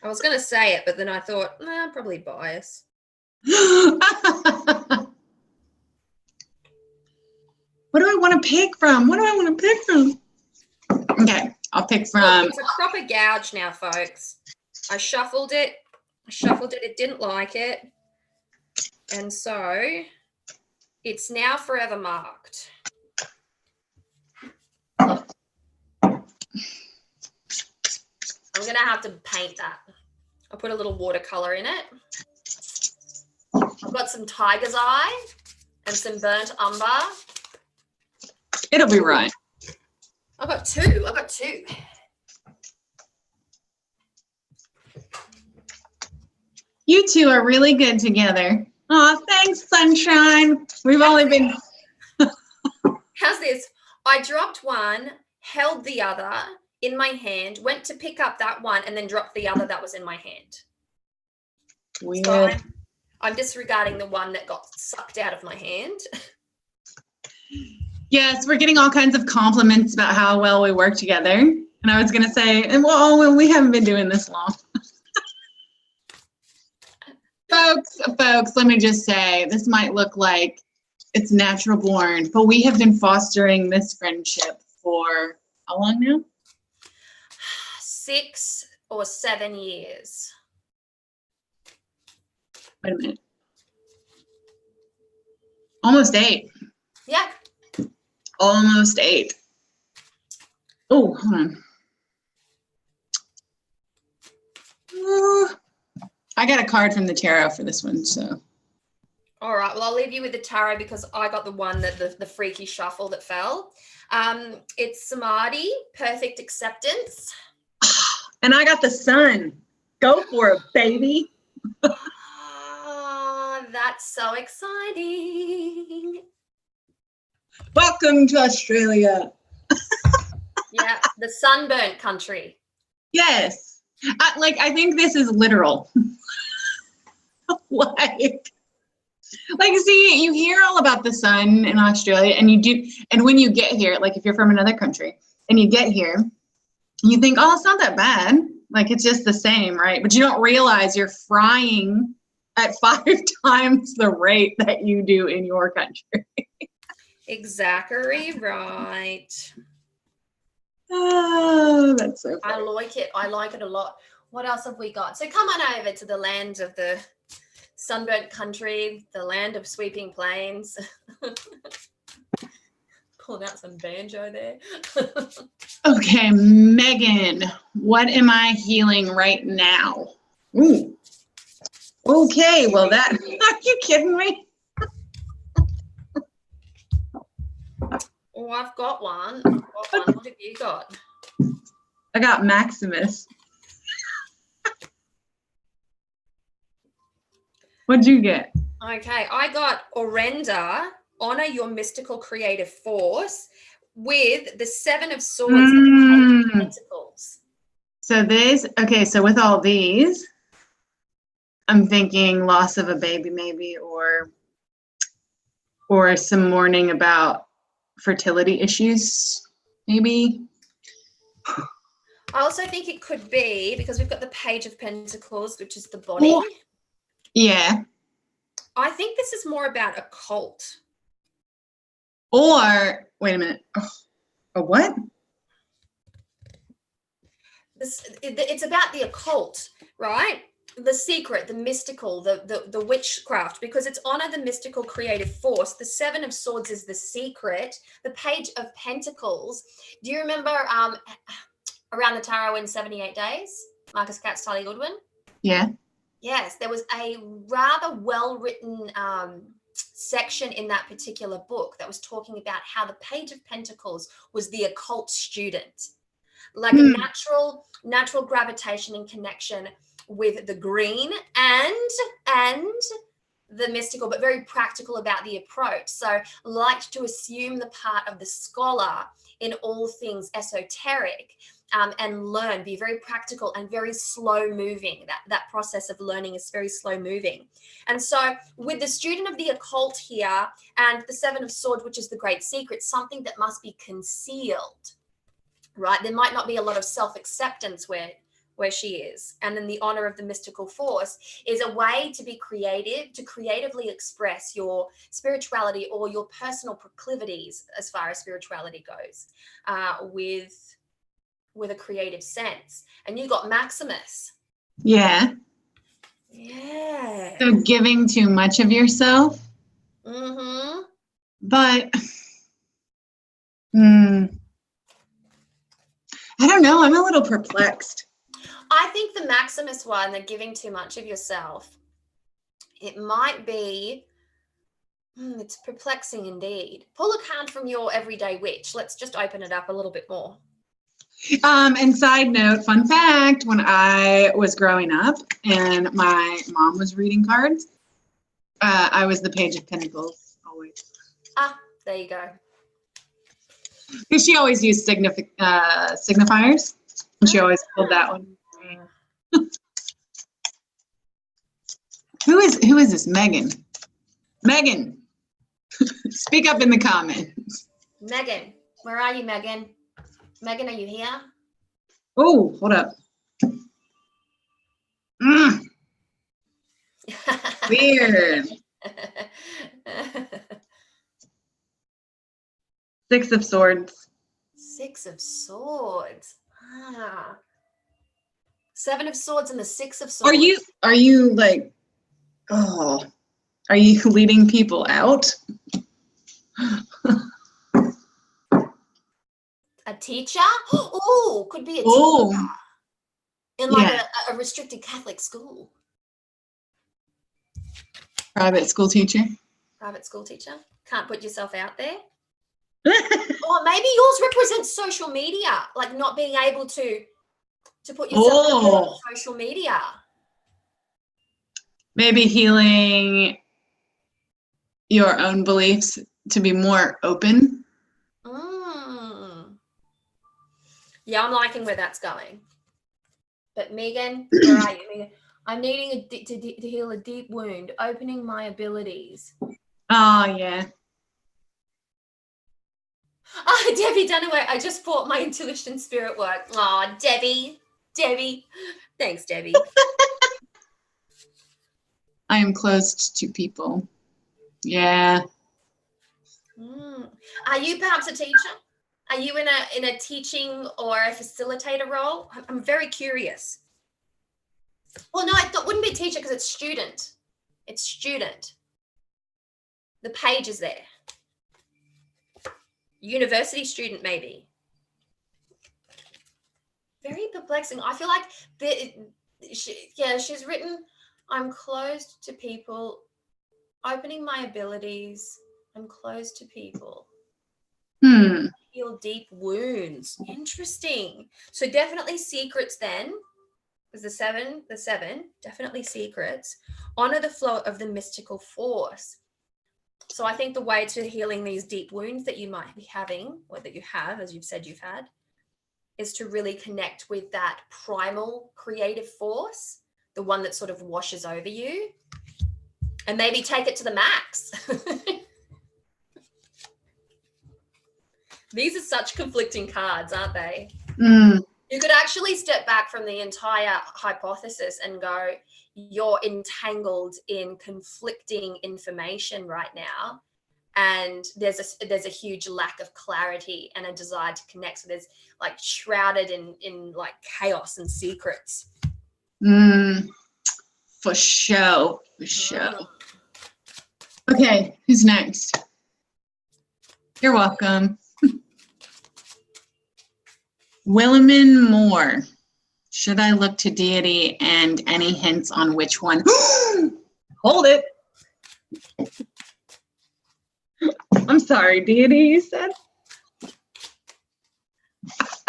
I was going to say it, but then I thought, nah, probably bias. What do I want to pick from? Okay, I'll pick from. Look, it's a proper gouge now, folks. I shuffled it. It didn't like it. And so it's now forever marked. Look. I'm going to have to paint that. I'll put a little watercolor in it. I've got some tiger's eye and some burnt umber. It'll be right. I've got two. You two are really good together. Oh, thanks, sunshine. We've only been. How's this? I dropped one, held the other in my hand, went to pick up that one, and then dropped the other that was in my hand. Weird. So I'm disregarding the one that got sucked out of my hand. Yes, we're getting all kinds of compliments about how well we work together. And I was going to say, well, we haven't been doing this long. Folks, let me just say, this might look like it's natural born, but we have been fostering this friendship for how long now? 6 or 7 years. Wait a minute. Almost 8. Yeah. Almost 8. Oh, hold on. I got a card from the tarot for this one, so. All right. Well, I'll leave you with the tarot because I got the one that the freaky shuffle that fell. It's Samadhi, perfect acceptance. And I got the sun. Go for it, baby. Oh, that's so exciting. Welcome to Australia. Yeah, the sunburnt country. Yes. I think this is literal. See, you hear all about the sun in Australia, and when you get here, like if you're from another country and you get here, you think, oh, it's not that bad. Like it's just the same, right? But you don't realize you're frying at 5 times the rate that you do in your country. Exactly right. Oh, that's so funny. I like it. I like it a lot. What else have we got? So come on over to the land of the sunburnt country, the land of sweeping plains. Pulling out some banjo there. Okay, Megan, what am I healing right now? Ooh. Okay, well are you kidding me? Oh, I've got one. What have you got? I got Maximus. What'd you get? Okay, I got Orenda, honor your mystical creative force, with the 7 of Swords and the Page of Pentacles. So with all these, I'm thinking loss of a baby maybe, or some mourning about fertility issues, maybe. I also think it could be because we've got the Page of Pentacles, which is the body. Oh, yeah. I think this is more about occult. Or, wait a minute. Oh, a what? It's about the occult, right? The secret, the mystical, the witchcraft, because it's honor the mystical creative force. The 7 of Swords is the secret. The Page of Pentacles. Do you remember Around the Tarot in 78 Days? Marcus Katz, Tali Goodwin? Yeah. Yes, there was a rather well-written section in that particular book that was talking about how the Page of Pentacles was the occult student, like a natural gravitation and connection with the green and the mystical, but very practical about the approach. So liked to assume the part of the scholar in all things esoteric, and learn, be very practical and very slow moving. That process of learning is very slow moving. And so with the student of the occult here and the Seven of Swords, which is the great secret, something that must be concealed, right? There might not be a lot of self-acceptance where she is. And then the honor of the mystical force is a way to be creative, to creatively express your spirituality or your personal proclivities as far as spirituality goes, with a creative sense. And you got Maximus. Yeah. Yeah. So giving too much of yourself. Mm-hmm. But I don't know. I'm a little perplexed. I think the Maximus one, the giving too much of yourself, it might be, it's perplexing indeed. Pull a card from your everyday witch. Let's just open it up a little bit more. And side note, fun fact, when I was growing up and my mom was reading cards, I was the Page of Pentacles always. Ah, there you go. Because she always used signifiers. And she always pulled that one. Who is this? Megan. Megan. Speak up in the comments. Megan, where are you, Megan? Megan, are you here? Oh, hold up. Weird. Six of Swords. Six of Swords. Ah. Seven of Swords and the Six of Swords. Are you like, are you leading people out? A teacher? Oh, could be a teacher. In like a restricted Catholic school. Private school teacher. Private school teacher. Can't put yourself out there. Or maybe yours represents social media, like not being able to put yourself out there on social media. Maybe healing your own beliefs to be more open. Yeah, I'm liking where that's going. But Megan, where are you, Megan? I'm needing to heal a deep wound, opening my abilities. Oh, yeah. Oh, Debbie Dunaway, I just bought my intuition spirit work. Oh, Debbie. Thanks, Debbie. I am closed to people. Yeah. Are you perhaps a teacher? Are you in a teaching or a facilitator role? I'm very curious. Well, no, it wouldn't be teacher because it's student. It's student. The page is there. University student, maybe. Very perplexing. I feel like she's written, I'm closed to people, opening my abilities. I'm closed to people. Heal deep wounds. Interesting. So definitely secrets then. There's the seven, definitely secrets. Honor the flow of the mystical force. So I think the way to healing these deep wounds that you might be having, or that you have, as you've said you've had, is to really connect with that primal creative force, the one that sort of washes over you, and maybe take it to the max. These are such conflicting cards, aren't they? You could actually step back from the entire hypothesis and go, you're entangled in conflicting information right now. And there's a huge lack of clarity and a desire to connect. So there's like shrouded in like chaos and secrets. For sure. Okay, who's next? You're welcome. Williman Moore. Should I look to deity, and any hints on which one? Hold it. I'm sorry, deity, you said?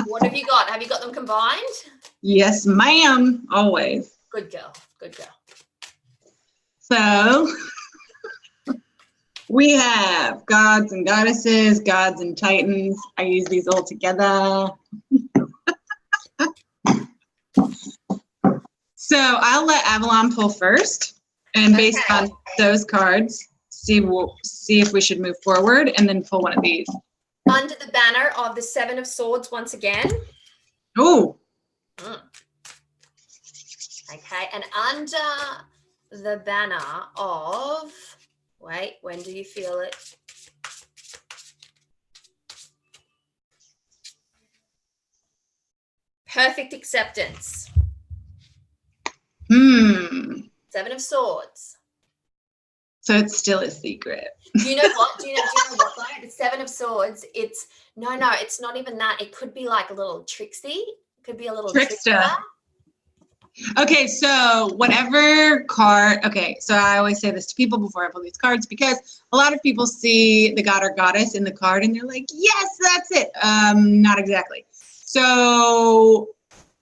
What have you got? Have you got them combined? Yes, ma'am. Always. Good girl. So We have gods and goddesses, gods and titans. I use these all together. So I'll let Avalon pull first, and based on those cards, see if we should move forward, and then pull one of these. Under the banner of the Seven of Swords once again. Oh. Okay, and under the banner of, wait, when do you feel it? Perfect acceptance. Seven of Swords. So it's still a secret. Do you know what? Do you know what though? The Seven of Swords, it's not even that. It could be like a little tricksy. It could be a little trickster. Okay, so whatever card, so I always say this to people before I pull these cards, because a lot of people see the god or goddess in the card and they're like, yes, that's it. Not exactly. So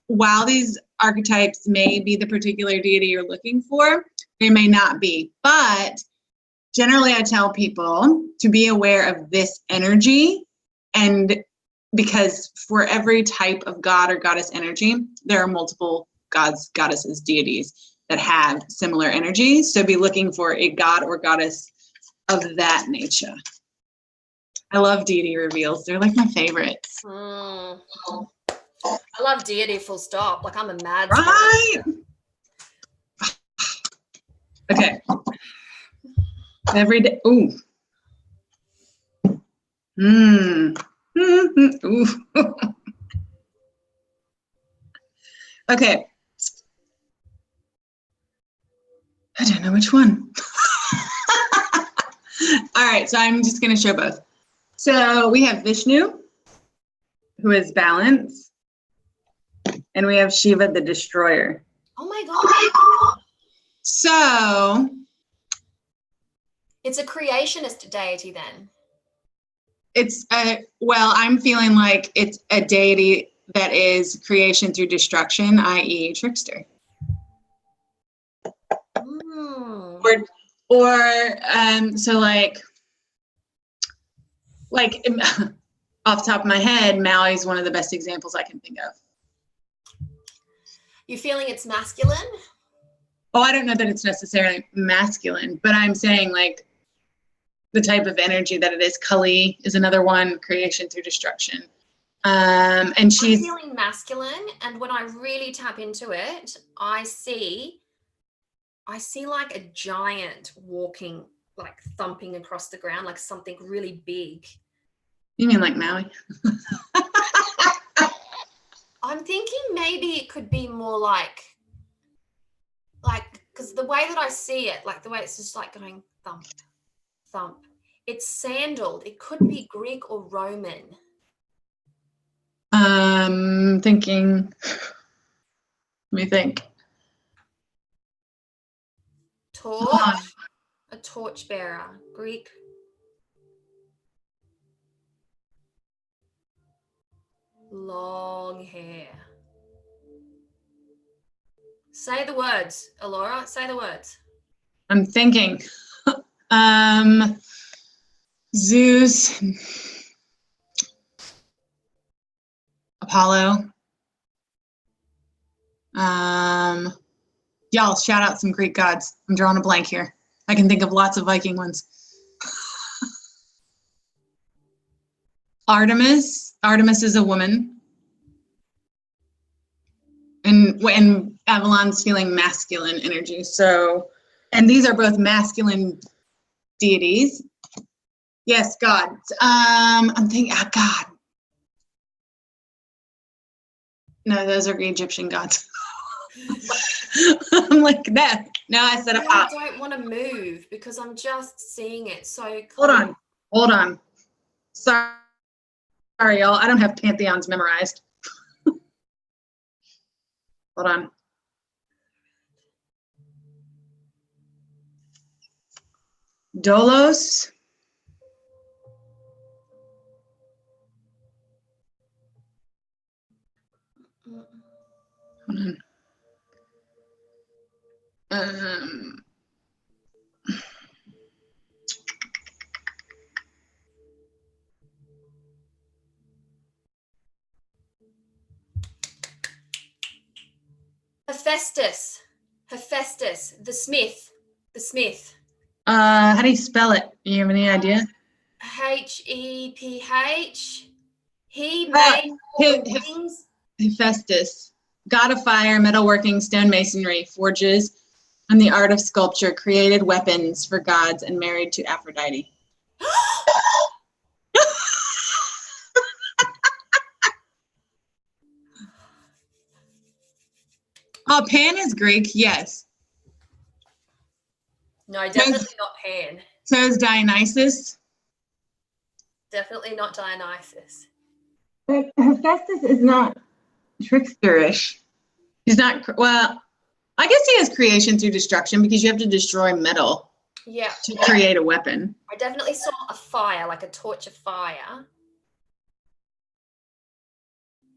while these archetypes may be the particular deity you're looking for, they may not be. But generally I tell people to be aware of this energy, and because for every type of god or goddess energy, there are multiple gods, goddesses, deities that have similar energy. So be looking for a god or goddess of that nature. I love deity reveals. They're like my favorites. I love deity full stop. Like I'm a mad right? Okay. Every day. Ooh. Ooh. Okay. I don't know which one. All right, so I'm just going to show both. So we have Vishnu, who is balance, and we have Shiva, the destroyer. Oh my God. So it's a creationist deity then. It's well, I'm feeling like it's a deity that is creation through destruction, i.e. trickster. So like off the top of my head, Maui's one of the best examples I can think of. You feeling it's masculine? Oh, I don't know that it's necessarily masculine, but I'm saying like the type of energy that it is. Kali is another one, creation through destruction. And she's I'm feeling masculine, and when I really tap into it, I see like a giant walking, like thumping across the ground, like something really big. You mean like Maui? I'm thinking maybe it could be more like, because the way that I see it, like the way it's just like going thump, thump. It's sandaled. It could be Greek or Roman. Thinking. Let me think. Torch, a torch bearer, Greek. Long hair. Say the words, Allorah. Say the words. I'm thinking. Zeus, Apollo. Y'all shout out some Greek gods. I'm drawing a blank here. I can think of lots of Viking ones. Artemis. Artemis is a woman. And Avalon's feeling masculine energy. So, and these are both masculine deities. Yes, gods. I'm thinking, God. No, those are Egyptian gods. I'm like, no, I said I don't want to move because I'm just seeing it so clear. Hold on. Sorry, y'all. I don't have pantheons memorized. Hold on. Dolos. Hold on. Hephaestus. Hephaestus. The Smith. The Smith. How do you spell it? Do you have any idea? H-E-P-H. He made the wings. Hephaestus, god of fire, metalworking, stonemasonry, forges, and the art of sculpture, created weapons for gods and married to Aphrodite. Oh, Pan is Greek, yes. No, definitely not Pan. So is Dionysus. Definitely not Dionysus. But Hephaestus is not tricksterish. He's not, well, I guess he has creation through destruction because you have to destroy metal to create a weapon. I definitely saw a fire, like a torch of fire.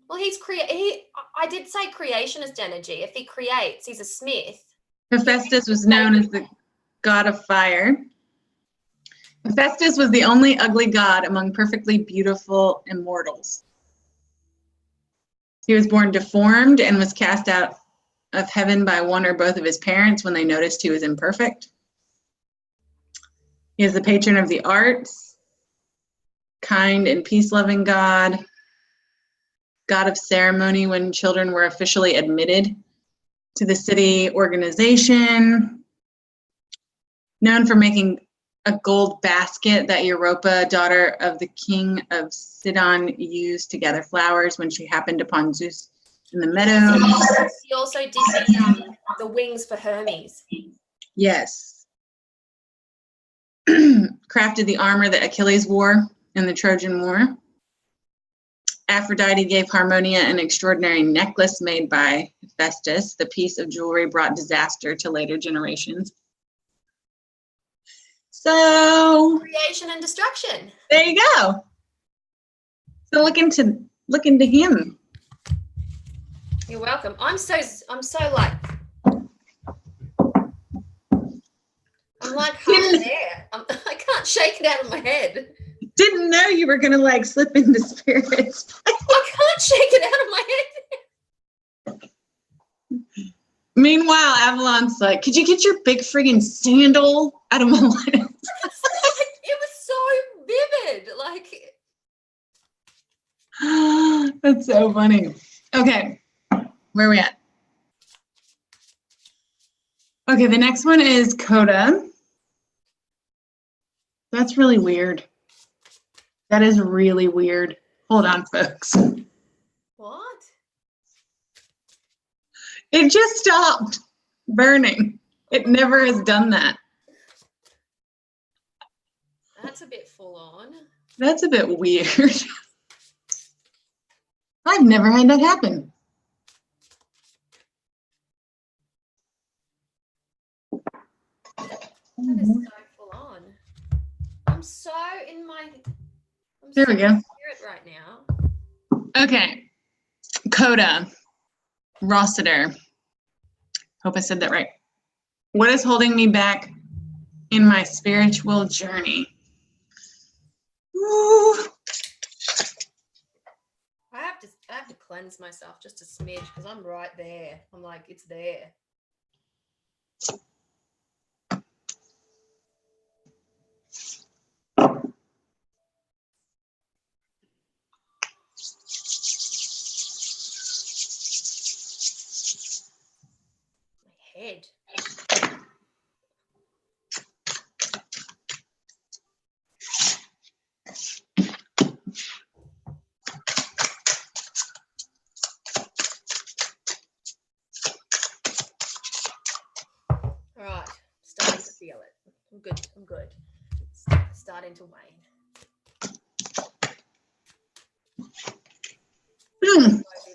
Well, I did say creationist energy. If he creates, he's a smith. Hephaestus was known as the god of fire. Hephaestus was the only ugly god among perfectly beautiful immortals. He was born deformed and was cast out of heaven by one or both of his parents when they noticed he was imperfect. He is the patron of the arts, kind and peace-loving god, god of ceremony when children were officially admitted to the city organization, known for making a gold basket that Europa, daughter of the king of Sidon, used to gather flowers when she happened upon Zeus in the meadows. He also did the wings for Hermes. Yes. Crafted the armor that Achilles wore in the Trojan War. Aphrodite gave Harmonia an extraordinary necklace made by Hephaestus. The piece of jewelry brought disaster to later generations. So creation and destruction. There you go. So look into him. You're welcome. I'm so like I'm like half there. I can't shake it out of my head. Didn't know you were gonna like slip into spirits. I can't shake it out of my head. Meanwhile, Avalon's like, could you get your big friggin' sandal out of my life? It was so vivid. Like that's so funny. Okay, where are we at? Okay, the next one is Coda. That's really weird. That is really weird. Hold on, folks. What? It just stopped burning. It never has done that. That's a bit full on. That's a bit weird. I've never had that happen. That is so full on. I'm so in my There we go. Spirit right now. Okay. Coda. Rossiter. Hope I said that right. What is holding me back in my spiritual journey? Ooh. I have to cleanse myself just a smidge because I'm right there. I'm like, it's there. Head. All right, starting to feel it. I'm good. Starting to wane.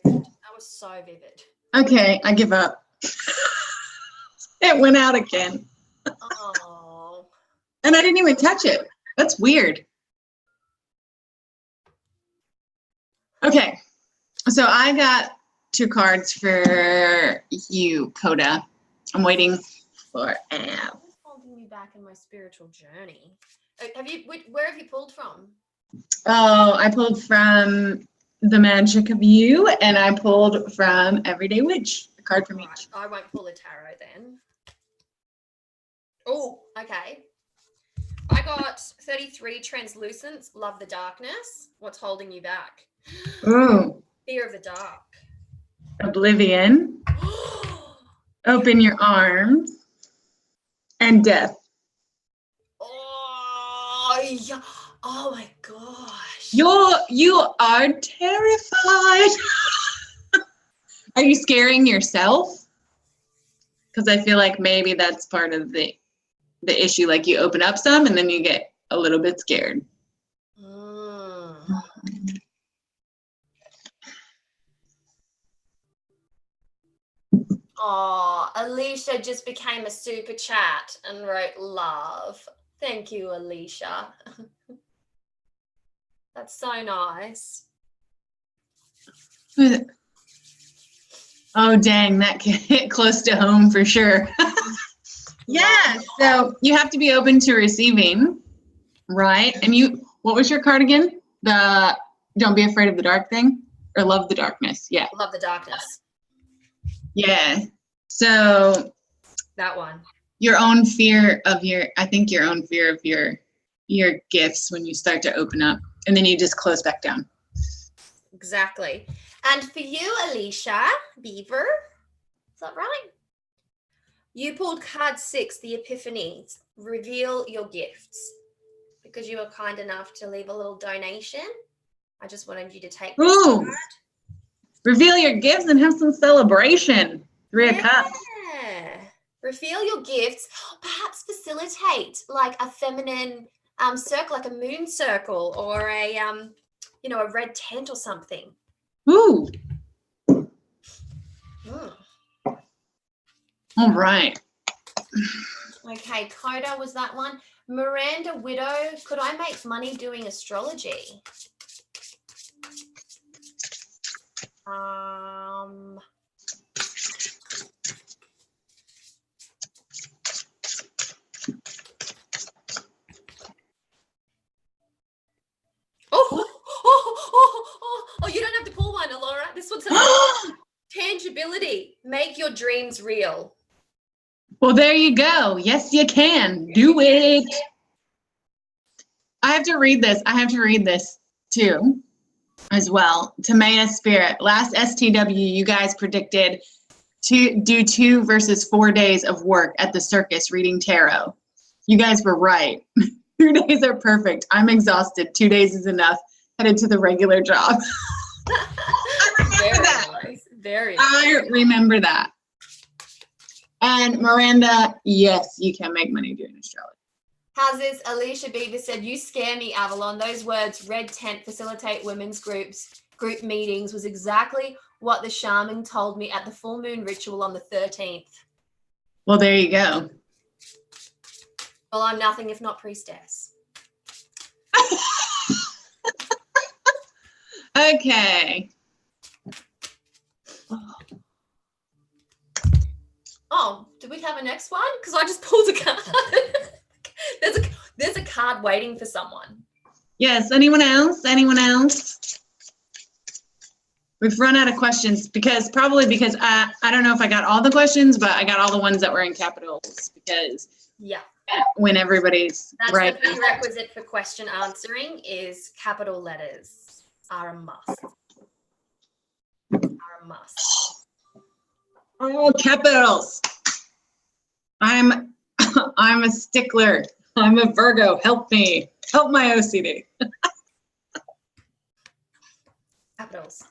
That was so vivid. Okay, I give up. It went out again. Oh. And I didn't even touch it. That's weird. Okay, so I got 2 cards for you, Coda. I'm waiting for Ab. What's holding me back in my spiritual journey? Where have you pulled from? Oh, I pulled from The Magic of You, and I pulled from Everyday Witch, a card from All right, each. I won't pull a tarot then. Oh, okay. I got 33 translucence. Love the darkness. What's holding you back? Ooh, Fear of the dark. oblivion. Open your arms. And death. Oh, yeah. Oh my gosh. You are terrified. Are you scaring yourself? Because I feel like maybe that's part of the issue. Like you open up some and then you get a little bit scared. Oh, Alicia just became a super chat and wrote love. Thank you, Alicia. That's so nice. Oh, dang, that can hit close to home for sure. Yeah, so you have to be open to receiving, right? And what was your card again? The don't be afraid of the dark thing? Or love the darkness, yeah. Love the darkness. Yeah, so That one. your own fear of your gifts when you start to open up, and then you just close back down. Exactly. And for you, Alicia Beaver, is that right? You pulled card 6, the Epiphanies. Reveal your gifts. Because you were kind enough to leave a little donation, I just wanted you to take this card. Reveal your gifts and have some celebration. 3 of Cups. Yeah. Reveal your gifts. Perhaps facilitate like a feminine circle, like a moon circle, or a a red tent or something. Ooh. All right. Okay, Coda was that one. Miranda Widow, could I make money doing astrology? Oh, you don't have to pull one, Allorah. This one's tangibility. Make your dreams real. Well, there you go. Yes, you can. Do it. I have to read this too, as well. Tamaya Spirit. Last STW, you guys predicted to do 2 versus 4 days of work at the circus reading tarot. You guys were right. 2 days are perfect. I'm exhausted. 2 days is enough. Headed to the regular job. I remember that. Nice. Very nice. I remember that. And Miranda, yes, you can make money doing astrology. How's this? Alicia Beaver said, you scare me, Avalon. Those words, red tent, facilitate women's group meetings, was exactly what the shaman told me at the full moon ritual on the 13th. Well, there you go. Well, I'm nothing if not priestess. Okay. Oh, do we have a next one? Because I just pulled a card. There's a card waiting for someone. Yes. Anyone else? Anyone else? We've run out of questions because I don't know if I got all the questions, but I got all the ones that were in capitals because when everybody's right. That's the prerequisite for question answering is capital letters are a must. Oh, capitals. I'm a stickler. I'm a Virgo. Help me. Help my OCD. Capitals.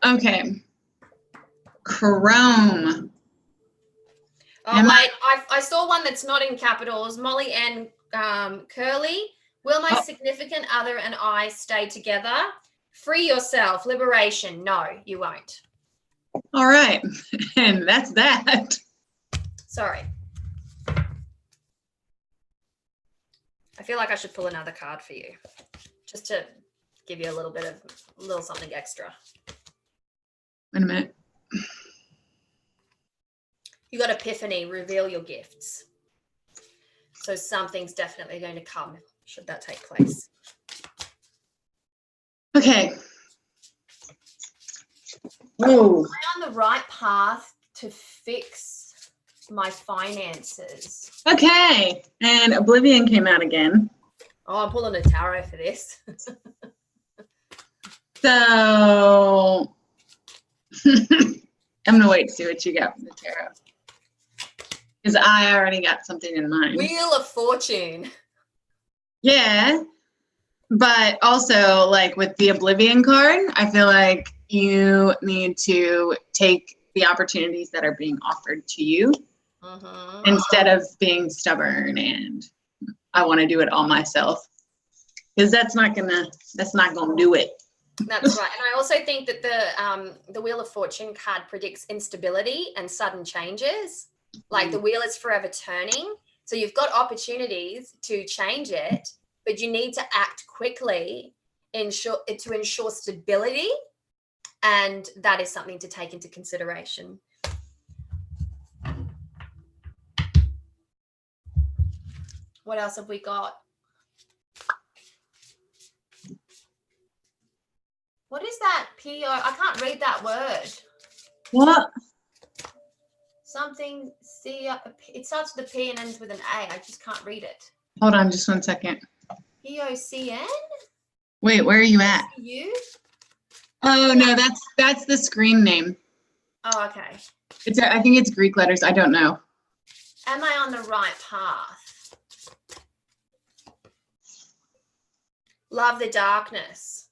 Okay. Chrome. Oh, wait. I saw one that's not in capitals. Molly and Curly. Will my significant other and I stay together? Free yourself. Liberation. No, you won't. All right. And that's that. Sorry. I feel like I should pull another card for you just to give you a little something extra. Wait a minute. You got Epiphany. Reveal your gifts. So something's definitely going to come should that take place. Okay. Whoa. Am I on the right path to fix my finances? Okay. And Oblivion came out again. Oh, I'm pulling a tarot for this. So I'm gonna wait to see what you got from the tarot. Because I already got something in mind. Wheel of Fortune. Yeah. But also, like with the Oblivion card, I feel like you need to take the opportunities that are being offered to you instead of being stubborn and I want to do it all myself. Because that's not gonna do it. That's right. And I also think that the Wheel of Fortune card predicts instability and sudden changes. Like the wheel is forever turning. So you've got opportunities to change it, but you need to act quickly to ensure stability. And that is something to take into consideration. What else have we got? What is that? P-O? I can't read that word. What? Something C. It starts with a P and ends with an A. I just can't read it. Hold on just 1 second. POCN? Wait, where are you at? You? Oh no, that's the screen name. Oh, okay. I think it's Greek letters. I don't know. Am I on the right path? Love the darkness.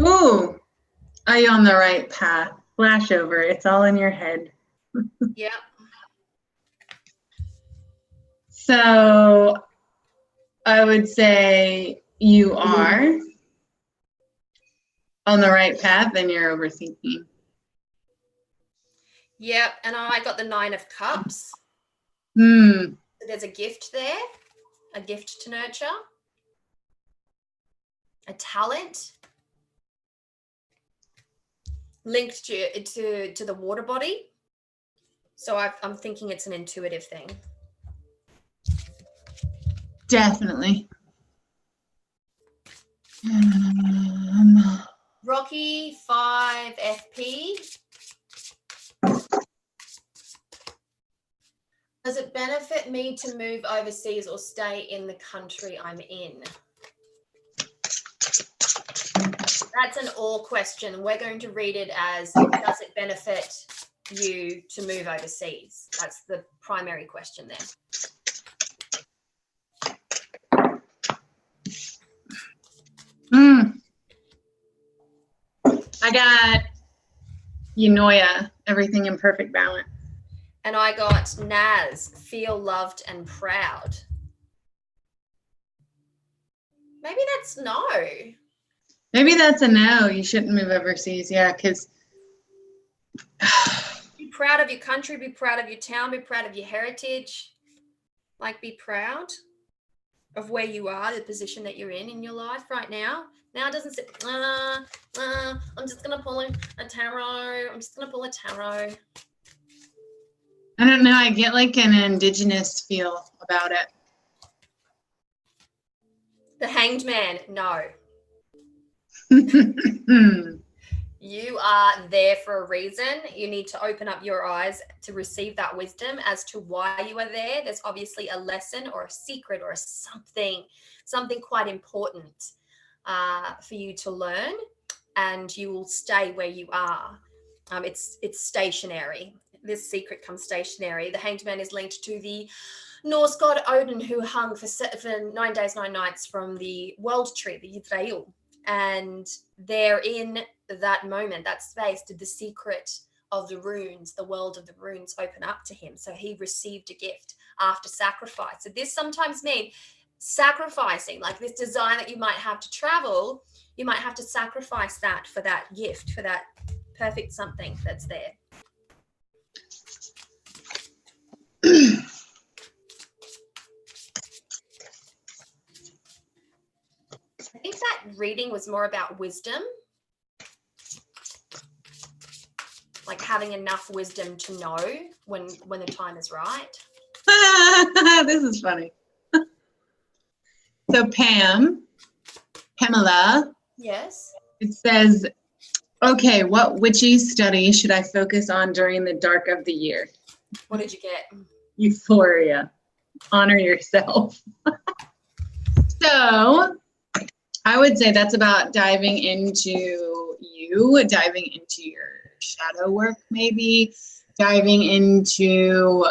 Ooh, are you on the right path? Flash over. It's all in your head. Yep. So I would say you are on the right path and you're overthinking. Yep. And I got the 9 of Cups. So there's a gift there, a gift to nurture, a talent linked to the water body. So I'm thinking it's an intuitive thing. Definitely. Rocky 5 FP. Does it benefit me to move overseas or stay in the country I'm in? That's an all question. We're going to read it as, does it benefit you to move overseas? That's the primary question there. I got Eunoia, everything in perfect balance. And I got Naz, feel loved and proud. Maybe that's no. Maybe that's a no. You shouldn't move overseas. Yeah, because be proud of your country, be proud of your town, be proud of your heritage. Like, be proud of where you are, the position that you're in your life right now. Now it doesn't say, I'm just going to pull a tarot. I'm just going to pull a tarot. I don't know. I get like an indigenous feel about it. The Hanged Man, no. You are there for a reason. You need to open up your eyes to receive that wisdom as to why you are there. There's obviously a lesson or a secret or something quite important for you to learn, and you will stay where you are. It's stationary. This secret comes stationary. The Hanged Man is linked to the Norse god Odin, who hung for 9 days, 9 nights from the world tree, the Yggdrasil. And there in that moment, that space, did the secret of the runes, the world of the runes, open up to him. So he received a gift after sacrifice. So this sometimes means sacrificing, like this desire that you might have to travel, you might have to sacrifice that for that gift, for that perfect something that's there. I think that reading was more about wisdom like having enough wisdom to know when the time is right. This is funny. So Pamela. Yes. It says, okay, what witchy study should I focus on during the dark of the year? What did you get? Euphoria. Honor yourself. So I would say that's about diving into you, diving into your shadow work, maybe diving into,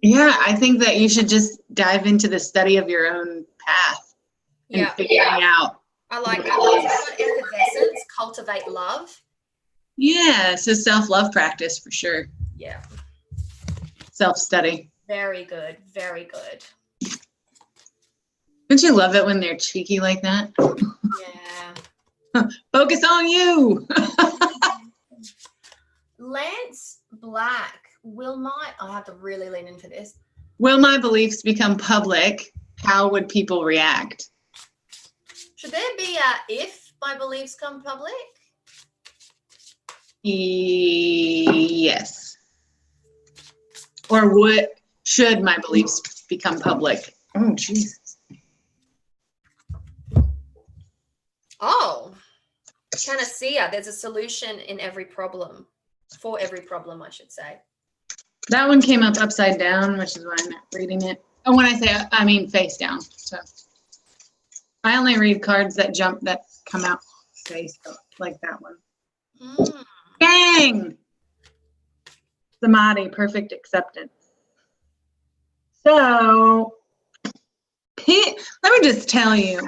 yeah, I think that you should just dive into the study of your own path and figuring out. I like that. It's about effervescence, cultivate love. Yeah, it's a self-love practice for sure. Yeah. Self-study. Very good. Very good. Don't you love it when they're cheeky like that? Yeah. Focus on you. Lance Black, I have to really lean into this. Will my beliefs become public? How would people react? Should there be a if my beliefs come public? Yes. Or should my beliefs become public? Oh, Jesus. Oh, Panacea. There's a solution in every problem. For every problem, I should say. That one came up upside down, which is why I'm not reading it. And when I say, I mean face down. So I only read cards that come out face, like that one. Dang! Samadhi, perfect acceptance. So, let me just tell you,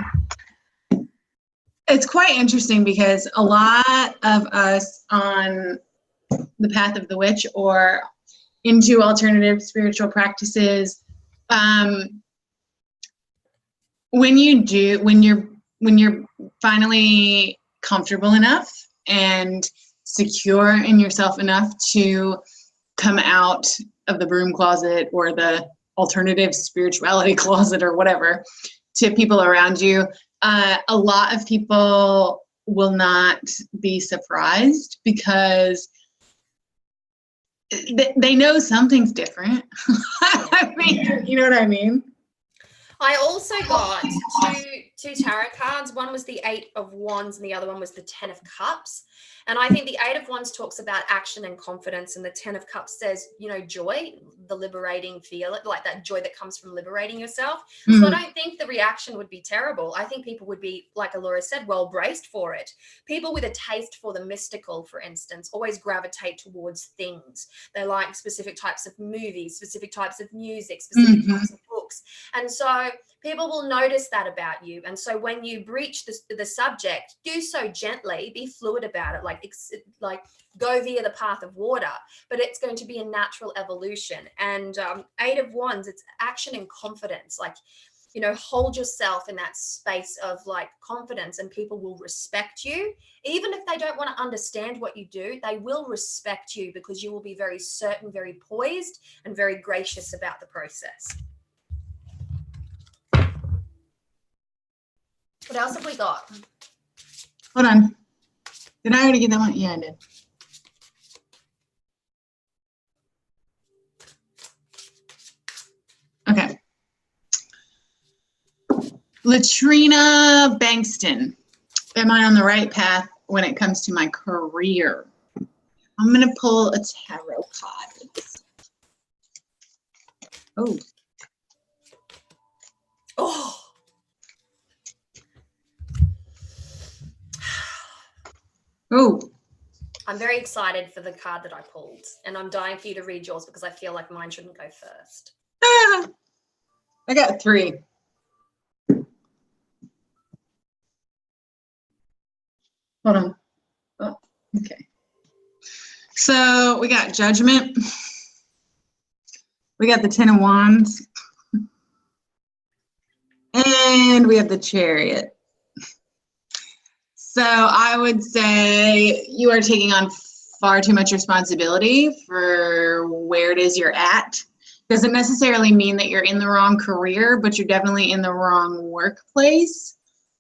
it's quite interesting because a lot of us on the path of the witch or into alternative spiritual practices, when you're finally comfortable enough and secure in yourself enough to come out of the broom closet or the alternative spirituality closet or whatever to people around you, a lot of people will not be surprised because they know something's different. I mean, you know what I mean? I also got two tarot cards. One was the 8 of Wands and the other one was the 10 of Cups. And I think the 8 of Wands talks about action and confidence, and the 10 of Cups says, joy, the liberating feel, like that joy that comes from liberating yourself. So I don't think the reaction would be terrible. I think people would be, like Allorah said, well braced for it. People with a taste for the mystical, for instance, always gravitate towards things. They like specific types of movies, specific types of music, specific types of books. And so people will notice that about you. And so when you breach the subject, do so gently, be fluid about it, like go via the path of water, but it's going to be a natural evolution. And 8 of Wands, it's action and confidence. Like, hold yourself in that space of like confidence, and people will respect you. Even if they don't want to understand what you do, they will respect you because you will be very certain, very poised, and very gracious about the process. What else have we got? Hold on. Did I already get that one? Yeah, I did. Okay. Latrina Bankston. Am I on the right path when it comes to my career? I'm going to pull a tarot card. Oh. Oh. Oh. I'm very excited for the card that I pulled, and I'm dying for you to read yours because I feel like mine shouldn't go first. I got 3. Hold on. Oh, okay. So we got Judgment. We got the 10 of Wands. And we have the Chariot. So I would say you are taking on far too much responsibility for where it is you're at. Doesn't necessarily mean that you're in the wrong career, but you're definitely in the wrong workplace.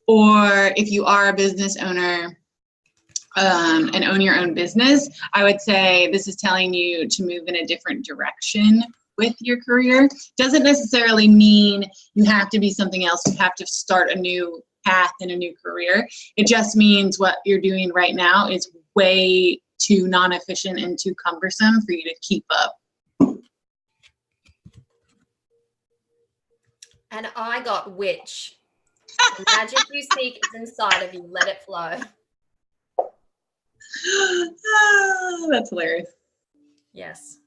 Or if you are a business owner, and own your own business, I would say this is telling you to move in a different direction with your career. Doesn't necessarily mean you have to be something else. You have to start a new path in a new career. It just means what you're doing right now is way too non-efficient and too cumbersome for you to keep up. And I got witch. The magic you seek is inside of you. Let it flow. Oh, that's hilarious. Yes.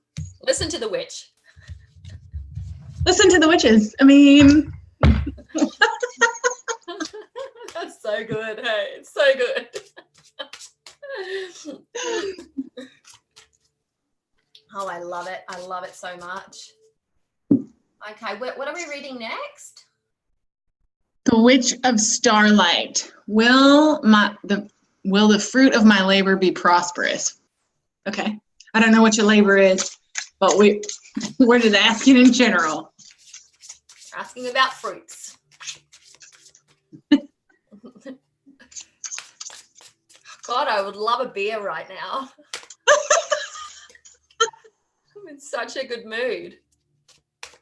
Listen to the witch. Listen to the witches. I mean, that's so good. Hey, it's so good. Oh, I love it. I love it so much. Okay, what are we reading next? The Witch of Starlight. Will the fruit of my labor be prosperous? Okay. I don't know what your labor is, but we're just asking in general. Asking about fruits. God, I would love a beer right now. I'm in such a good mood.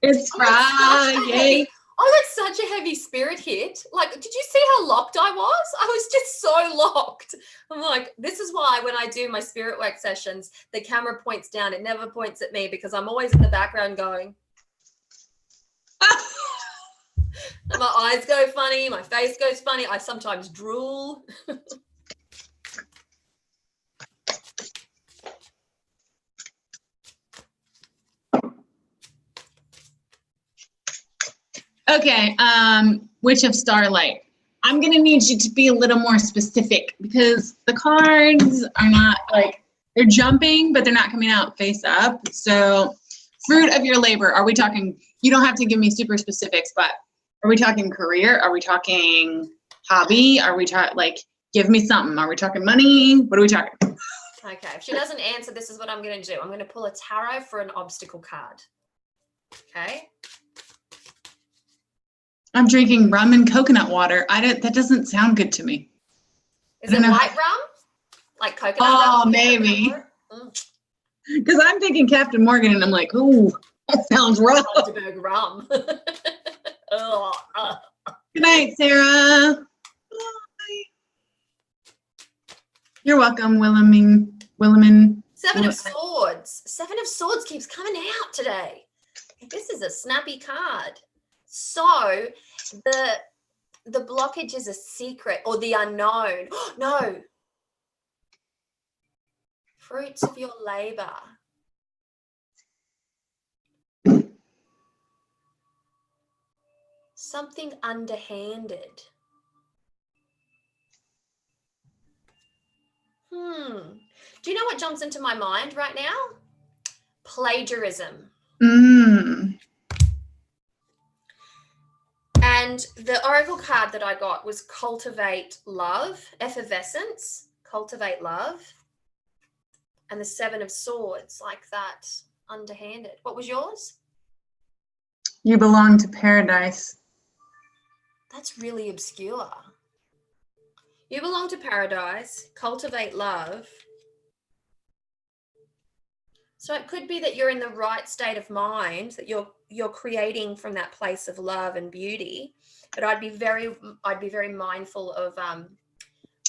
It's Friday. I got such a heavy spirit hit. Like, did you see how locked I was? I was just so locked. I'm like, this is why when I do my spirit work sessions, the camera points down. It never points at me because I'm always in the background going. And my eyes go funny. My face goes funny. I sometimes drool. Okay, Witch of Starlight. I'm gonna need you to be a little more specific because the cards are not like, they're jumping, but they're not coming out face up. So fruit of your labor, are we talking, you don't have to give me super specifics, but are we talking career? Are we talking hobby? Are we talking, like, give me something. Are we talking money? What are we talking? Okay, if she doesn't answer, this is what I'm gonna do. I'm gonna pull a tarot for an obstacle card. Okay. I'm drinking rum and coconut water. That doesn't sound good to me. Is it white rum? Like coconut rum? Oh, maybe. Because I'm thinking Captain Morgan and I'm like, ooh, that sounds rough. Goldberg rum. Good night, Sarah. Bye. You're welcome, Williman. Seven of Swords. Seven of Swords keeps coming out today. This is a snappy card. So the blockage is a secret or the unknown. No. Fruits of your labor. Something underhanded. Do you know what jumps into my mind right now? Plagiarism. And the oracle card that I got was cultivate love, effervescence, cultivate love. And the Seven of Swords, like that, underhanded. What was yours? You belong to paradise. That's really obscure. You belong to paradise, cultivate love. So it could be that you're in the right state of mind, that you're creating from that place of love and beauty. But I'd be very mindful of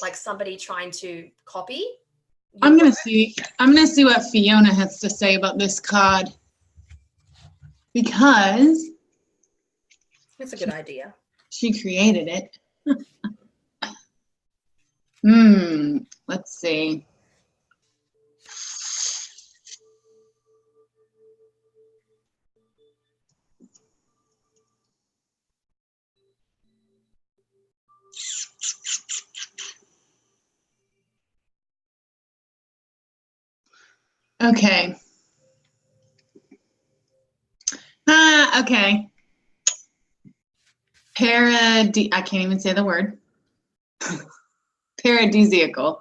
like somebody trying to copy. I'm gonna see what Fiona has to say about this card. Because it's a good idea. She created it. Let's see. Okay. Okay. I can't even say the word. Paradisiacal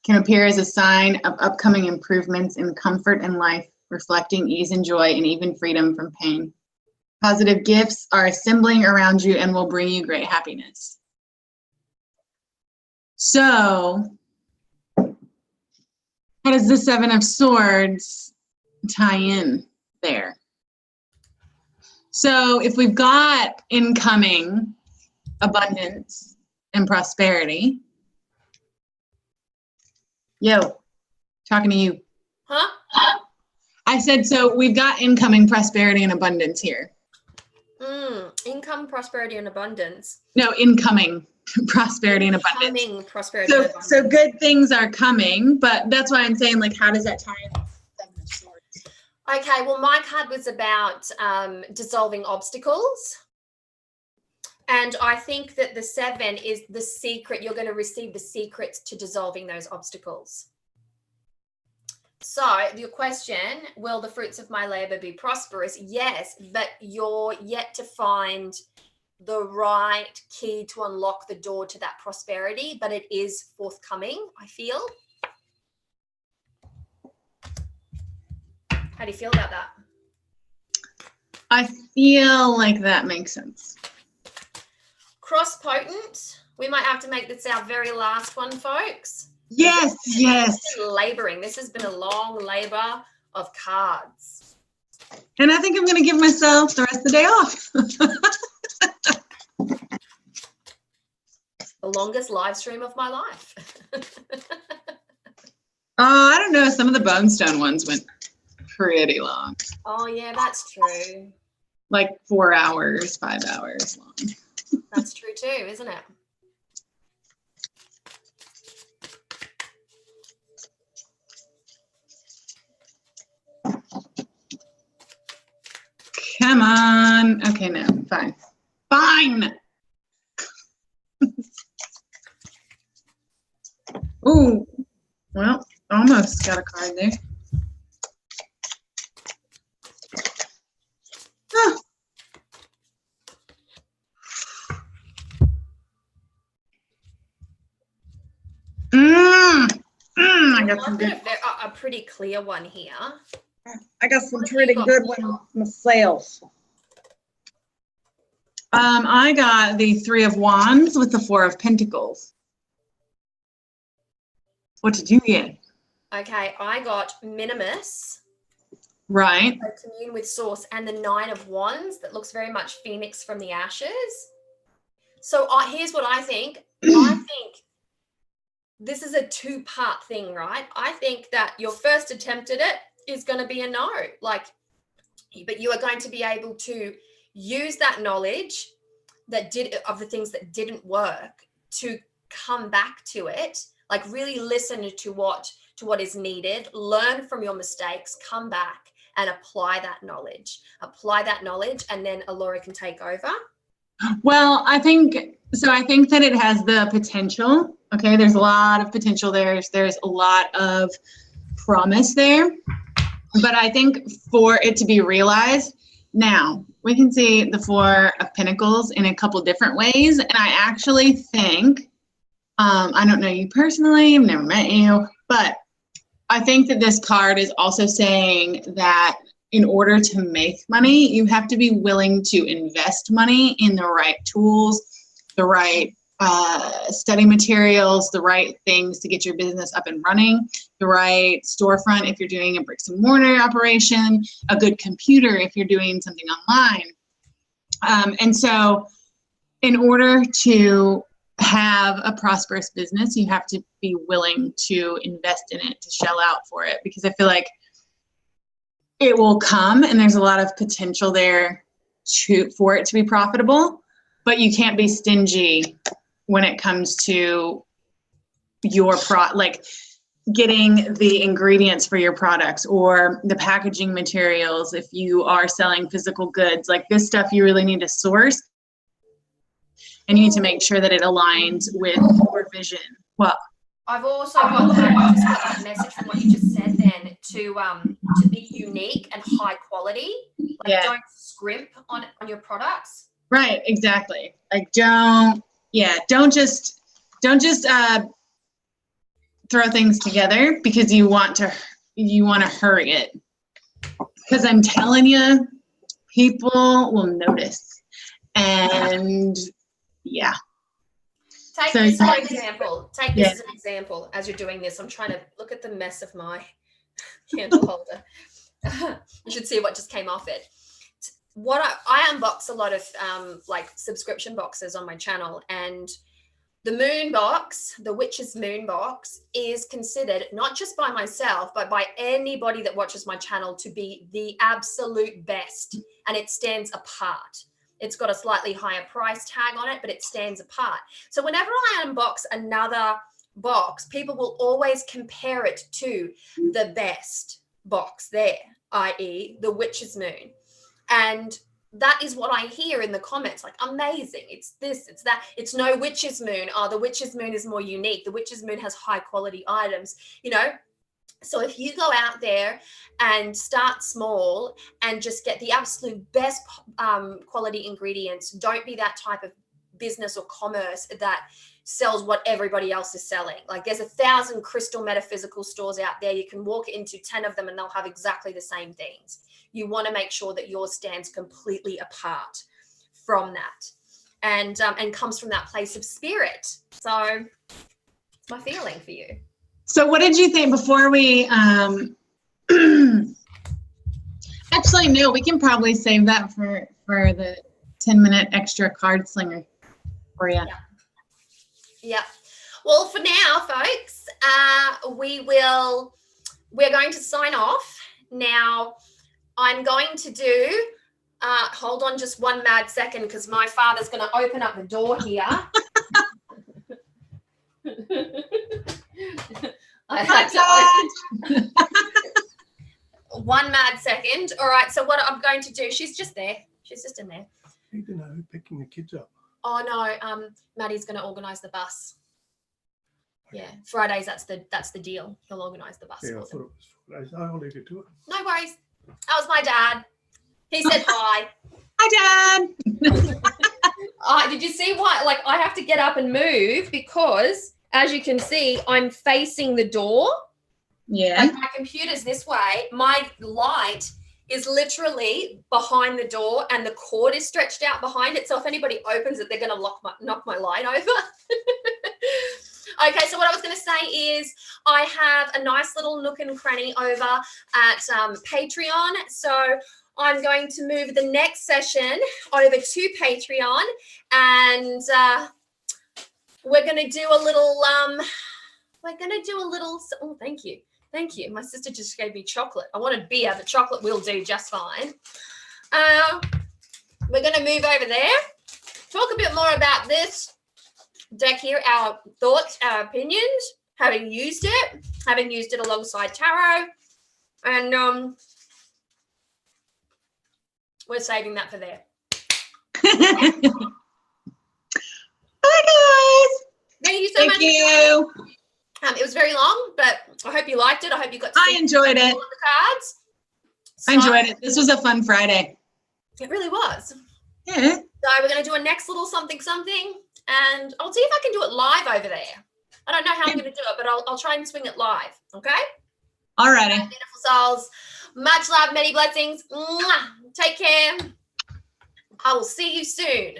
can appear as a sign of upcoming improvements in comfort and life, reflecting ease and joy and even freedom from pain. Positive gifts are assembling around you and will bring you great happiness. So How does the Seven of Swords tie in there? So if we've got incoming abundance and prosperity, yo, talking to you. Huh? I said, so we've got incoming prosperity and abundance here. Income, prosperity, and abundance. No, incoming prosperity and abundance. Incoming prosperity and abundance. So good things are coming, but that's why I'm saying, like, how does that tie in with Seven of Swords? Okay, well, my card was about dissolving obstacles. And I think that the 7 is the secret. You're going to receive the secrets to dissolving those obstacles. So your question, will the fruits of my labor be prosperous? Yes, but you're yet to find the right key to unlock the door to that prosperity, but it is forthcoming, I feel. How do you feel about that? I feel like that makes sense. Cross potent. We might have to make this our very last one, folks. Yes, yes. Laboring. This has been a long labor of cards. And I think I'm going to give myself the rest of the day off. The longest live stream of my life. I don't know. Some of the Bone Stone ones went pretty long. Oh, yeah, that's true. Like 4 hours, 5 hours long. That's true too, isn't it? Come on. Okay, no, fine. Fine. Ooh, well, almost got a card there. Ah. I got some good. A pretty clear one here. I got some pretty good ones myself. I got the 3 of Wands with the 4 of Pentacles. What did you get? Okay, I got Minimus. Right. So commune with Source, and the 9 of Wands that looks very much Phoenix from the ashes. So here's what I think. I think this is a 2-part thing, right? I think that your first attempt at it is going to be a no. But you are going to be able to use that knowledge of the things that didn't work to come back to it. Like really listen to what is needed, learn from your mistakes, come back and apply that knowledge, and then Allorah can take over. Well, I think that it has the potential. Okay, there's a lot of potential there. There's a lot of promise there. But I think for it to be realized, now we can see the 4 of Pentacles in a couple different ways. And I actually think, I don't know you personally, I've never met you, but I think that this card is also saying that in order to make money, you have to be willing to invest money in the right tools, the right study materials, the right things to get your business up and running, the right storefront if you're doing a bricks and mortar operation, a good computer if you're doing something online. And so in order to have a prosperous business, you have to be willing to invest in it, to shell out for it, because I feel like it will come and there's a lot of potential there for it to be profitable, but you can't be stingy when it comes to your getting the ingredients for your products or the packaging materials. If you are selling physical goods, like this stuff you really need to source and you need to make sure that it aligns with your vision. Well, I've also got that message from what you just said then to be unique and high quality. Don't scrimp on your products. Right, exactly. Like don't just throw things together because you want to hurry it. Because I'm telling you, people will notice. And yeah. Take So this for sorry. example. Take this as an example as you're doing this. I'm trying to look at the mess of my candle holder. You should see what just came off it. What I unbox a lot of like subscription boxes on my channel, and the moon box, the witch's moon box, is considered not just by myself, but by anybody that watches my channel to be the absolute best. And it stands apart. It's got a slightly higher price tag on it, but it stands apart. So whenever I unbox another box, people will always compare it to the best box there, i.e. the witch's moon. And that is what I hear in the comments, like, amazing, it's this, it's that, it's no witch's moon. Oh, the witch's moon is more unique. The witch's moon has high quality items, you know. So if you go out there and start small and just get the absolute best quality ingredients, don't be that type of business or commerce that sells what everybody else is selling. Like, there's 1,000 crystal metaphysical stores out there. You can walk into 10 of them and they'll have exactly the same things. You want to make sure that yours stands completely apart from that and comes from that place of spirit. So it's my feeling for you. So what did you think before we, actually, no, we can probably save that for the 10-minute extra card slinger for you. Yeah. Well, for now, folks, we're going to sign off. Now, I'm going to do, hold on just one mad second, because my father's going to open up the door here. I had to one mad second. All right, so what I'm going to do, she's just there. She's just in there. You don't know who's picking the kids up. Oh no, Maddie's going to organise the bus. Okay. Yeah, Fridays. That's the deal. He'll organise the bus. Yeah, I thought it was Fridays. I'll leave you to it. No worries. That was my dad. He said hi. Hi, Dad. Did you see why? Like, I have to get up and move because, as you can see, I'm facing the door. Yeah. Like, my computer's this way. My light is literally behind the door and the cord is stretched out behind it. So if anybody opens it, they're going to knock my light over. Okay, so what I was going to say is I have a nice little nook and cranny over at Patreon. So I'm going to move the next session over to Patreon, and we're going to do a little, oh, thank you. Thank you. My sister just gave me chocolate. I wanted beer, but chocolate will do just fine. We're going to move over there, talk a bit more about this deck here, our thoughts, our opinions, having used it alongside tarot, and we're saving that for there. Bye, guys. Thank you so much. Thank you. It was very long, but I hope you liked it. I hope you got to see enjoyed it. all of the cards. I enjoyed it. This was a fun Friday. It really was. Yeah. So we're going to do a next little something, and I'll see if I can do it live over there. I don't know how I'm going to do it, but I'll try and swing it live. Okay? All righty. Beautiful souls. Much love, many blessings. Mwah. Take care. I will see you soon.